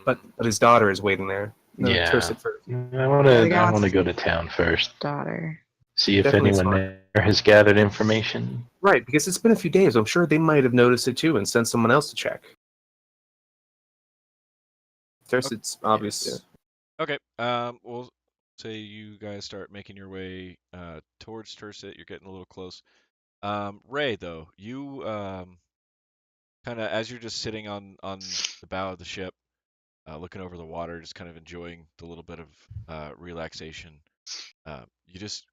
But his daughter is waiting there. No, Yeah. Turset first. I want to go to town first. Daughter. See if Definitely anyone smart. there has gathered information. Right, because it's been a few days. I'm sure they might have noticed it too and sent someone else to check. Turset's obvious. Okay. We'll say you guys start making your way towards Turset. You're getting a little close. Ray, though, you kind of, as you're just sitting on the bow of the ship, looking over the water, just kind of enjoying the little bit of relaxation. You just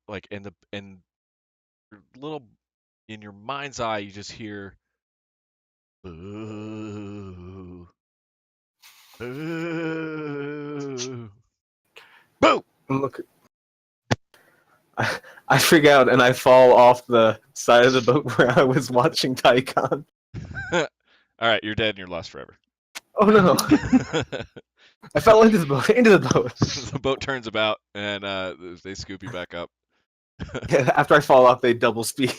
in your mind's eye, you just hear, boo, boo, boo. Look, I freak out and I fall off the side of the boat where I was watching Tycon. All right, you're dead and you're lost forever. Oh no! I fell into the boat. The boat turns about and they scoop you back up. Yeah, after I fall off, they double speed.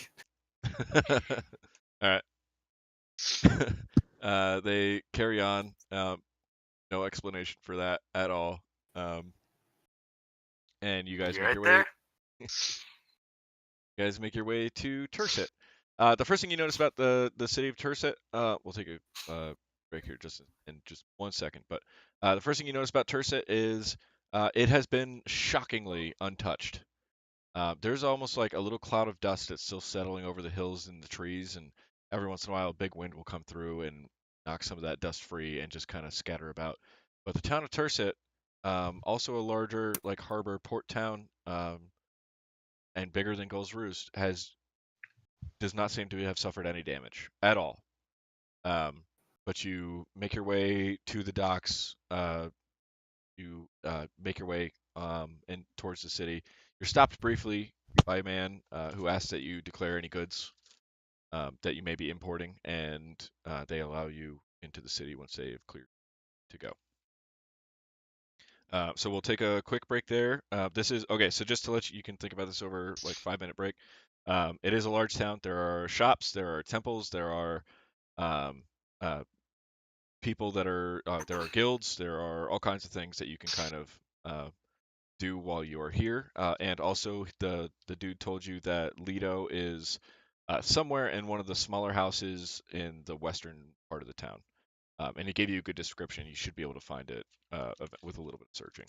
All right. They carry on. No explanation for that at all. And you guys make your way. You guys make your way to Turset. The first thing you notice about the city of Turset, we'll take a break here just in just 1 second. But the first thing you notice about Turset is it has been shockingly untouched. There's almost like a little cloud of dust that's still settling over the hills and the trees, and every once in a while a big wind will come through and knock some of that dust free and just kind of scatter about. But the town of Turset, also a larger harbor port town, and bigger than Gull's Roost, has does not seem to have suffered any damage at all. But you make your way to the docks. You make your way in towards the city. You're stopped briefly by a man who asks that you declare any goods that you may be importing, and they allow you into the city once they have cleared to go. So we'll take a quick break there. This is okay. So just to let you can think about this over like 5-minute break. It is a large town. There are shops, there are temples, there are um, people that are there are guilds, there are all kinds of things that you can kind of do while you are here. And also the dude told you that Lido is somewhere in one of the smaller houses in the western part of the town. And he gave you a good description. You should be able to find it with a little bit of searching.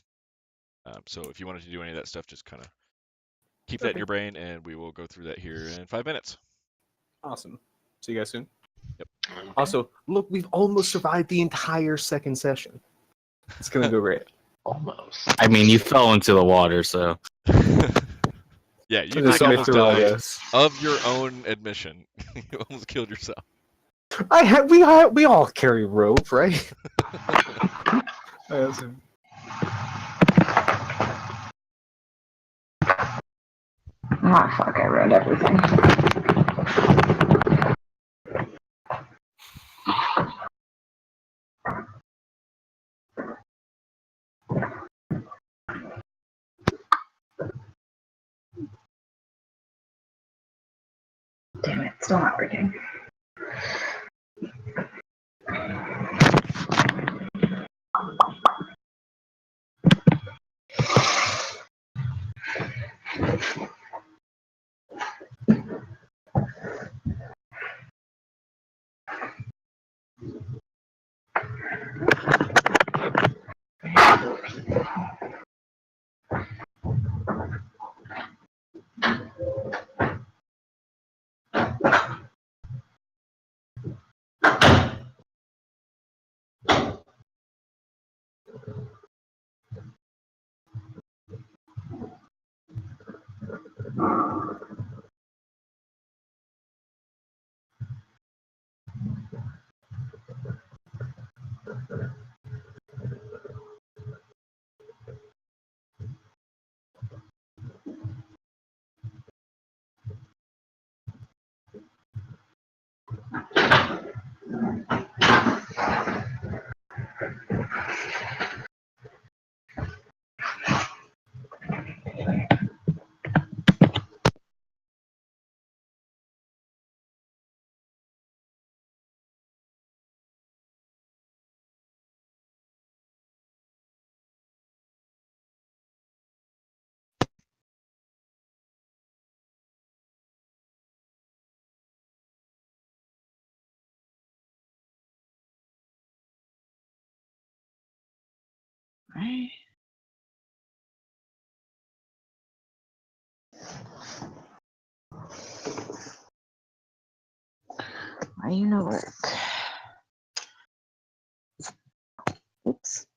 So if you wanted to do any of that stuff, just kind of keep that in your brain, and we will go through that here in 5 minutes. Awesome. See you guys soon. Yep. Also, look, we've almost survived the entire second session. It's gonna go great. Almost. I mean, you fell into the water, so. Yeah, you just almost through, I died guess. of your own admission. You almost killed yourself. We all carry rope, right? Ah, fuck, I ruined everything. Damn it, still not working. Right. Why you no work? Oops.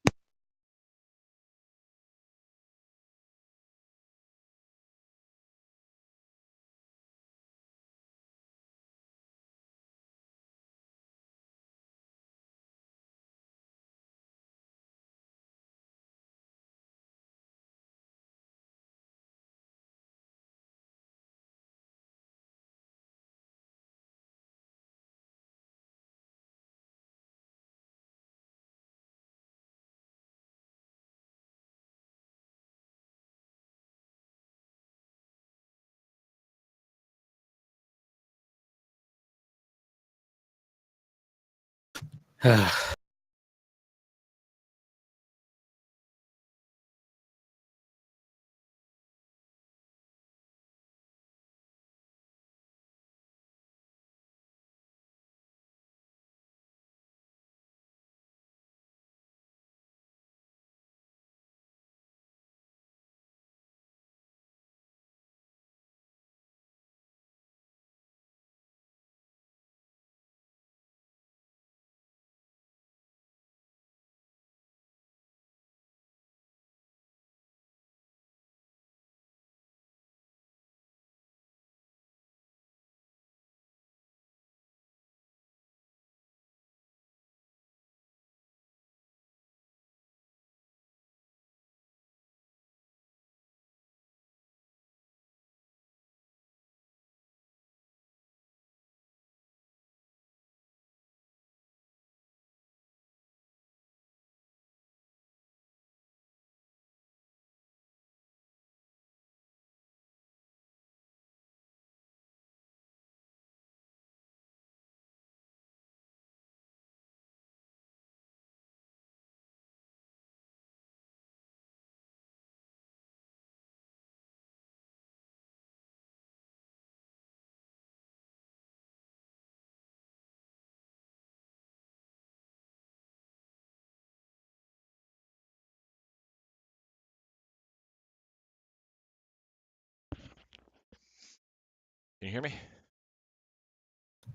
you hear me?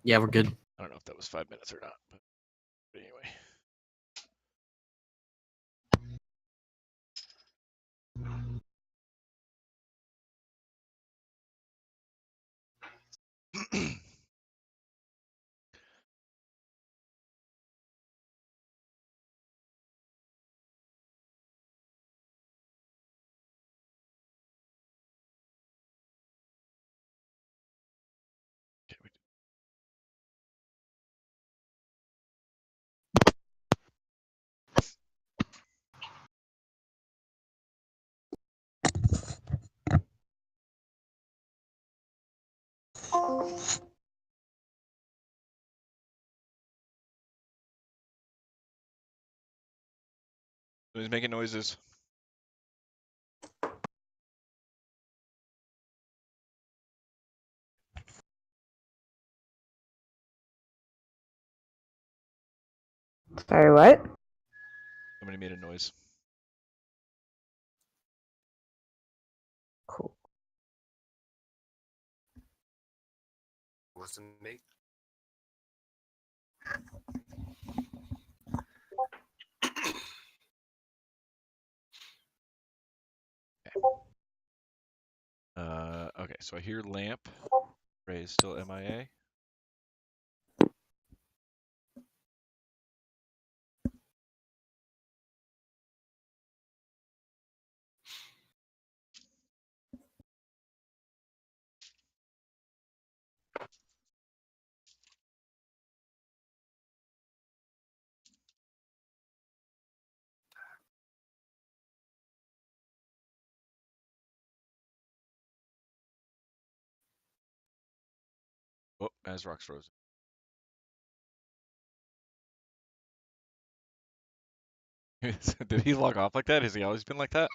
Yeah, we're good. I don't know if that was 5 minutes or not, but anyway. Okay, Somebody's making noises. Sorry, what? Somebody made a noise. Cool. Wasn't me. Okay, so I hear lamp. Ray is still MIA. Oh, Azrock's frozen. Did he log off like that? Has he always been like that?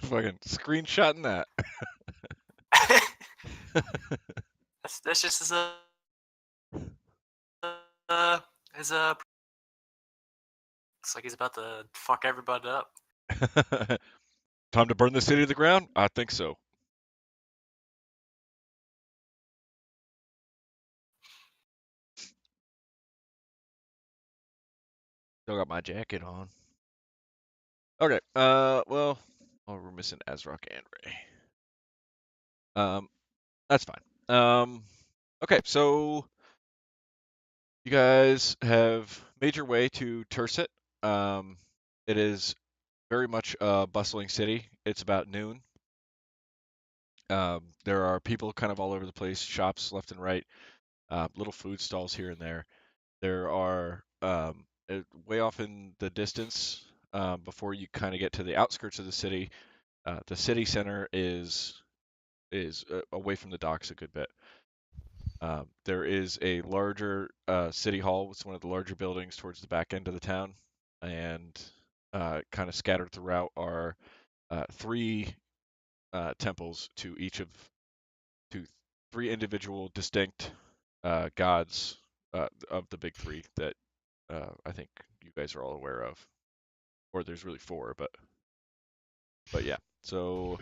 Fucking screenshotting that. That's just his looks like he's about to fuck everybody up. Time to burn the city to the ground? I think so. Still got my jacket on. Okay, well, we're missing Azrock and Ray. That's fine. Okay, so you guys have made your way to Turset. It is very much a bustling city. It's about noon. There are people kind of all over the place, shops left and right, little food stalls here and there. There are way off in the distance, before you kind of get to the outskirts of the city center is away from the docks a good bit. There is a larger city hall. It's one of the larger buildings towards the back end of the town, and kind of scattered throughout are three temples to three individual distinct gods of the big three that I think you guys are all aware of. Or there's really four, but yeah. So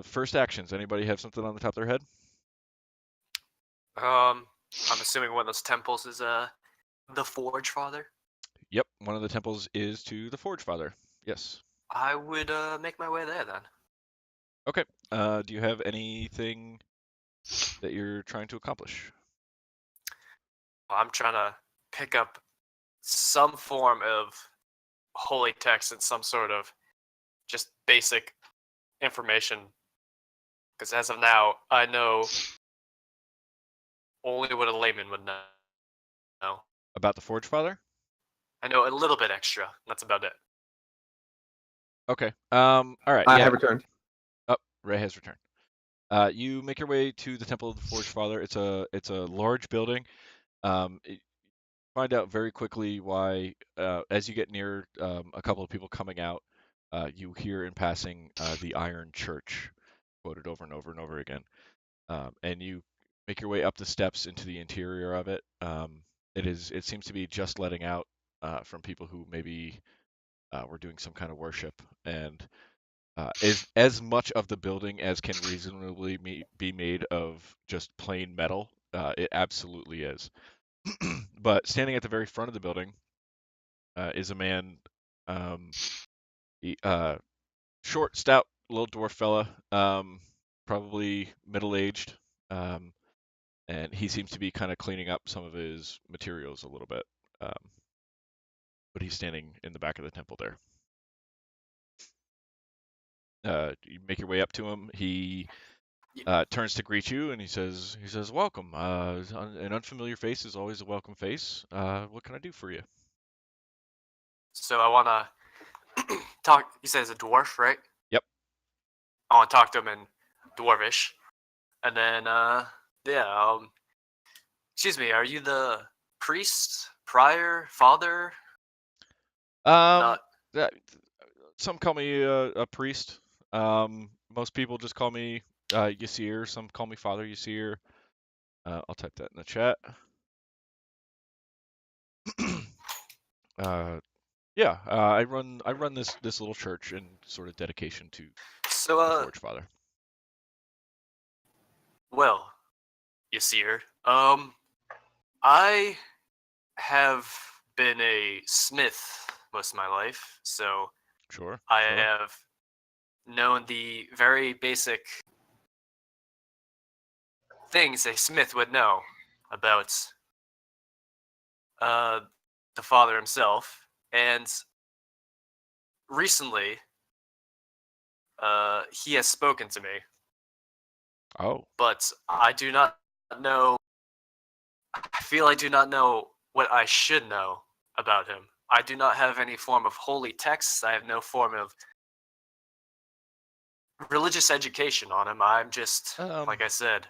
first actions. Anybody have something on the top of their head? I'm assuming one of those temples is the Forge Father. Yep, one of the temples is to the Forge Father. Yes. I would make my way there then. Okay. Do you have anything that you're trying to accomplish? I'm trying to pick up some form of holy text and some sort of just basic information. Because as of now, I know only what a layman would know. About the Forge Father? I know a little bit extra. That's about it. Okay. All right. I yeah. have returned. Oh, Ray has returned. You make your way to the Temple of the Forge Father. It's a large building. Find out very quickly why, as you get near a couple of people coming out, you hear in passing the Iron Church quoted over and over and over again. And you make your way up the steps into the interior of it. It seems to be just letting out from people who maybe were doing some kind of worship, and is as much of the building as can reasonably be made of just plain metal. It absolutely is. But standing at the very front of the building is a man, um, short, stout, little dwarf fella, probably middle-aged, and he seems to be kind of cleaning up some of his materials a little bit. But he's standing in the back of the temple there. You make your way up to him. He turns to greet you, and he says, "Welcome. An unfamiliar face is always a welcome face. What can I do for you?" So I want to talk. You said he's a dwarf, right? Yep. I want to talk to him in dwarvish, and then yeah. Excuse me. Are you the priest, prior, father? That, some call me a priest. Most people just call me Yasir. Some call me Father Yasir. I'll type that in the chat. Yeah, I run this little church in sort of dedication to the Forge Father. Well, Yasir, I have been a smith most of my life, so sure. I have known the very basic things a smith would know about the father himself, and recently he has spoken to me. Oh. But I do not know. I feel I do not know what I should know about him. I do not have any form of holy texts. I have no form of religious education on him. I'm just, like I said,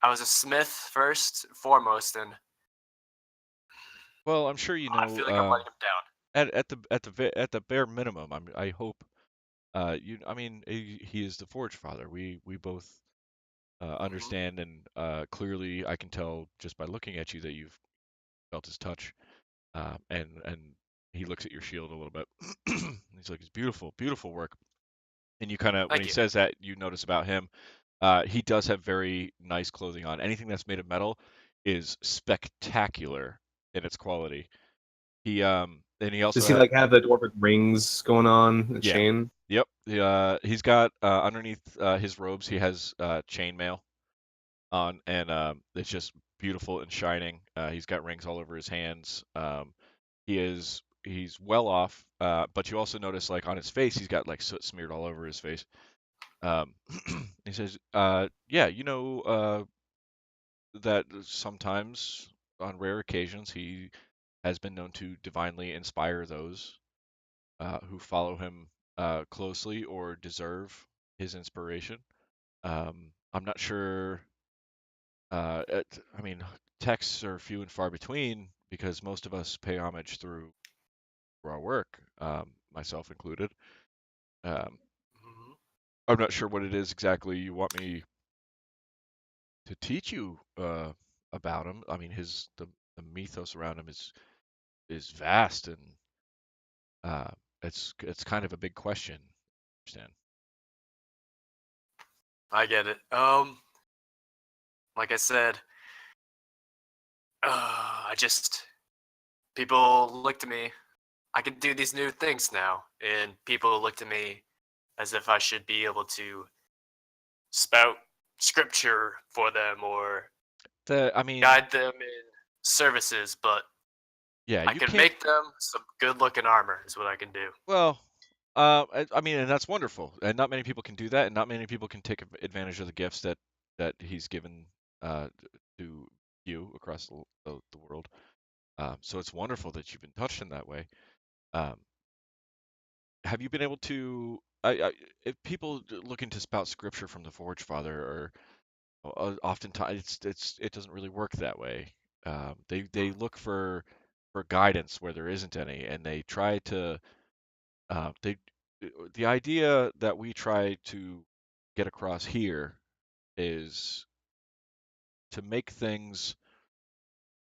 I was a smith first and foremost, and well, I'm sure you know. I feel like I'm letting him down. At the bare minimum, I hope. I mean, he is the Forge Father. We both understand, and clearly, I can tell just by looking at you that you've felt his touch. And he looks at your shield a little bit. He's like, "It's beautiful, beautiful work." And you kind of, when he says that, you notice about him, he does have very nice clothing on. Anything that's made of metal is spectacular in its quality. He and he also does he like have the dwarven rings going on, the chain? Yep. He's got underneath his robes, he has chainmail on, and it's just beautiful and shining. He's got rings all over his hands. He's well off, but you also notice like on his face he's got like soot smeared all over his face. He says, "Yeah, you know that sometimes on rare occasions he has been known to divinely inspire those who follow him closely or deserve his inspiration. I'm not sure. I mean, texts are few and far between because most of us pay homage through our work, myself included. I'm not sure what it is exactly you want me to teach you about him. I mean, the mythos around him is vast, and it's kind of a big question. Understand? I get it. Like I said, people look to me. I can do these new things now, and people look to me as if I should be able to spout scripture for them or guide them in services, but yeah, I can make them some good-looking armor is what I can do. Well, I mean, and that's wonderful, and not many people can do that, and not many people can take advantage of the gifts that he's given to you across the world. So it's wonderful that you've been touched in that way. Have you been able to? If people looking to spout scripture from the Forge Father, or oftentimes it doesn't really work that way. They look for guidance where there isn't any, and they try to the idea that we try to get across here is to make things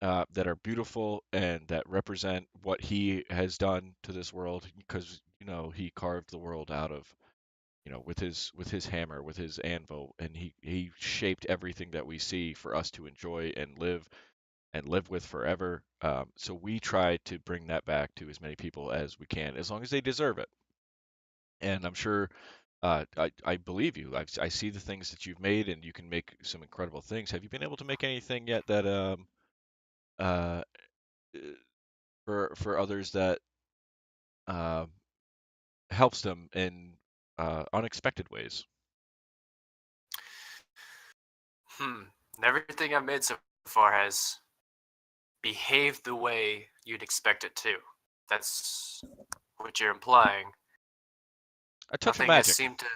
that are beautiful and that represent what he has done to this world, because you know he carved the world out of with his hammer, with his anvil, and he shaped everything that we see for us to enjoy and live with forever. So we try to bring that back to as many people as we can, as long as they deserve it. And I'm sure, I believe you. I see the things that you've made, and you can make some incredible things. Have you been able to make anything yet that uh, for others that uh, helps them in unexpected ways? Everything I've made so far has behaved the way you'd expect it to. That's what you're implying. A touch of Nothing has magic. seemed to.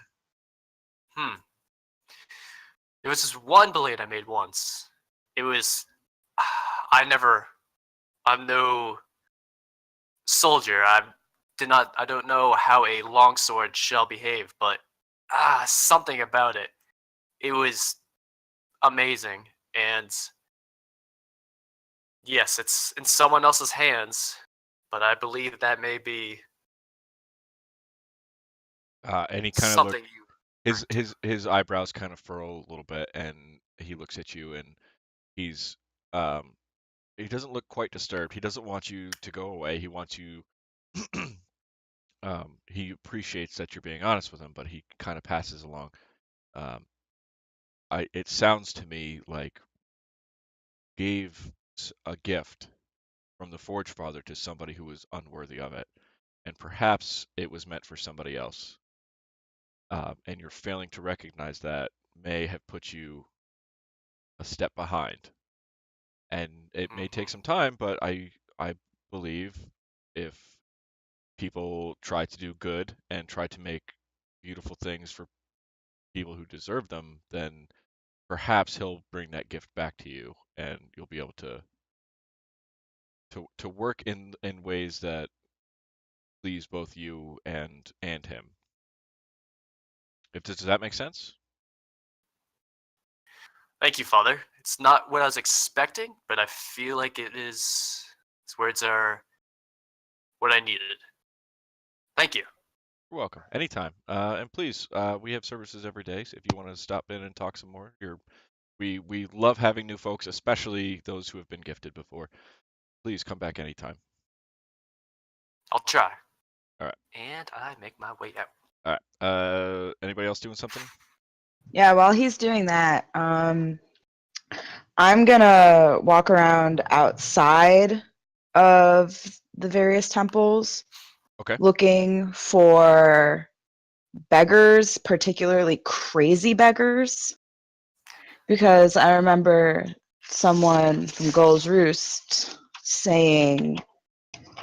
There was this one blade I made once. It was. I'm no soldier. I don't know how a longsword shall behave, but something about it. It was amazing, and yes, it's in someone else's hands, but I believe that may be And he kind of something his eyebrows kind of furrow a little bit, and he looks at you, and he's he doesn't look quite disturbed. He doesn't want you to go away. He wants you. He appreciates that you're being honest with him, but he kind of passes along. Um, it sounds to me like gave a gift from the Forge Father to somebody who was unworthy of it, and perhaps it was meant for somebody else. And you're failing to recognize that may have put you a step behind. And it may take some time, but I believe if people try to do good and try to make beautiful things for people who deserve them, then perhaps he'll bring that gift back to you, and you'll be able to work in ways that please both you and him. Does that make sense? Thank you, Father. It's not what I was expecting, but I feel like it is. His words are what I needed. Thank you. You're welcome. Anytime. And please, we have services every day. So if you want to stop in and talk some more, we love having new folks, especially those who have been gifted before. Please come back anytime. I'll try. All right. And I make my way out. All right. Anybody else doing something? Yeah, while he's doing that, I'm gonna walk around outside of the various temples, Okay. looking for beggars, particularly crazy beggars, because I remember someone from Gull's Roost saying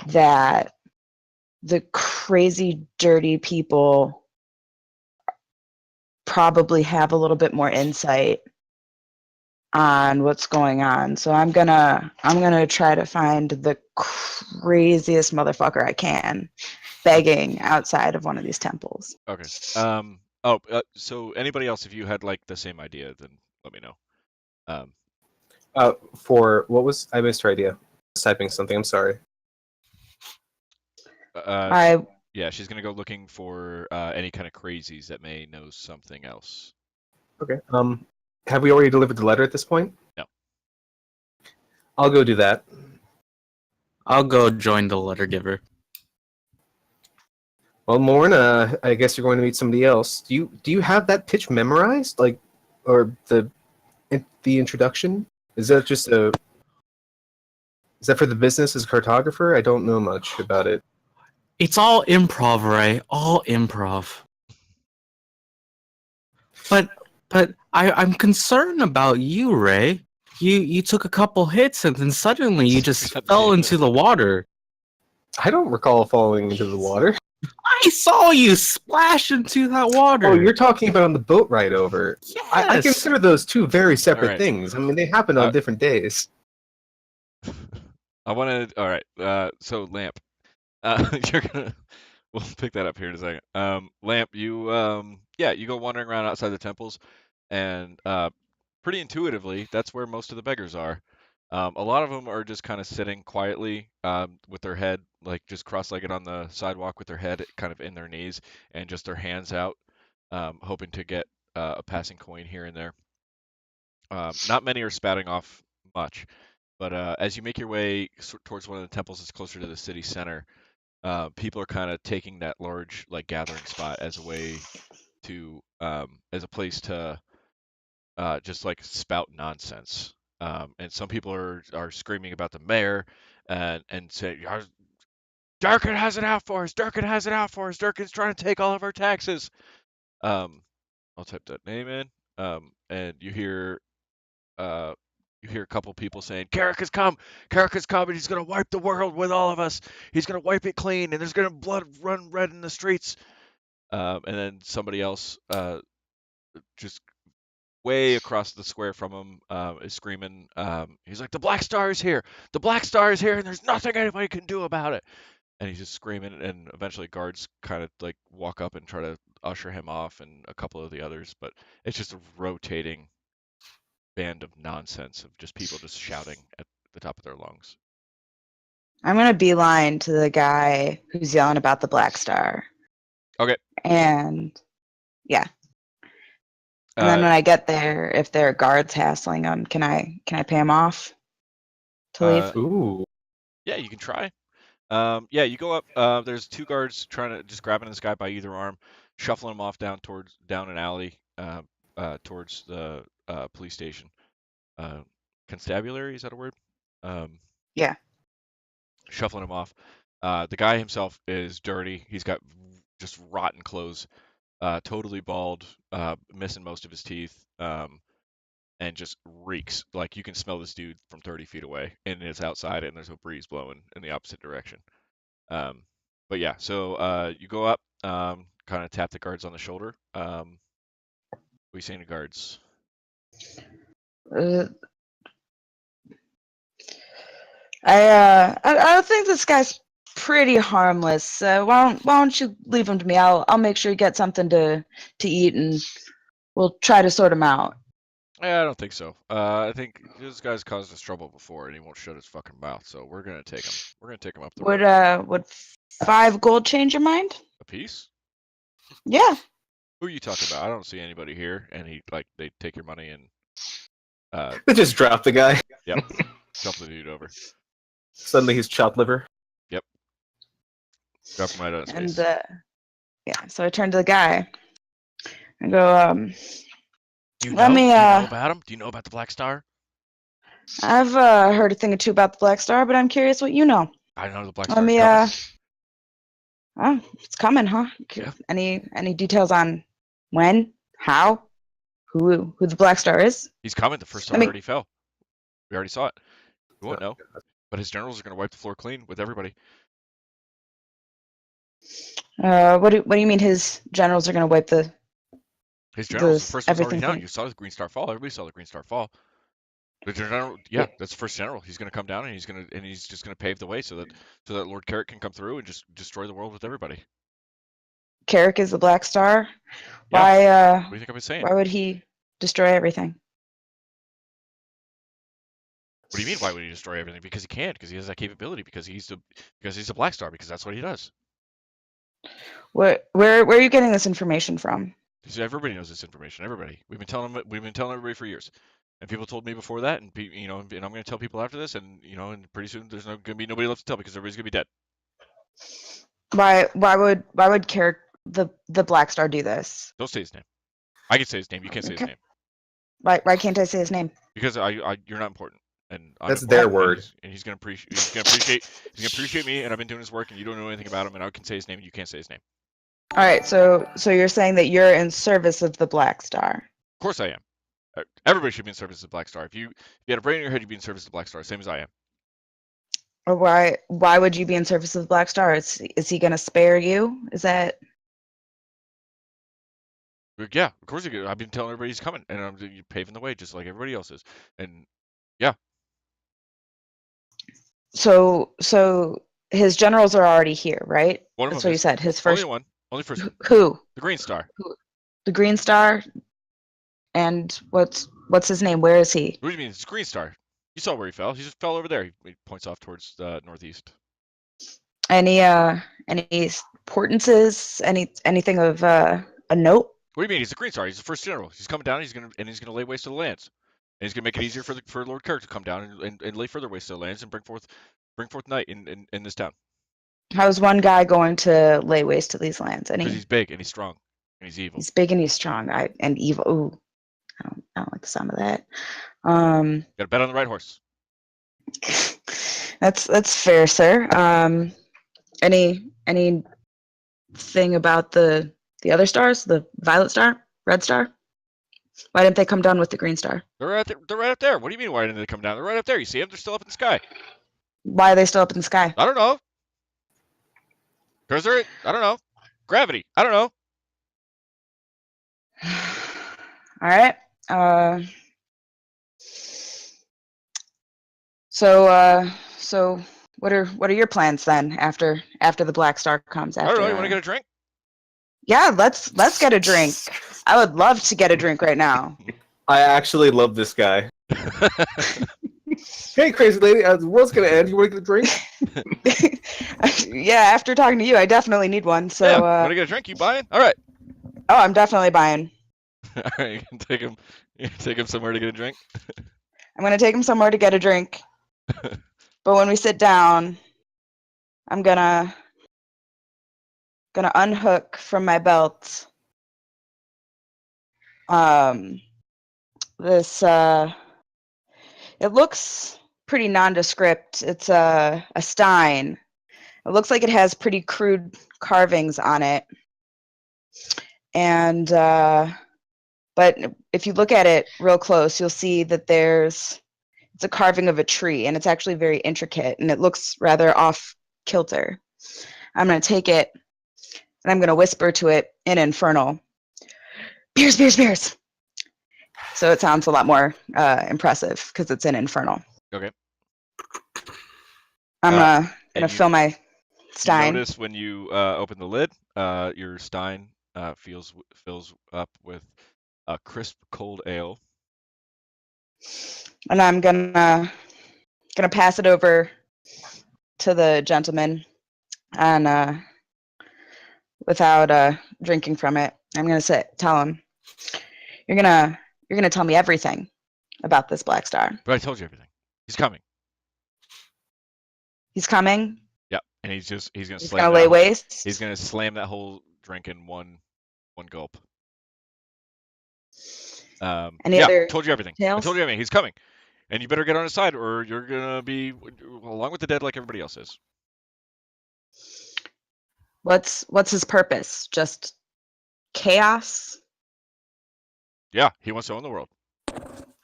that the crazy, dirty people probably have a little bit more insight on what's going on. So I'm gonna try to find the craziest motherfucker I can begging outside of one of these temples. Okay. So anybody else, if you had like the same idea, then let me know. For what was I missed her idea? I was typing something. I'm sorry. Yeah, she's gonna go looking for any kind of crazies that may know something else. Okay. Have we already delivered the letter at this point? No. I'll go do that. I'll go join the letter giver. Well, Morn, I guess you're going to meet somebody else. Do you have that pitch memorized, or the introduction? Is that for the business as cartographer? I don't know much about it. It's all improv, Ray. All improv. But I'm concerned about you, Ray. You took a couple hits and then suddenly you just fell into the water. I don't recall falling into the water. I saw you splash into that water. Oh, you're talking about on the boat ride over. Yes. I consider those two very separate things. I mean, they happen on different days. I want to. All right. So Lamp, you're gonna. We'll pick that up here in a second. Lamp, you go wandering around outside the temples, and pretty intuitively, that's where most of the beggars are. A lot of them are just kind of sitting quietly with their head like just cross-legged on the sidewalk with their head kind of in their knees and just their hands out. hoping to get a passing coin here and there. Not many are spouting off much, but as you make your way towards one of the temples that's closer to the city center, people are kind of taking that large like gathering spot as a way to as a place to just like spout nonsense. And some people are screaming about the mayor and say, Durkin has it out for us. Durkin has it out for us. Durkin's trying to take all of our taxes. I'll type that name in. And you hear a couple people saying, Carrick has come. Carrick has come, and he's going to wipe the world with all of us. He's going to wipe it clean, and there's going to blood run red in the streets. And then somebody else just way across the square from him is screaming. He's like, the Black Star is here. The Black Star is here, and there's nothing anybody can do about it. And he's just screaming, and eventually guards kind of like walk up and try to usher him off, and a couple of the others. But it's just a rotating band of nonsense of just people just shouting at the top of their lungs. I'm gonna beeline to the guy who's yelling about the Black Star. Okay. And yeah. And then when I get there, if there are guards hassling him, can I pay him off to leave? Ooh. Yeah, you can try. Yeah, you go up. There's two guards trying to just grabbing this guy by either arm, shuffling him off down an alley towards the police station. Constabulary, is that a word? Yeah. Shuffling him off. The guy himself is dirty. He's got just rotten clothes, totally bald, missing most of his teeth, and just reeks. Like you can smell this dude from 30 feet away, and it's outside, and there's a breeze blowing in the opposite direction. But yeah, so you go up, kind of tap the guards on the shoulder. What are you saying to guards? I think this guy's pretty harmless. Why don't you leave him to me? I'll make sure you get something to eat, and we'll try to sort him out. I don't think so. I think this guy's caused us trouble before, and he won't shut his fucking mouth. So we're gonna take him. We're gonna take him up the road. Would 5 gold change your mind? A piece? Yeah. Who are you talking about? I don't see anybody here. And they take your money and They just drop the guy. Yep. Dump the dude over. Suddenly he's chopped liver. Yep. Drop him right out of space. And yeah, so I turn to the guy. I go, Do you know about him? Do you know about the Black Star? I've heard a thing or two about the Black Star, but I'm curious what you know. I know the Black Star is coming. Oh, it's coming, huh? Yeah. Any details on when, how, who the Black Star is? He's coming. The first star already fell. We already saw it. You won't know. But his generals are going to wipe the floor clean with everybody. What do you mean his generals are going to wipe the... His generals, the first one's already down. You saw the Green Star fall. Everybody saw the Green Star fall. The general, yeah, that's the first general. He's going to come down, and he's just going to pave the way so that Lord Carrick can come through and just destroy the world with everybody. Carrick is the Black Star. Yeah. What do you think I was saying? Why would he destroy everything? What do you mean? Why would he destroy everything? Because he can. Because he has that capability. Because he's a Black Star. Because that's what he does. Where are you getting this information from? So everybody knows this information. Everybody. We've been telling everybody for years. And people told me before that, and and I'm going to tell people after this, and and pretty soon there's going to be nobody left to tell because everybody's going to be dead. Why would Carrick the Black Star do this? Don't say his name. I can say his name. You can't say his name. Why can't I say his name? Because you're not important, and that's their word. And he's going to appreciate me, and I've been doing his work, and you don't know anything about him, and I can say his name, and you can't say his name. All right, so you're saying that you're in service of the Black Star? Of course I am. Everybody should be in service of the Black Star. If you had a brain in your head, you'd be in service of the Black Star, same as I am. Or why would you be in service of the Black Star? Is he going to spare you? Is that? Yeah, of course he could. I've been telling everybody he's coming, and I'm paving the way just like everybody else is. And yeah. So his generals are already here, right? That's what you said. His first only first. Who? The Green Star. Who? The Green Star. And what's his name? Where is he? What do you mean? It's Green Star. You saw where he fell. He just fell over there. He points off towards the northeast. Any importances? Anything of a note? What do you mean? He's the Green Star. He's the first general. He's coming down. He's gonna lay waste to the lands. And he's gonna make it easier for Lord Kirk to come down and lay further waste to the lands and bring forth night in this town. How's one guy going to lay waste to these lands? Because he's big and he's strong and he's evil. He's big and he's strong. And evil. Ooh, I don't like the sound of that. Got to bet on the right horse. That's fair, sir. Any thing about the other stars? The Violet Star, Red Star? Why didn't they come down with the Green Star? They're right up there. What do you mean? Why didn't they come down? They're right up there. You see them? They're still up in the sky. Why are they still up in the sky? I don't know. Because I don't know. Gravity. I don't know. All right. So what are your plans then after the Black Star comes? After, I don't know. You want to get a drink? Yeah, let's get a drink. I would love to get a drink right now. I actually love this guy. Hey, crazy lady, the world's gonna end. You want to get a drink? Yeah, after talking to you, I definitely need one. So, yeah. Want to get a drink? You buying? All right. Oh, I'm definitely buying. All right, you can take him somewhere to get a drink. I'm gonna take him somewhere to get a drink. But when we sit down, I'm gonna unhook from my belt this it looks pretty nondescript. It's a stein. It looks like it has pretty crude carvings on it. And but if you look at it real close, you'll see that it's a carving of a tree, and it's actually very intricate, and it looks rather off kilter. I'm going to take it, and I'm going to whisper to it in Infernal. Beers, beers, beers. So it sounds a lot more impressive because it's in Infernal. Okay. I'm going to fill my stein. You notice when you open the lid, your stein fills up with a crisp, cold ale. And I'm gonna pass it over to the gentleman, and without drinking from it, I'm gonna tell him, you're gonna tell me everything about this Black Star. But I told you everything. He's coming. He's coming. Yeah, and he's gonna He's gonna lay waste. He's gonna slam that whole drink in one gulp. Told you everything. Tales? I told you everything. He's coming, and you better get on his side, or you're gonna be along with the dead like everybody else is. What's his purpose? Just chaos? Yeah, he wants to own the world.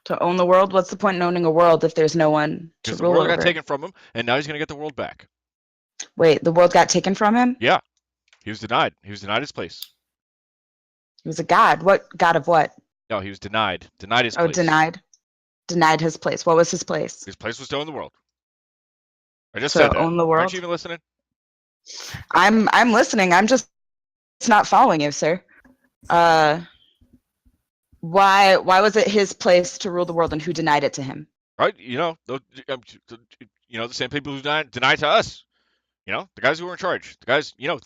To own the world? What's the point in owning a world if there's no one to rule over? Because the world got taken from him, and now he's gonna get the world back. Wait, the world got taken from him? Yeah, he was denied. He was denied his place. He was a god. What god of what? No, he was denied. Denied his place. Oh, denied his place. What was his place? His place was to own the world. I just to said that. Own the world? Aren't you even listening? I'm listening. I'm just not following you, sir. Why was it his place to rule the world, and who denied it to him? Right? The same people who denied to us. The guys who were in charge. The guys, the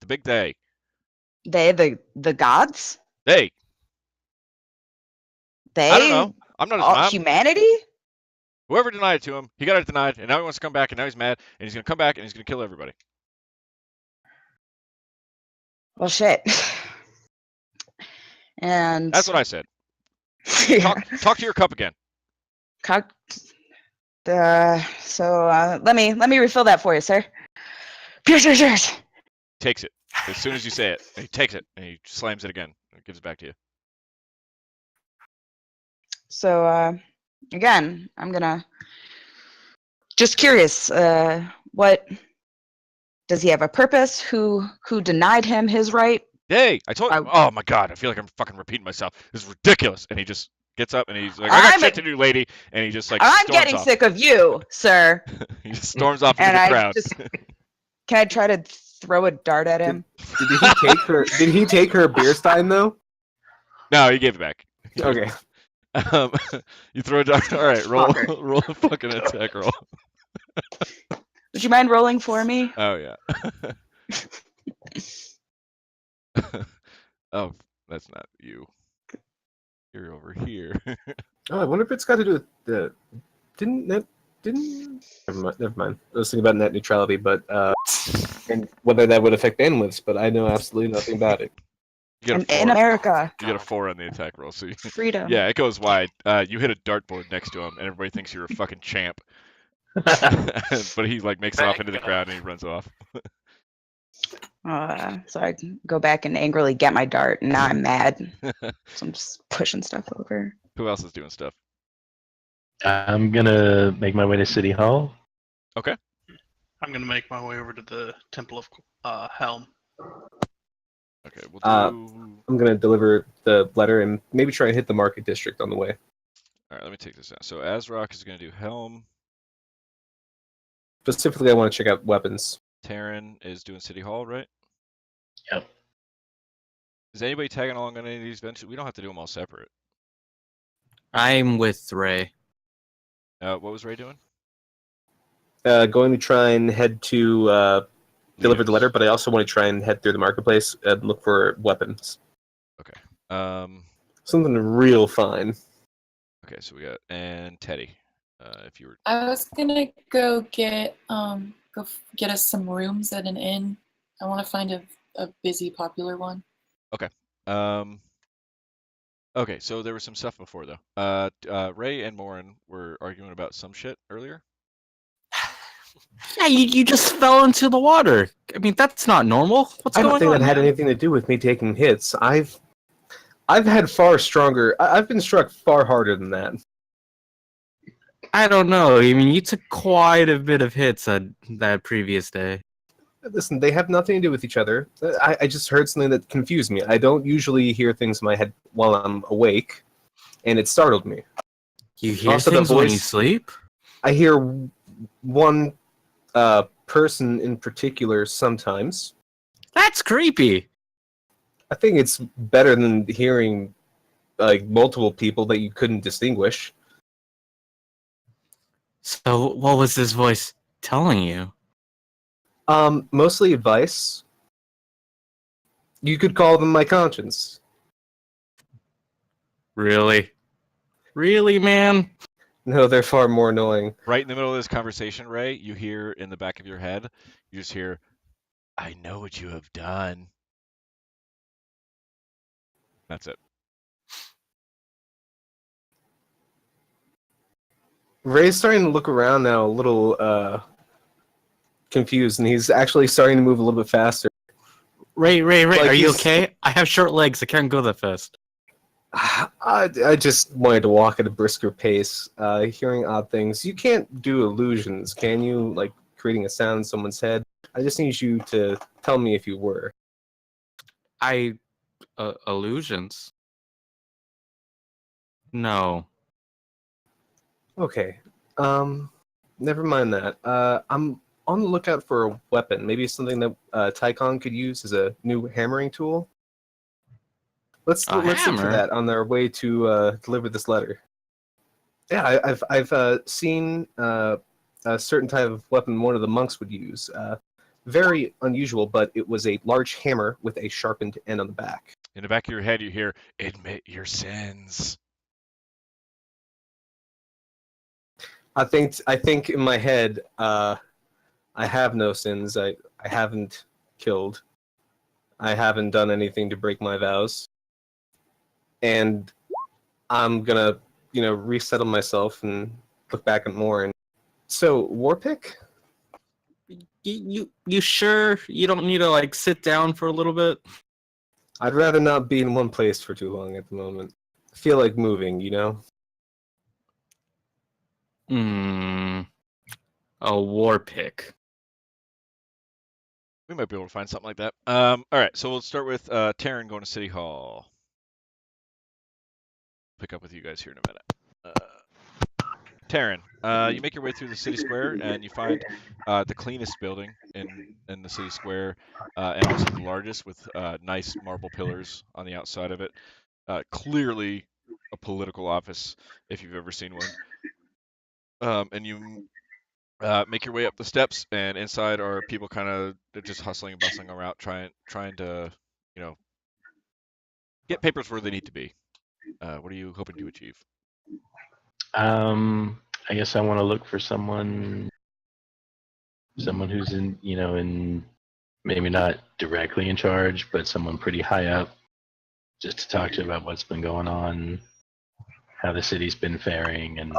big they. They, the gods? They. They? I don't know. I'm not his mom. Humanity? Whoever denied it to him, he got it denied, and now he wants to come back, and now he's mad, and he's going to come back, and he's going to kill everybody. Well, shit. And that's what I said. Yeah. Talk to your cup again. Let me refill that for you, sir. Cheers. Takes it as soon as you say it. And he takes it and he slams it again and gives it back to you. So again, I'm gonna just curious. What does he have a purpose? Who denied him his right? Hey, I told you. Oh my God, I feel like I'm fucking repeating myself. This is ridiculous. And he just gets up and he's like, I got shit to do, lady. And he just like. I'm getting sick of you, sir. He just storms off into the crowd. Can I try to throw a dart at him? Did he take her beer stein though? No, he gave it back. Okay. You throw a dart. All right, roll a fucking attack roll. Would you mind rolling for me? Oh yeah. Oh, That's not you. You're over here. Oh, I wonder if it's got to do with the. Didn't. Never mind. I was thinking about net neutrality, but and whether that would affect bandwidths, but I know absolutely nothing about it. You get a In 4. America, You get a 4 on the attack roll. So freedom. yeah, it goes wide. You hit a dartboard next to him, and everybody thinks you're a fucking champ. But he like makes it off into the crowd and he runs off. So I go back and angrily get my dart, and now I'm mad. So I'm just pushing stuff over. Who else is doing stuff? I'm gonna make my way to City Hall. Okay. I'm gonna make my way over to the Temple of Helm. Okay, we'll do. I'm gonna deliver the letter and maybe try and hit the market district on the way. All right, let me take this out. So Azrock is gonna do Helm. Specifically, I want to check out weapons. Terran is doing City Hall, right? Yep. Is anybody tagging along on any of these ventures? We don't have to do them all separate. I'm with Ray. What was Ray doing? Going to try and head to deliver the letter, but I also want to try and head through the marketplace and look for weapons. Okay. Something real fine. Okay, so we got and Teddy. If you were. I was gonna go get us some rooms at an inn. I want to find a busy, popular one. Okay. Okay, so there was some stuff before though. Ray and Morin were arguing about some shit earlier. Yeah, you just fell into the water. I mean, that's not normal. What's I don't going think on? that had man? anything to do with me taking hits. I've had far stronger. I've been struck far harder than that. I don't know. I mean, you took quite a bit of hits that previous day. Listen, they have nothing to do with each other. I just heard something that confused me. I don't usually hear things in my head while I'm awake, and it startled me. You hear Also, things the when you voice, sleep? I hear one person in particular sometimes. That's creepy. I think it's better than hearing like multiple people that you couldn't distinguish. So, what was this voice telling you? Mostly advice. You could call them my conscience. Really? Really, man? No, they're far more annoying. Right in the middle of this conversation, Ray, you hear in the back of your head, you just hear, "I know what you have done." That's it. Ray's starting to look around now, a little confused, and he's actually starting to move a little bit faster. Ray, Like are you he's- okay? I have short legs. I can't go that fast. I just wanted to walk at a brisker pace, hearing odd things. You can't do illusions, can you? Like creating a sound in someone's head. I just need you to tell me if you were. Illusions? No. Okay. Never mind that. I'm on the lookout for a weapon. Maybe something that Tycon could use as a new hammering tool. Let's look for hammer? that on their way to deliver this letter. Yeah, I've seen a certain type of weapon one of the monks would use. Very unusual, but it was a large hammer with a sharpened end on the back. In the back of your head, you hear, "Admit your sins." I think in my head, I have no sins. I haven't killed. I haven't done anything to break my vows. And I'm gonna, resettle myself and look back at more. And so, Warpick? You sure you don't need to like sit down for a little bit? I'd rather not be in one place for too long at the moment. I feel like moving, A war pick. We might be able to find something like that. All right, so we'll start with Terran going to City Hall. Pick up with you guys here in a minute. Terran, you make your way through the city square and you find the cleanest building in the city square, and also the largest with nice marble pillars on the outside of it. Clearly a political office if you've ever seen one. And you make your way up the steps, and inside are people kind of just hustling and bustling around, trying to, get papers where they need to be. What are you hoping to achieve? I guess I want to look for someone who's in maybe not directly in charge, but someone pretty high up, just to talk to about what's been going on, how the city's been faring, and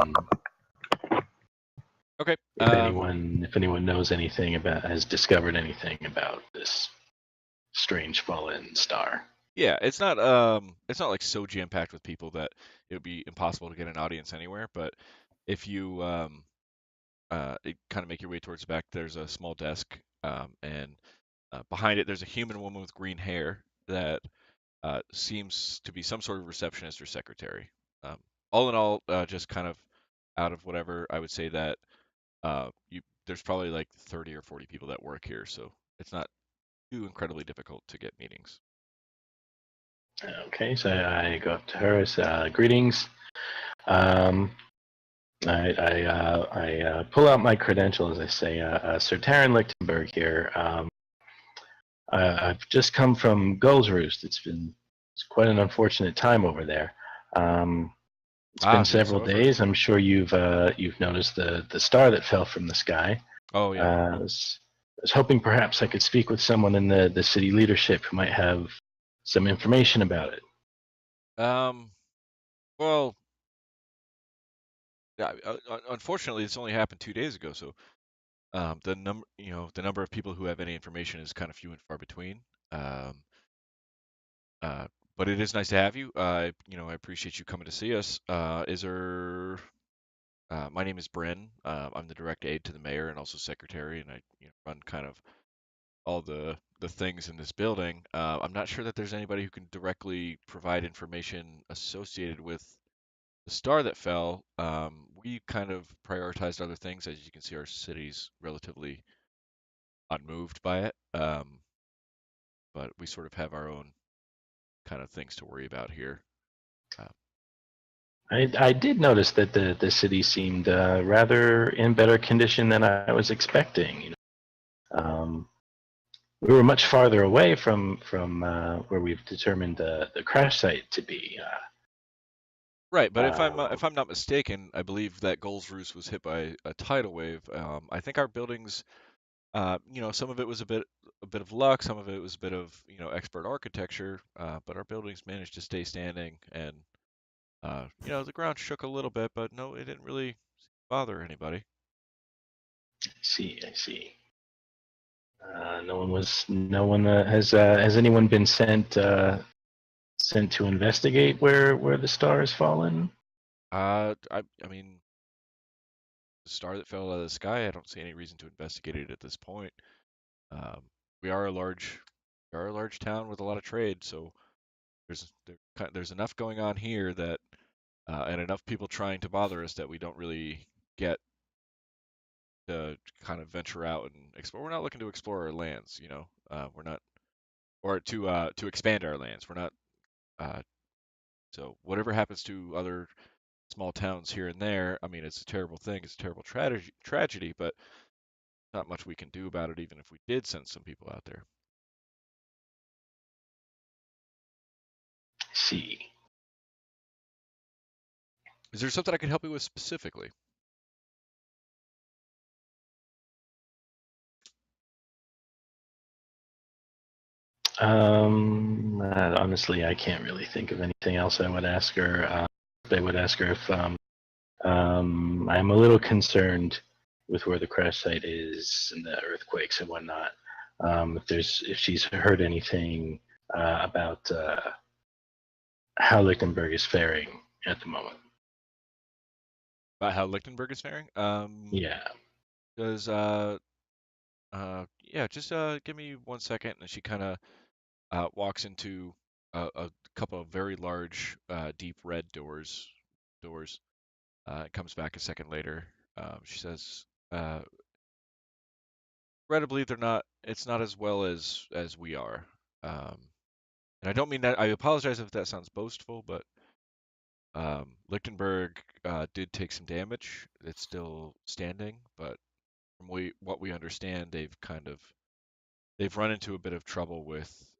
Okay. if anyone knows anything has discovered anything about this strange fallen star. Yeah, it's not like so jam packed with people that it would be impossible to get an audience anywhere. But if you kind of make your way towards the back, there's a small desk, and behind it there's a human woman with green hair that seems to be some sort of receptionist or secretary. All in all, just kind of out of whatever, I would say that there's probably like 30 or 40 people that work here, so it's not too incredibly difficult to get meetings. Okay, so I go up to her. Greetings. I pull out my credentials. I say, Sir Taran Lichtenberg here. I've just come from Gull's Roost. It's quite an unfortunate time over there. It's been several days. I'm sure you've noticed the star that fell from the sky. Oh yeah. I was hoping perhaps I could speak with someone in the city leadership who might have some information about it. Well, yeah, unfortunately, it's only happened 2 days ago, so the number of people who have any information is kind of few and far between. Um, but it is nice to have you. I appreciate you coming to see us. My name is Bryn. I'm the direct aide to the mayor and also secretary, and I run kind of all the things in this building. I'm not sure that there's anybody who can directly provide information associated with the star that fell. We kind of prioritized other things. As you can see, our city's relatively unmoved by it, but we sort of have our own kind of things to worry about here. I did notice that the city seemed rather in better condition than I was expecting. We were much farther away from where we've determined the crash site to be. Right, but if I'm not mistaken, I believe that Gull's Roost was hit by a tidal wave. I think our buildings, some of it was a bit of luck, some of it was a bit of expert architecture, but our buildings managed to stay standing, and the ground shook a little bit, but no, it didn't really bother anybody. I see. No one has anyone been sent to investigate where the star has fallen? I mean, the star that fell out of the sky, I don't see any reason to investigate it at this point. We are a large town with a lot of trade, so there's enough going on here that and enough people trying to bother us that we don't really get to kind of venture out and explore. We're not looking to explore our lands, we're not, or to expand our lands. We're not. So whatever happens to other small towns here and there, I mean, it's a terrible thing. It's a terrible tragedy, but not much we can do about it, even if we did send some people out there. See. Is there something I can help you with specifically? Honestly, I can't really think of anything else I would ask her. I would ask her if I'm a little concerned with where the crash site is and the earthquakes and whatnot. If she's heard anything about how Lichtenberg is faring at the moment. About how Lichtenberg is faring? Yeah. Does just give me 1 second, and she kind of walks into a couple of very large, deep red doors. Comes back a second later. She says, "Regrettably, they're not. It's not as well as we are." And I don't mean that. I apologize if that sounds boastful, but Lichtenberg did take some damage. It's still standing, but from what we understand, they've run into a bit of trouble with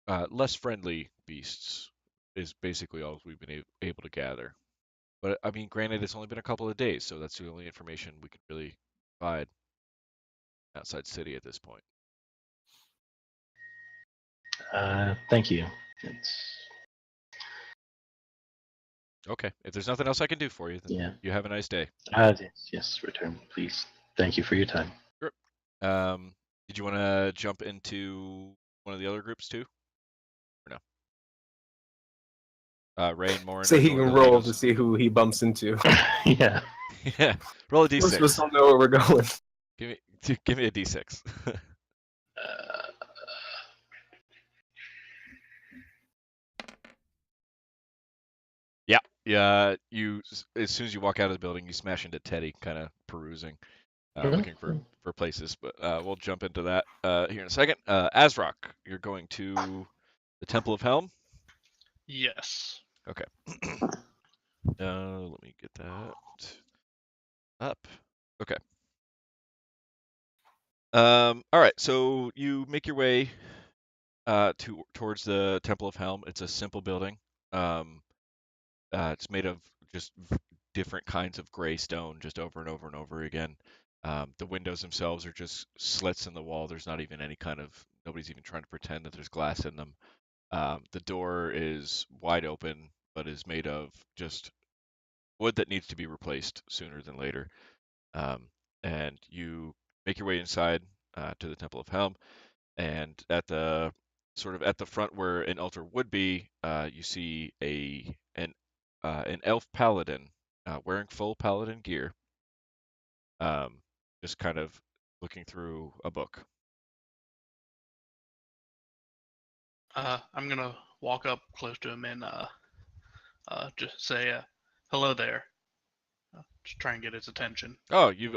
less friendly beasts is basically all we've been able to gather. But I mean, granted, it's only been a couple of days, so that's the only information we could really provide outside city at this point. Thank you. It's, Okay. If there's nothing else I can do for you, then yeah. you have a nice day. Yes, return, please. Thank you for your time. Sure. Did you want to jump into one of the other groups too? Or no? Ray and Morin So are he going can to roll Legos. to see who he bumps into. Yeah. Yeah. Roll a Most of us d6. don't know where we're going. Give me a d6. Yeah. You as soon as you walk out of the building, you smash into Teddy, kind of perusing, looking for places. But we'll jump into that here in a second. Azrock, you're going to the Temple of Helm. Yes. Okay. Let me get that up. Okay. All right. So you make your way towards the Temple of Helm. It's a simple building. It's made of just different kinds of gray stone, just over and over and over again. The windows themselves are just slits in the wall. There's not even any kind of nobody's even trying to pretend that there's glass in them. The door is wide open, but is made of just wood that needs to be replaced sooner than later. And you make your way inside to the Temple of Helm, and at the front where an altar would be, you see an elf paladin wearing full paladin gear, just kind of looking through a book. I'm gonna walk up close to him and just say, "Hello there." Just try and get his attention. Oh, you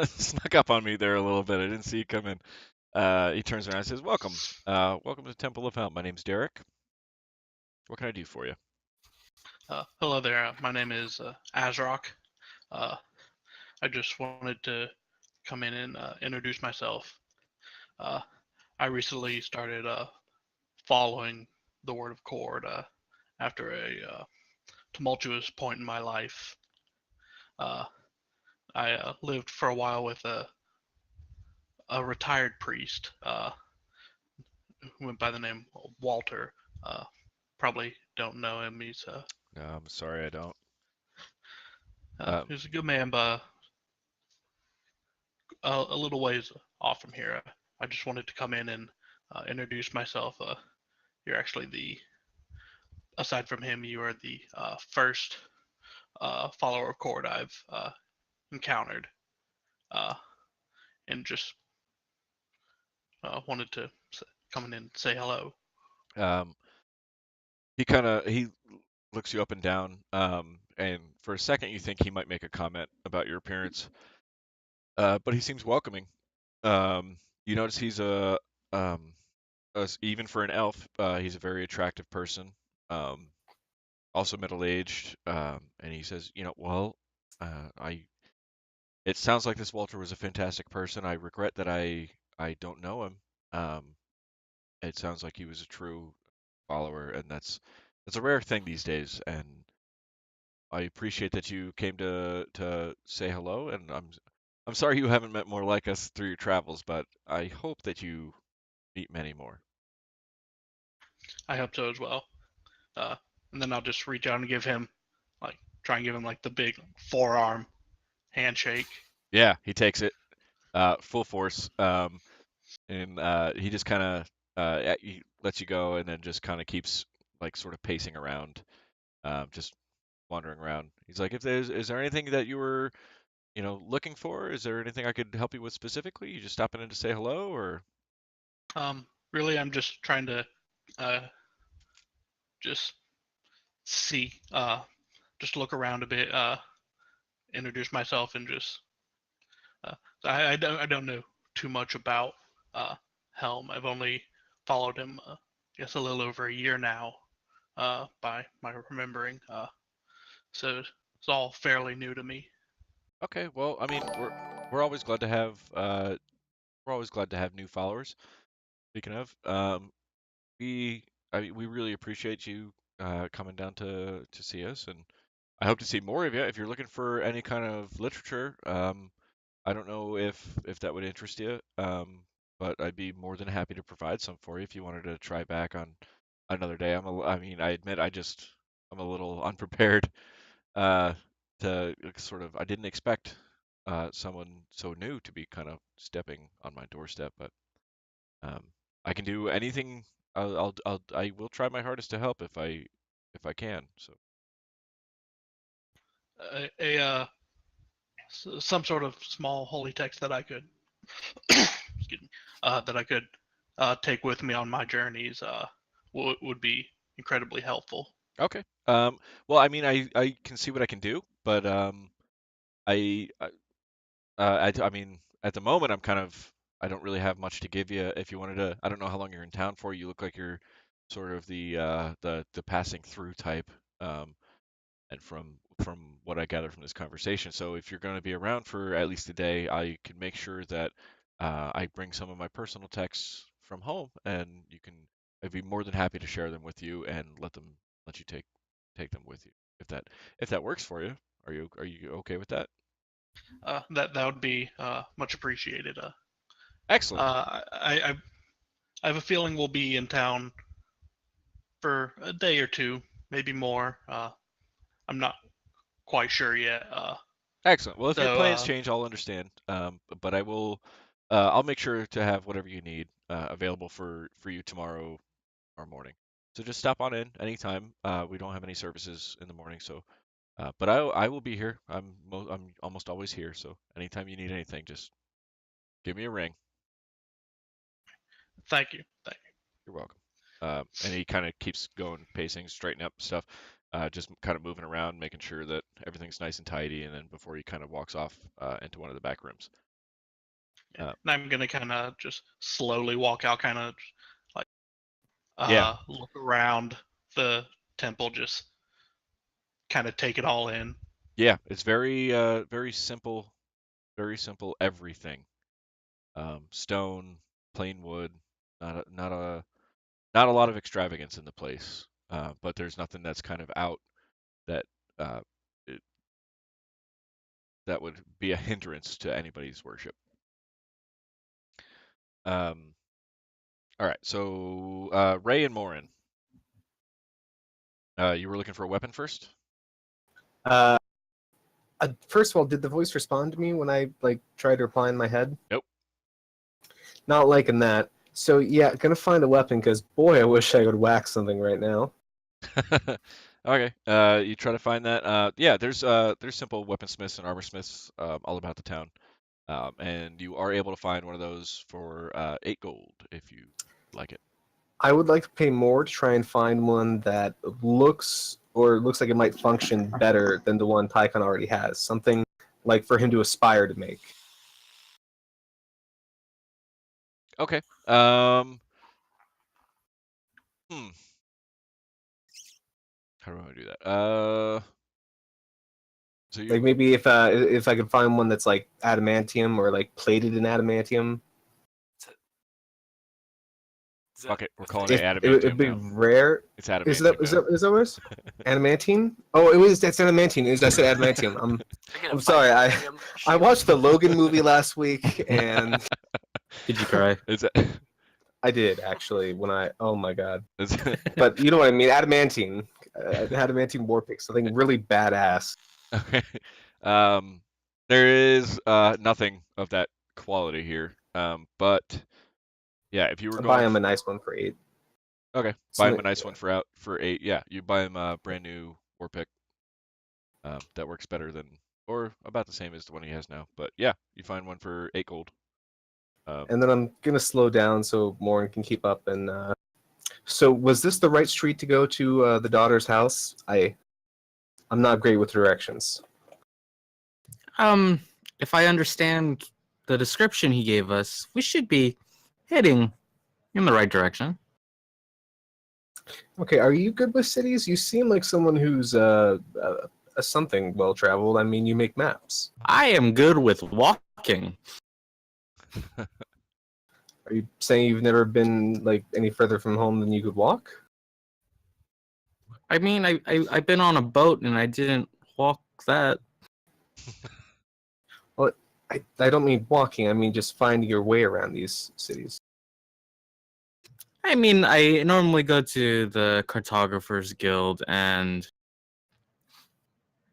snuck up on me there a little bit. I didn't see you come in. He turns around and says, "Welcome, welcome to the Temple of Helm. My name's Derek. What can I do for you?" Hello there. My name is Azrock. I just wanted to come in and introduce myself. I recently started following the Word of Cord after a tumultuous point in my life. I lived for a while with a retired priest who went by the name Walter. Probably don't know him. No, I'm sorry, I don't. He's a good man, but a little ways off from here. I just wanted to come in and introduce myself. You're actually aside from him, you are the first follower of Cord I've encountered, and just wanted to come in and say hello. He looks you up and down, and for a second you think he might make a comment about your appearance, but he seems welcoming. You notice he's even for an elf, he's a very attractive person, also middle-aged, and he says, well, it sounds like this Walter was a fantastic person. I regret that I don't know him. It sounds like he was a true follower, and that's a rare thing these days, and I appreciate that you came to say hello, and I'm sorry you haven't met more like us through your travels, but I hope that you meet many more. I hope so as well. And then I'll just reach out and try and give him like the big forearm handshake. Yeah, he takes it full force, and he just kind of he lets you go, and then just kind of keeps like sort of pacing around, just wandering around. He's like, is there anything that you were looking for? Is there anything I could help you with specifically? You just stopping in to say hello, or? Really, I'm just trying to just see, just look around a bit, introduce myself, and just I don't know too much about Helm. I've only followed him, I guess, a little over a year now, by my remembering. So it's all fairly new to me. Okay, well, I mean, we're always glad to have new followers. Speaking of, we really appreciate you coming down to see us, and I hope to see more of you. If you're looking for any kind of literature, I don't know if that would interest you, but I'd be more than happy to provide some for you if you wanted to try back on another day. I mean, I admit I'm a little unprepared to sort of. I didn't expect someone so new to be kind of stepping on my doorstep, but um, I can do anything. I will try my hardest to help if I can. So Some sort of small holy text that I could excuse me, that I could take with me on my journeys would be incredibly helpful. okay. Well, I mean, I can see what I can do, but I I mean, at the moment, I don't really have much to give you. If you wanted to, I don't know how long you're in town for. You look like you're sort of the passing through type. And from what I gather from this conversation. So if you're going to be around for at least a day, I can make sure that I bring some of my personal texts from home, and I'd be more than happy to share them with you and let you take them with you if that works for you. Are you okay with that? That would be much appreciated. Excellent. I have a feeling we'll be in town for a day or two, maybe more. I'm not quite sure yet. Excellent. Well, if your So plans change, I'll understand. But I'll make sure to have whatever you need available for you tomorrow or morning. So just stop on in anytime. We don't have any services in the morning, so but I will be here. I'm almost always here, so anytime you need anything, just give me a ring. Thank you. You're welcome. And he kind of keeps going, pacing, straightening up stuff, just kind of moving around, making sure that everything's nice and tidy, and then before he kind of walks off into one of the back rooms. And I'm gonna kind of just slowly walk out, kind of like look around the temple, just kind of take it all in. Yeah, it's very simple everything. Stone, plain wood, not a lot of extravagance in the place. But there's nothing that's kind of out that uh, it, that would be a hindrance to anybody's worship. All right, so Ray and Morin, you were looking for a weapon first? First of all, did the voice respond to me when I tried to reply in my head? Nope. Not liking that. So yeah, gonna find a weapon because boy, I wish I could whack something right now. Okay. You try to find that. Yeah, there's simple weaponsmiths and armorsmiths all about the town, and you are able to find one of those for 8 gold if you like it. I would like to pay more to try and find one that looks like it might function better than the one Tycon already has. Something like for him to aspire to make. Okay. How do I want to do that? So like maybe if I could find one that's like adamantium or like plated in adamantium. Fuck it, we're calling it adamantium. It'd be now. rare. It's adamantium. Is that worse? Adamantine? Oh, that's adamantine. I said adamantium. I'm sorry. I watched the Logan movie last week and. Did you cry? I did actually oh my god. But you know what I mean, adamantine. Adamantine warpick, something really badass. Okay. There is nothing of that quality here. But yeah, if you were buy him a nice one for 8. Okay, buy him a nice one for 8. Yeah, you buy him a brand new warpick. That works better than or about the same as the one he has now. But yeah, you find one for 8 gold. And then I'm gonna slow down so Morin can keep up. And so, was this the right street to go to the daughter's house? I'm not great with directions. If I understand the description he gave us, we should be heading in the right direction. Okay, are you good with cities? You seem like someone who's something well-traveled. I mean, you make maps. I am good with walking. Are you saying you've never been like any further from home than you could walk? I mean, I've been on a boat and I didn't walk that. Well, I don't mean walking. I mean just finding your way around these cities. I mean, I normally go to the Cartographers Guild and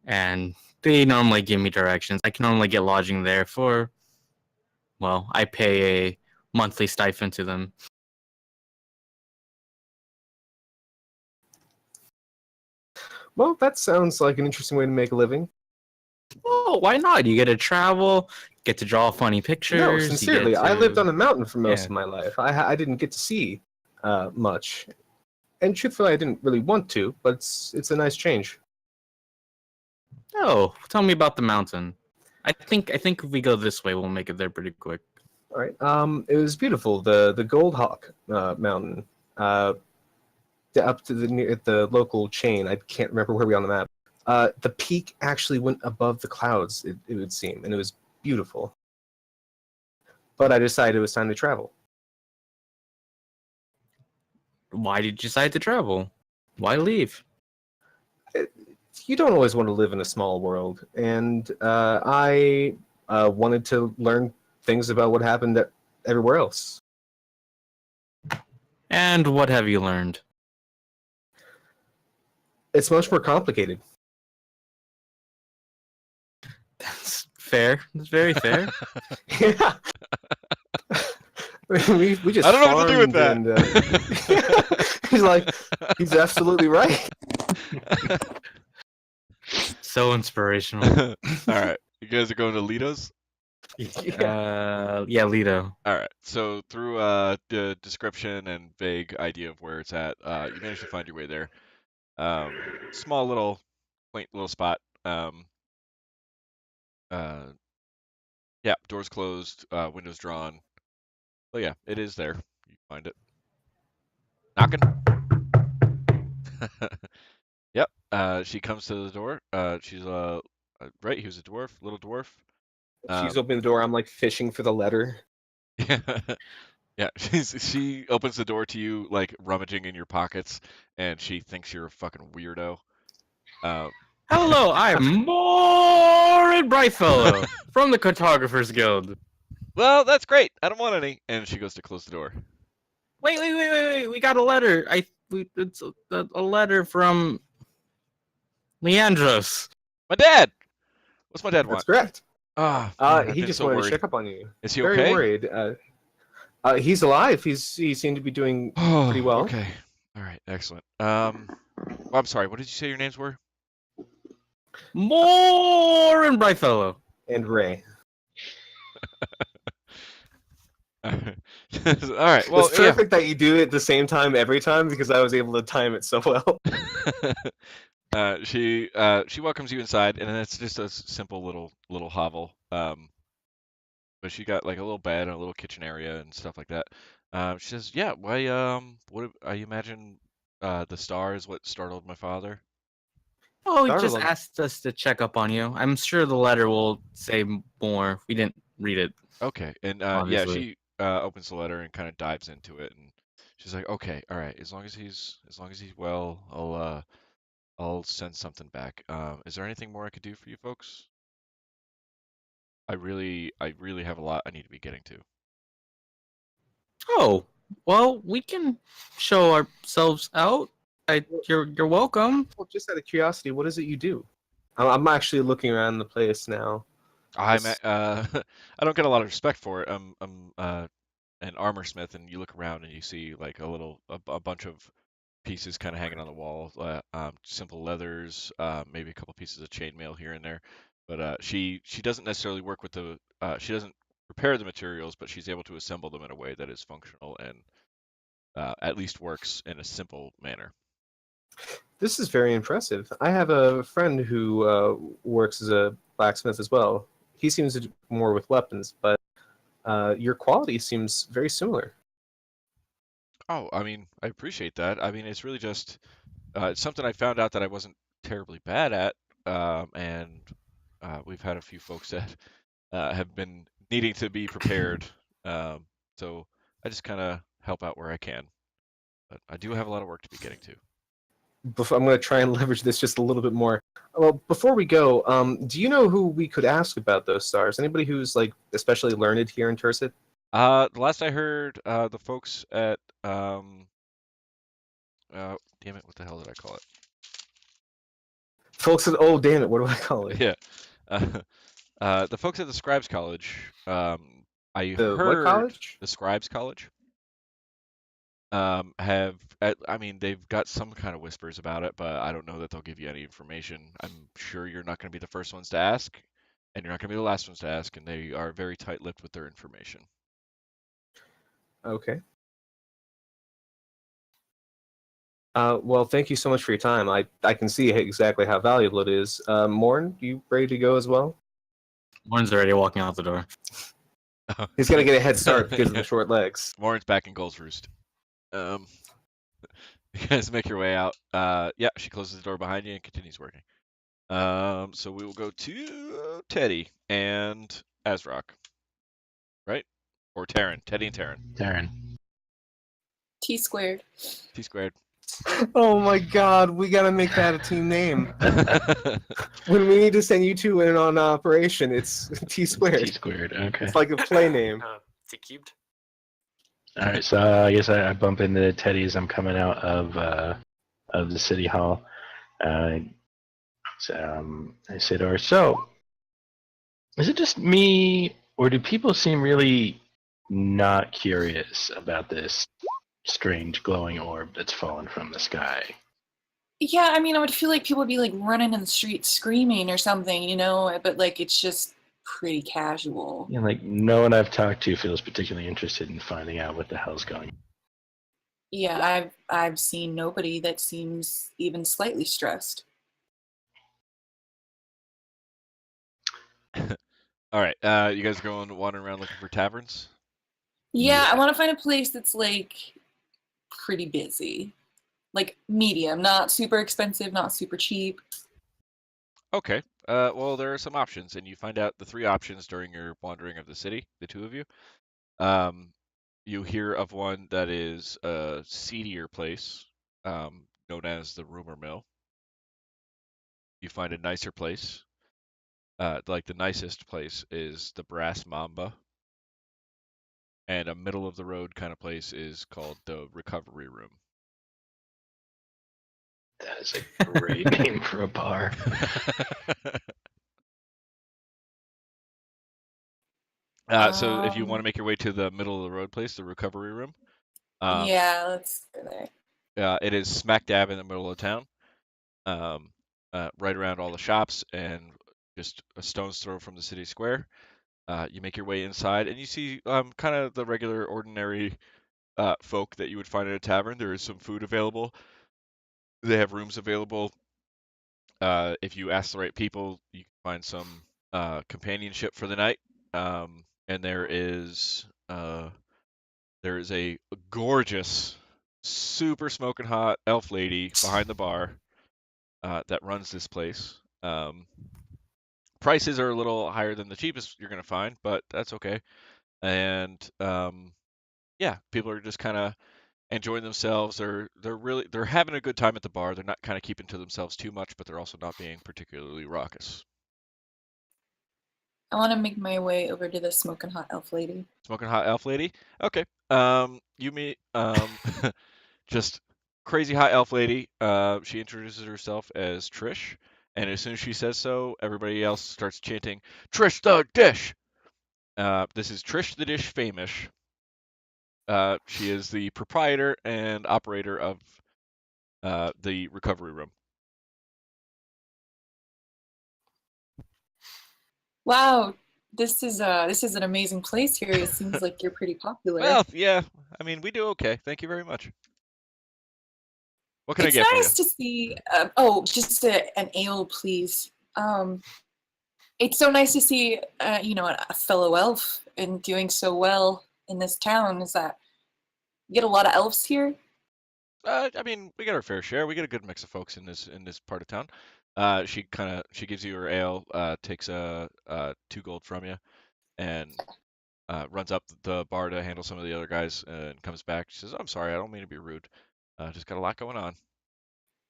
they normally give me directions. I can normally get lodging there for, well, I pay a monthly stipend to them. Well, that sounds like an interesting way to make a living. Oh, why not? You get to travel, get to draw funny pictures. No, you get sincerely, I lived to- on a mountain for most Yeah. of my life. I didn't get to see much, and truthfully, I didn't really want to. But it's a nice change. Oh, tell me about the mountain. I think if we go this way, we'll make it there pretty quick. All right. It was beautiful. The Gold Hawk Mountain, up to the local chain. I can't remember where we are on the map. The peak actually went above the clouds. It would seem, and it was beautiful. But I decided it was time to travel. Why did you decide to travel? Why leave? You don't always want to live in a small world, and I wanted to learn things about what happened everywhere else. And what have you learned? It's much more complicated. That's fair. That's very fair. Yeah. we just I don't know what to do with farmed that. and, he's like, he's absolutely right. So inspirational. All right, you guys are going to Lido's. Yeah, Lido. All right, so through the description and vague idea of where it's at, you managed to find your way there. Small little, quaint little spot. Yeah, doors closed, windows drawn. Oh yeah, it is there. You find it. Knocking. Yep. She comes to the door. She's right. He was a dwarf, little dwarf. She's opening the door. I'm like fishing for the letter. Yeah, she opens the door to you, like rummaging in your pockets, and she thinks you're a fucking weirdo. Hello, I'm Morin Brightfellow from the Cartographers Guild. Well, that's great. I don't want any. And she goes to close the door. Wait. We got a letter. It's a letter from Leandros. My dad. What's my dad want? That's correct. He just wanted to check up on you. Is he Very okay? worried. He's alive. He seemed to be doing pretty well. Okay. All right. Excellent. Well, I'm sorry. What did you say your names were? Morin Brightfellow. And Ray. All right. Well, It's perfect that you do it at the same time every time because I was able to time it so well. She welcomes you inside, and it's just a simple little hovel. But she got like a little bed and a little kitchen area and stuff like that. She says, "Yeah, why? What I imagine the star is what startled my father." Oh, he just Startled. asked us to check up on you. I'm sure the letter will say more. We didn't read it. Okay, and yeah, Obviously. she opens the letter and kind of dives into it, and she's like, "Okay, all right. As long as he's well, I'll send something back. Is there anything more I could do for you folks? I really have a lot I need to be getting to." Oh, well, we can show ourselves out. You're welcome. Well, just out of curiosity, what is it you do? I'm actually looking around the place now. I don't get a lot of respect for it. I'm an armor smith, and you look around and you see like a bunch of pieces kind of hanging on the wall, simple leathers, maybe a couple pieces of chainmail here and there. But she doesn't necessarily work with she doesn't prepare the materials, but she's able to assemble them in a way that is functional and at least works in a simple manner. This is very impressive. I have a friend who works as a blacksmith as well. He seems to do more with weapons, but your quality seems very similar. Oh, I mean, I appreciate that. I mean, it's really just it's something I found out that I wasn't terribly bad at, and we've had a few folks that have been needing to be prepared. So I just kind of help out where I can. But I do have a lot of work to be getting to. I'm going to try and leverage this just a little bit more. Well, before we go, do you know who we could ask about those stars? Anybody who's like especially learned here in Turset? The last I heard, the folks at damn it, what the hell did I call it? Folks at damn it, what do I call it? Yeah, the folks at the Scribes College. I The what heard college? the Scribes College. I mean, they've got some kind of whispers about it, but I don't know that they'll give you any information. I'm sure you're not going to be the first ones to ask, and you're not going to be the last ones to ask, and they are very tight-lipped with their information. Okay. Well, thank you so much for your time. I can see exactly how valuable it is. Morn, you ready to go as well? Morn's already walking out the door. He's gonna get a head start because of the short legs. Morn's back in Gold's Roost. You guys make your way out. Yeah, she closes the door behind you and continues working. So we will go to Teddy and Azrock, right? Or Taryn. Teddy and Taryn. Taryn. T squared. T squared. Oh my God, we gotta make that a team name. When we need to send you two in on operation, it's T squared. T squared. Okay. It's like a play name. T cubed. All right, so I guess I bump into Teddy as I'm coming out of the city hall. I say to her, "So, is it just me, or do people seem really not curious about this strange glowing orb that's fallen from the sky?" Yeah, I mean, I would feel like people would be like running in the street screaming or something, you know, but like it's just pretty casual. And like no one I've talked to feels particularly interested in finding out what the hell's going on. Yeah, I've seen nobody that seems even slightly stressed. All right. You guys going wandering around looking for taverns? Yeah, I want to find a place that's like pretty busy. Like medium, not super expensive, not super cheap. Okay. Well, there are some options, and you find out the three options during your wandering of the city, the two of you. You hear of one that is a seedier place, known as the Rumor Mill. You find a nicer place. Like the nicest place is the Brass Mamba. And a middle of the road kind of place is called the Recovery Room. That is a great name for a bar. So if you want to make your way to the middle of the road place, the Recovery Room. Yeah, let's go there. It is smack dab in the middle of town, right around all the shops and just a stone's throw from the city square. You make your way inside and you see kind of the regular, ordinary folk that you would find at a tavern. There is some food available. They have rooms available. If you ask the right people, you can find some companionship for the night. And there is a gorgeous, super smoking hot elf lady behind the bar that runs this place. Prices are a little higher than the cheapest you're gonna find, but that's okay. And yeah, people are just kind of enjoying themselves. They're having a good time at the bar. They're not kind of keeping to themselves too much, but they're also not being particularly raucous. I want to make my way over to the smoking hot elf lady. Smoking hot elf lady. Okay. You meet just crazy hot elf lady. She introduces herself as Trish, and as soon as she says so, everybody else starts chanting, "Trish the Dish." This is Trish the Dish Famish. She is the proprietor and operator of the Recovery Room. Wow, this is an amazing place here. It seems like you're pretty popular. Well, yeah. I mean, we do okay. Thank you very much. What can I get for you? It's nice to see. Just an ale, please. It's so nice to see, a fellow elf and doing so well in this town. Is that you get a lot of elves here? I mean, we get our fair share. We get a good mix of folks in this part of town. She gives you her ale, takes 2 gold from you, and runs up the bar to handle some of the other guys and comes back. She says, "I'm sorry, I don't mean to be rude. Just got a lot going on."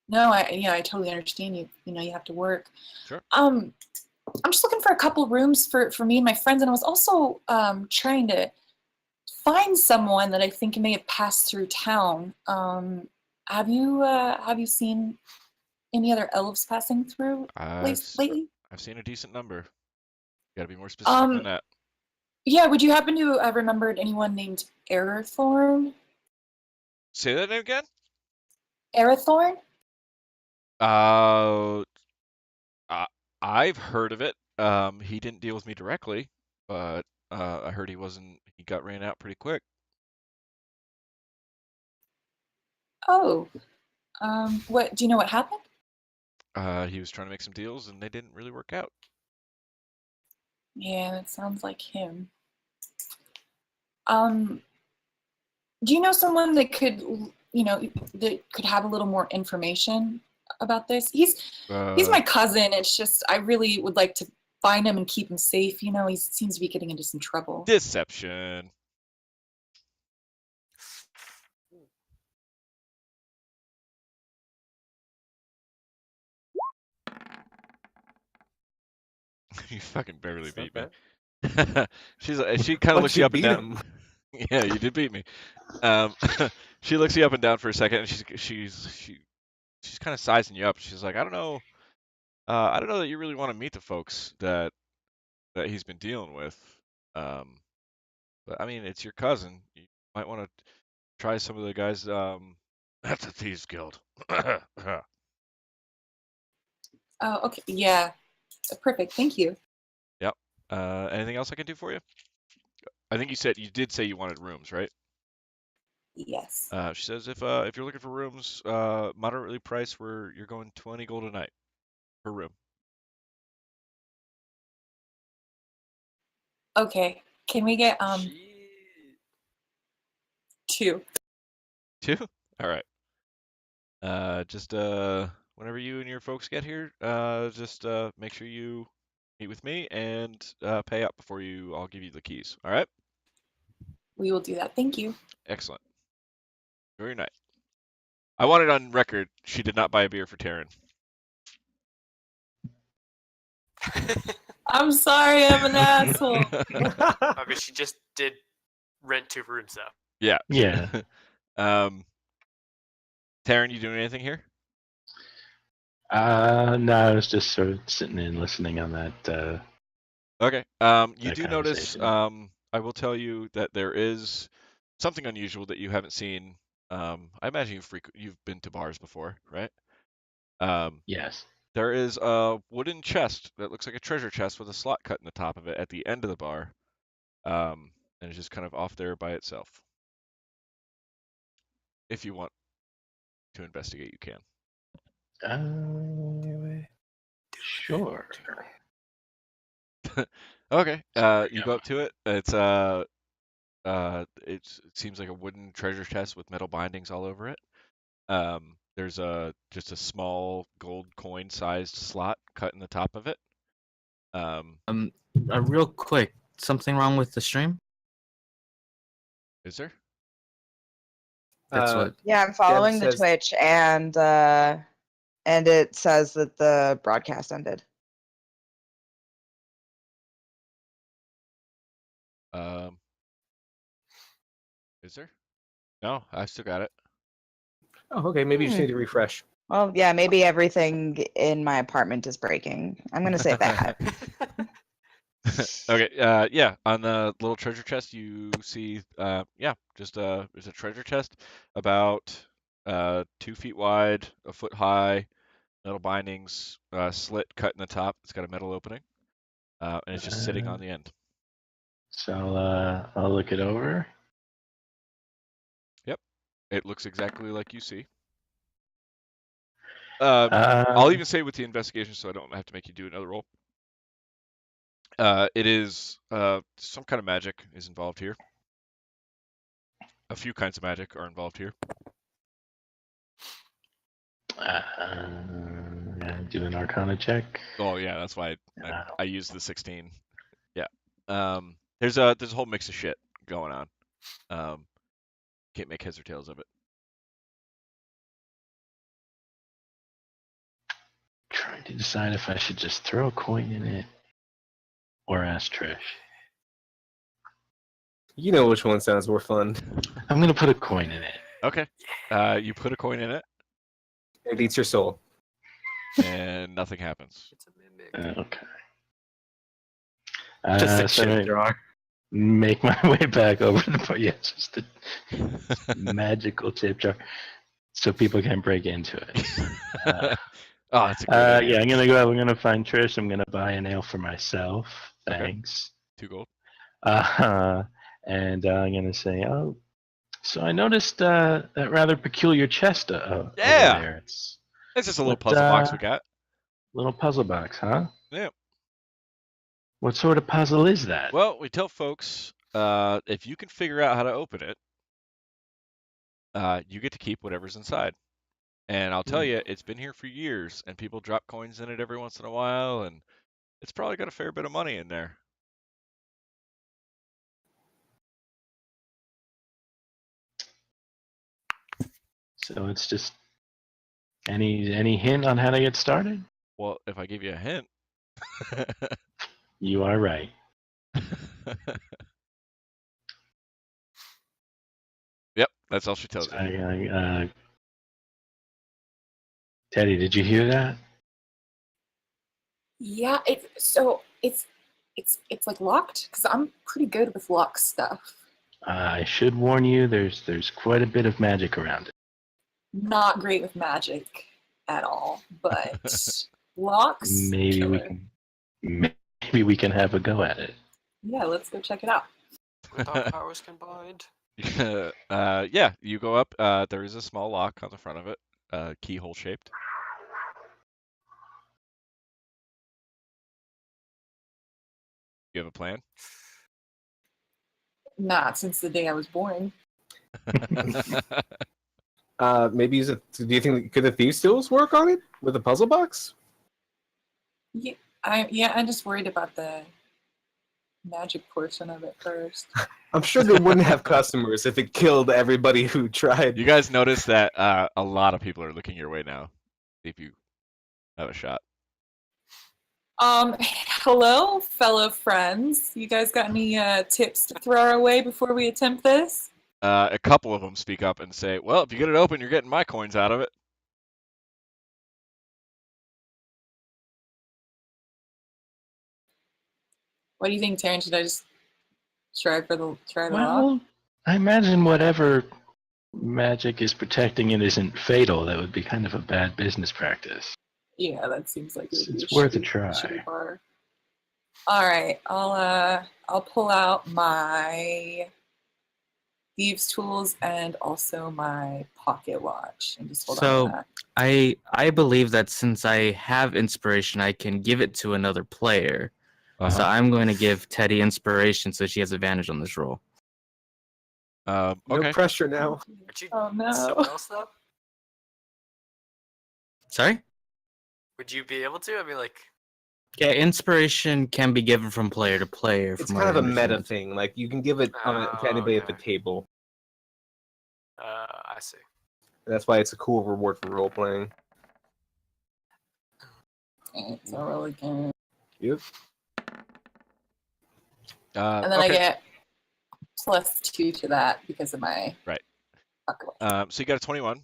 No, I totally understand you. You know, you have to work. Sure. I'm just looking for a couple rooms for me and my friends, and I was also trying to find someone that I think may have passed through town. Have you seen any other elves passing through lately? I've seen a decent number. You got to be more specific than that. Yeah, would you happen to have remembered anyone named Arathorn? Say that name again? Arathorn? I've heard of it. He didn't deal with me directly, but I heard he got ran out pretty quick. Oh, what do you know what happened? He was trying to make some deals and they didn't really work out. Yeah, that sounds like him. Do you know someone that could, that could have a little more information about this? He's my cousin. It's just I really would like to find him and keep him safe. You know, he seems to be getting into some trouble. Deception. You fucking barely beat me. She kind of looks you up and down. Yeah, you did beat me. She looks you up and down for a second, and she's kind of sizing you up. She's like, I don't know that you really want to meet the folks that he's been dealing with. But I mean, it's your cousin. You might want to try some of the guys. At the Thieves Guild. Oh, okay. Yeah. Perfect. Thank you. Yep. Anything else I can do for you? I think you did say you wanted rooms, right? Yes. She says if you're looking for rooms, moderately priced, you're going 20 gold a night per room. Okay. Can we get 2? 2? All right. Just whenever you and your folks get here, just make sure you meet with me and pay up before I'll give you the keys. All right? We will do that. Thank you. Excellent. Very nice. I want it on record. She did not buy a beer for Taryn. I'm sorry, I'm an asshole. Okay, she just did rent 2 rooms though. Yeah. Yeah. Taryn, you doing anything here? No, I was just sort of sitting and listening on that. Okay. You do notice. conversation. I will tell you that there is something unusual that you haven't seen. I imagine you've been to bars before, right? Yes. There is a wooden chest that looks like a treasure chest with a slot cut in the top of it at the end of the bar, and it's just kind of off there by itself. If you want to investigate, you can. Sure. Okay. You go up to it. It seems like a wooden treasure chest with metal bindings all over it. There's just a small gold coin-sized slot cut in the top of it. Real quick, something wrong with the stream? Is there? That's what. Yeah, I'm following the says- Twitch, and it says that the broadcast ended. Is there? No, I still got it. Oh, okay. Maybe you just need to refresh. Well, yeah, maybe everything in my apartment is breaking. I'm gonna say that. Okay. Yeah. On the little treasure chest, you see. Just there's a treasure chest about 2 feet wide, a foot high, metal bindings, slit cut in the top. It's got a metal opening, and it's just sitting on the end. So I'll look it over. Yep. It looks exactly like you see. I'll even say with the investigation, so I don't have to make you do another roll. It is some kind of magic is involved here. A few kinds of magic are involved here. Do an Arcana check. Oh yeah, that's why I used the 16. Yeah. There's a whole mix of shit going on. Can't make heads or tails of it. Trying to decide if I should just throw a coin in it or ask Trish. You know which one sounds more fun. I'm gonna put a coin in it. Okay. You put a coin in it, It eats your soul. and nothing happens. It's a mimic. Okay. Just a so chip jar. make my way back over the part. Yeah, it's just a magical chip jar, so people can break into it. Oh, that's a great idea. Yeah, I'm gonna go. I'm gonna find Trish. I'm gonna buy an ale for myself. Okay. Thanks. 2 gold. And I'm gonna say, oh, so I noticed that rather peculiar chest over there. It's just a little what, puzzle box we got. little puzzle box, huh? Yeah. What sort of puzzle is that? Well, we tell folks if you can figure out how to open it, you get to keep whatever's inside. And I'll tell you, it's been here for years, and people drop coins in it every once in a while, and it's probably got a fair bit of money in there. So it's just any hint on how to get started? Well, if I give you a hint. You are right. Yep, that's all she tells you. Teddy, did you hear that? Yeah, it's like locked because I'm pretty good with lock stuff. I should warn you, there's quite a bit of magic around it. Not great with magic at all, but locks. Maybe we can have a go at it. Yeah, let's go check it out. With our powers combined. Yeah, you go up. There is a small lock on the front of it, keyhole shaped. You have a plan? Not since the day I was born. Maybe use it. Do you think could the thieves' tools work on it with a puzzle box? Yeah, I'm just worried about the magic portion of it first. I'm sure they wouldn't have customers if it killed everybody who tried. You guys notice that a lot of people are looking your way now. If you have a shot. Hello, fellow friends. You guys got any tips to throw our way before we attempt this? A couple of them speak up and say, well, if you get it open, you're getting my coins out of it. What do you think, Taryn? Should I just try the lock? Well, I imagine whatever magic is protecting it isn't fatal. That would be kind of a bad business practice. Yeah, that seems like it's worth a try. All right, I'll pull out my thieves' tools and also my pocket watch and just hold on to that. I believe that since I have inspiration, I can give it to another player. So I'm going to give Teddy inspiration so she has advantage on this roll. Okay. No pressure now. Oh no. Someone else though? Sorry? Would you be able to? I mean, like. Yeah, inspiration can be given from player to player. It's kind of a meta thing. Like you can give it to anybody at the table. I see. That's why it's a cool reward for role playing. It's a really good. Yep. And then I get +2 to that because of my pocket watch. So you got a 21.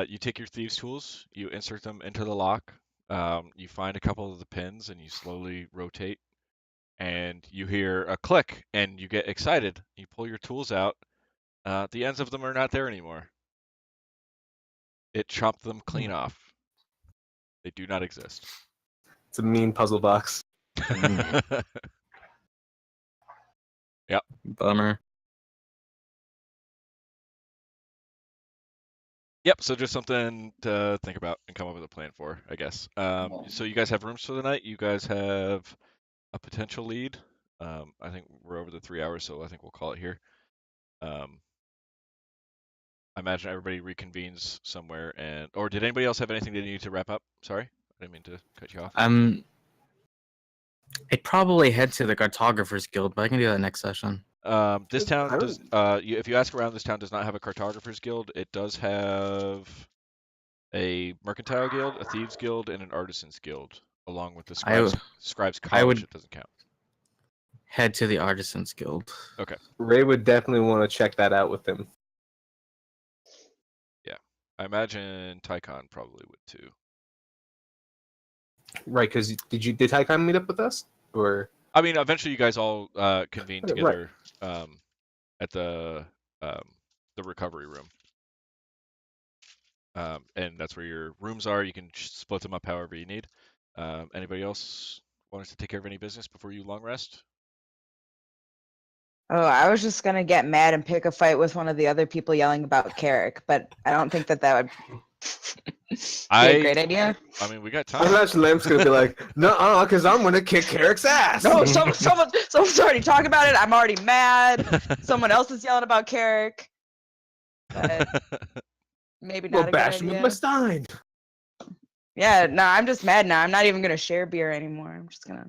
You take your thieves' tools, you insert them into the lock. You find a couple of the pins and you slowly rotate, and you hear a click, and you get excited. You pull your tools out. The ends of them are not there anymore. It chopped them clean off. They do not exist. It's a mean puzzle box. Yep. Bummer. Yep, so just something to think about and come up with a plan for, I guess. So you guys have rooms for the night. You guys have a potential lead. I think we're over the 3 hours, so I think we'll call it here. I imagine everybody reconvenes somewhere, or did anybody else have anything they need to wrap up? Sorry, I didn't mean to cut you off. I'd probably head to the Cartographers Guild, but I can do that next session. This town does. If you ask around, this town does not have a Cartographers Guild. It does have a Mercantile Guild, a Thieves Guild, and an Artisans Guild, along with the Scribes College. It doesn't count. Head to the Artisans Guild. Okay. Ray would definitely want to check that out with him. Yeah, I imagine Tycon probably would too. Right, because did Tycon meet up with us, or? I mean, eventually you guys all convene together at the recovery room, and that's where your rooms are. You can split them up however you need. Anybody else want us to take care of any business before you long rest? Oh, I was just gonna get mad and pick a fight with one of the other people yelling about Carrick, but I don't think that would be a great idea. I mean, we got time. I'm not Lamp's gonna be like, no, because I'm gonna kick Carrick's ass. No, someone's already talking about it. I'm already mad. Someone else is yelling about Carrick. But maybe not. We'll bash him with my stein. Yeah, no, I'm just mad now. I'm not even gonna share beer anymore. I'm just gonna.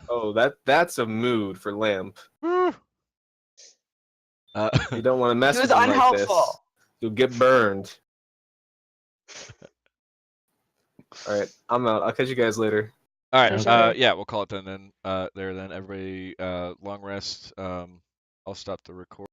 Oh, that's a mood for Lamp. You don't want to mess with him like this. You'll get burned. All right, I'm out. I'll catch you guys later. All right. Yeah, we'll call it done then. Then everybody, long rest. I'll stop the record.